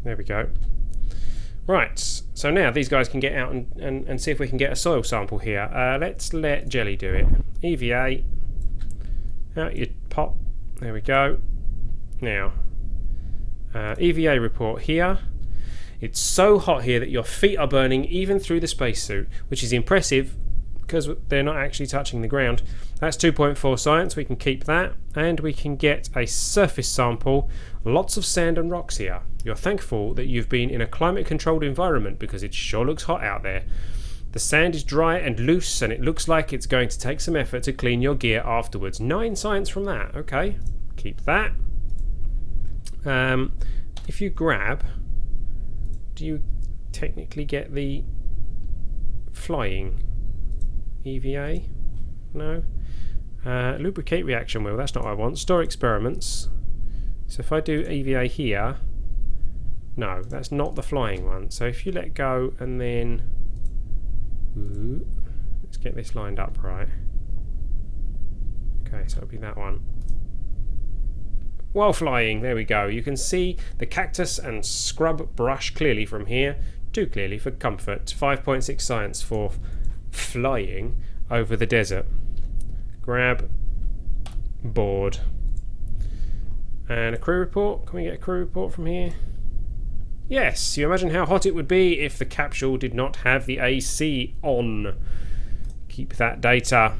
There we go. Right, so now these guys can get out and see if we can get a soil sample here. Let's let Jelly do it. EVA. Out you pop. There we go. Now, EVA report here. It's so hot here that your feet are burning even through the spacesuit, which is impressive because they're not actually touching the ground. That's 2.4 science. We can keep that, and we can get a surface sample. Lots of sand and rocks here. You're thankful that you've been in a climate-controlled environment because it sure looks hot out there. The sand is dry and loose, and it looks like it's going to take some effort to clean your gear afterwards. 9 science from that. Okay, keep that. If you grab, do you technically get the flying EVA? No. Lubricate reaction wheel. That's not what I want. Store experiments. So if I do EVA here, no, that's not the flying one. So if you let go and then, ooh, let's get this lined up right. Okay, so it'll be that one. While flying, there we go. You can see the cactus and scrub brush clearly from here. Too clearly for comfort. 5.6 science for flying over the desert. Grab board. And a crew report. Can we get a crew report from here? Yes, you imagine how hot it would be if the capsule did not have the AC on. Keep that data.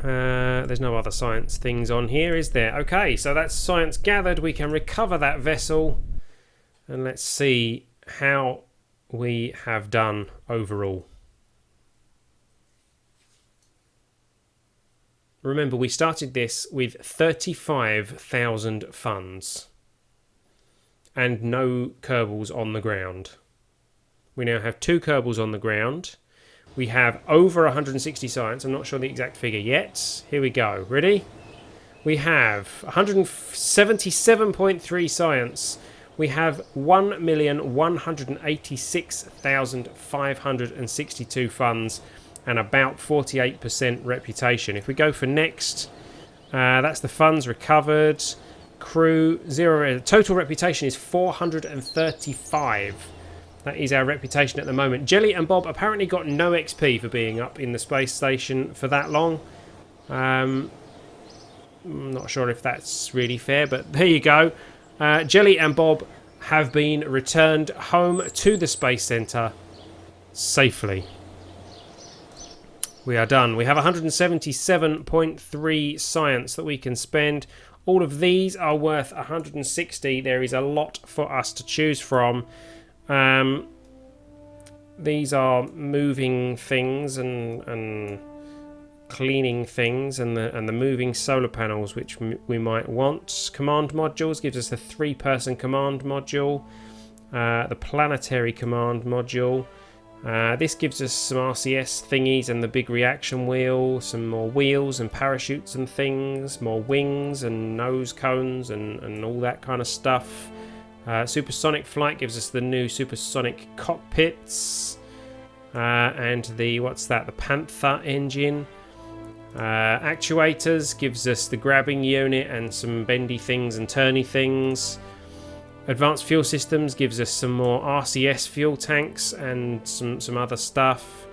There's no other science things on here, is there? Okay, so that's science gathered. We can recover that vessel. And let's see how we have done overall. Remember, we started this with 35,000 funds and no Kerbals on the ground. We now have 2 Kerbals on the ground. We have over 160 science. I'm not sure the exact figure yet. Here we go. Ready? We have 177.3 science. we have 1,186,562 funds and about 48% reputation. If we go for next, that's the funds recovered. Crew 0. Total reputation is 435. That is our reputation at the moment. Jelly and Bob apparently got no XP for being up in the space station for that long. I'm not sure if that's really fair, but there you go. Jelly and Bob have been returned home to the Space Centre safely. We are done. We have 177.3 science that we can spend. All of these are worth 160. There is a lot for us to choose from. These are moving things and cleaning things, and the moving solar panels, which we might want. Command modules gives us the 3-person command module, the planetary command module. This gives us some RCS thingies and the big reaction wheel, some more wheels and parachutes and things, more wings and nose cones and all that kind of stuff. Supersonic flight gives us the new supersonic cockpits, and the Panther engine. Actuators gives us the grabbing unit and some bendy things and turny things. Advanced fuel systems gives us some more RCS fuel tanks and some other stuff.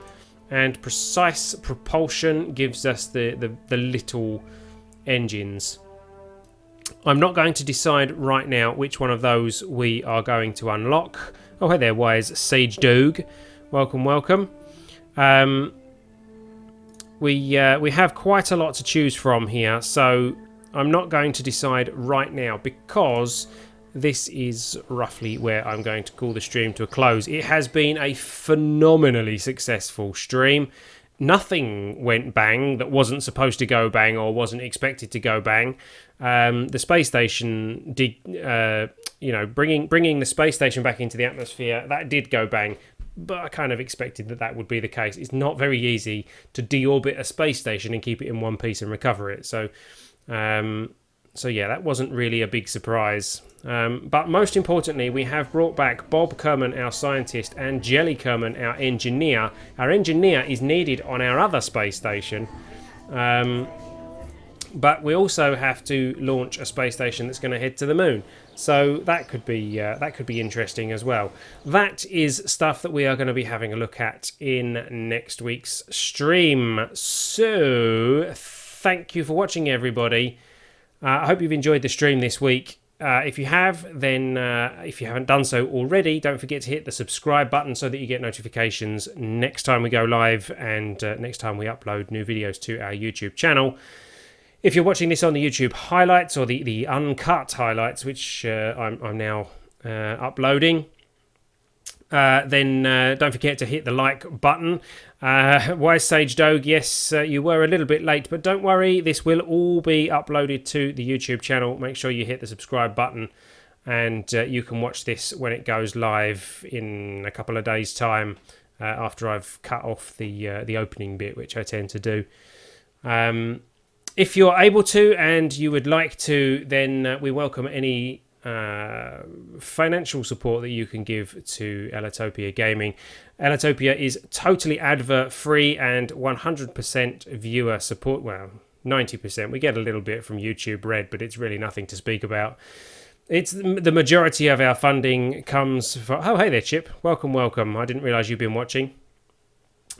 And precise propulsion gives us the little engines. I'm not going to decide right now which one of those we are going to unlock. Oh, hey there, Wise Sage Doog. Welcome, welcome. We have quite a lot to choose from here, so I'm not going to decide right now because this is roughly where I'm going to call the stream to a close. It has been a phenomenally successful stream. Nothing went bang that wasn't supposed to go bang or wasn't expected to go bang. The space station did, bringing the space station back into the atmosphere, that did go bang. But I kind of expected that would be the case. It's not very easy to deorbit a space station and keep it in one piece and recover it. So yeah, that wasn't really a big surprise. But most importantly, we have brought back Bob Kerman, our scientist, and Jelly Kerman, our engineer. Our engineer is needed on our other space station. But we also have to launch a space station that's going to head to the moon. So that could be interesting as well. That is stuff that we are going to be having a look at in next week's stream. So thank you for watching, everybody. I hope you've enjoyed the stream this week. If you have, then if you haven't done so already, don't forget to hit the subscribe button so that you get notifications next time we go live and next time we upload new videos to our YouTube channel. If you're watching this on the YouTube highlights or the uncut highlights, which I'm now uploading, then don't forget to hit the like button. Wise Sage Dog, yes, you were a little bit late, but don't worry, this will all be uploaded to the YouTube channel. Make sure you hit the subscribe button, and you can watch this when it goes live in a couple of days' time, after I've cut off the opening bit, which I tend to do. If you're able to and you would like to, then we welcome any financial support that you can give to Ellitopia Gaming. Ellitopia is totally advert free and 100% viewer support. Well, 90%. We get a little bit from YouTube Red, but it's really nothing to speak about. It's the majority of our funding comes from... Oh, hey there, Chip. Welcome, welcome. I didn't realise you've been watching.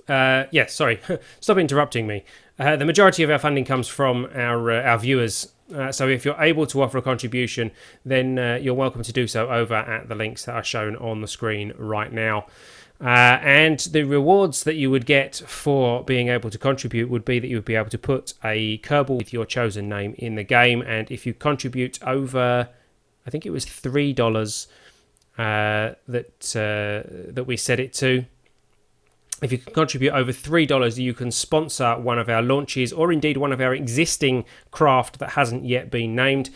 Yes, sorry. Stop interrupting me. The majority of our funding comes from our viewers. So if you're able to offer a contribution, then you're welcome to do so over at the links that are shown on the screen right now. And the rewards that you would get for being able to contribute would be that you would be able to put a Kerbal with your chosen name in the game. And if you contribute over, I think it was $3 that we set it to. If you can contribute over $3, you can sponsor one of our launches or indeed one of our existing craft that hasn't yet been named.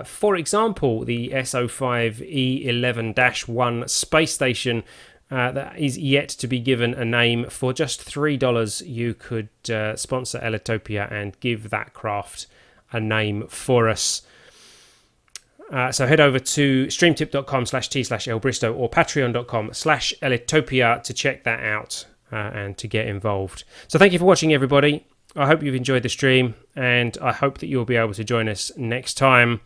For example, the S05E16 space station that is yet to be given a name. For just $3, you could sponsor Ellitopia and give that craft a name for us. So head over to streamtip.com/t/elbristow or patreon.com/Ellitopia to check that out and to get involved. So thank you for watching, everybody. I hope you've enjoyed the stream, and I hope that you'll be able to join us next time.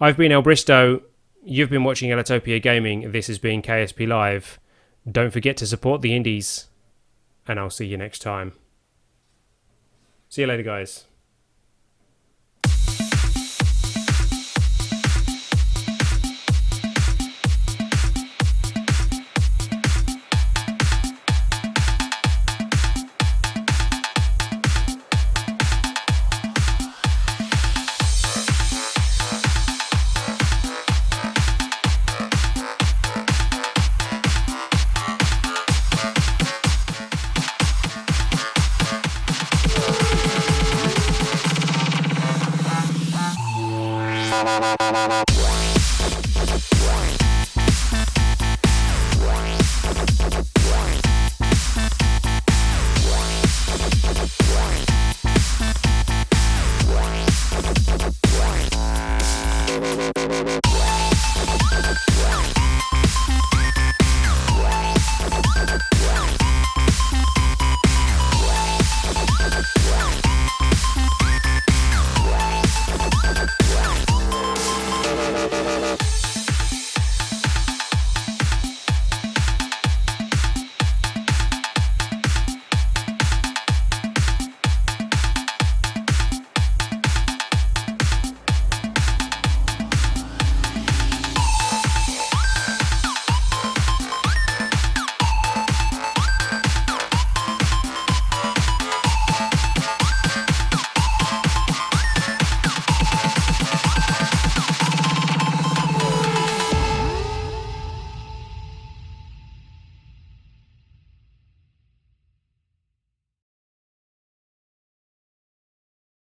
I've been Bristow. You've been watching Ellitopia Gaming. This has been KSP Live. Don't forget to support the indies, and I'll see you next time. See you later, guys.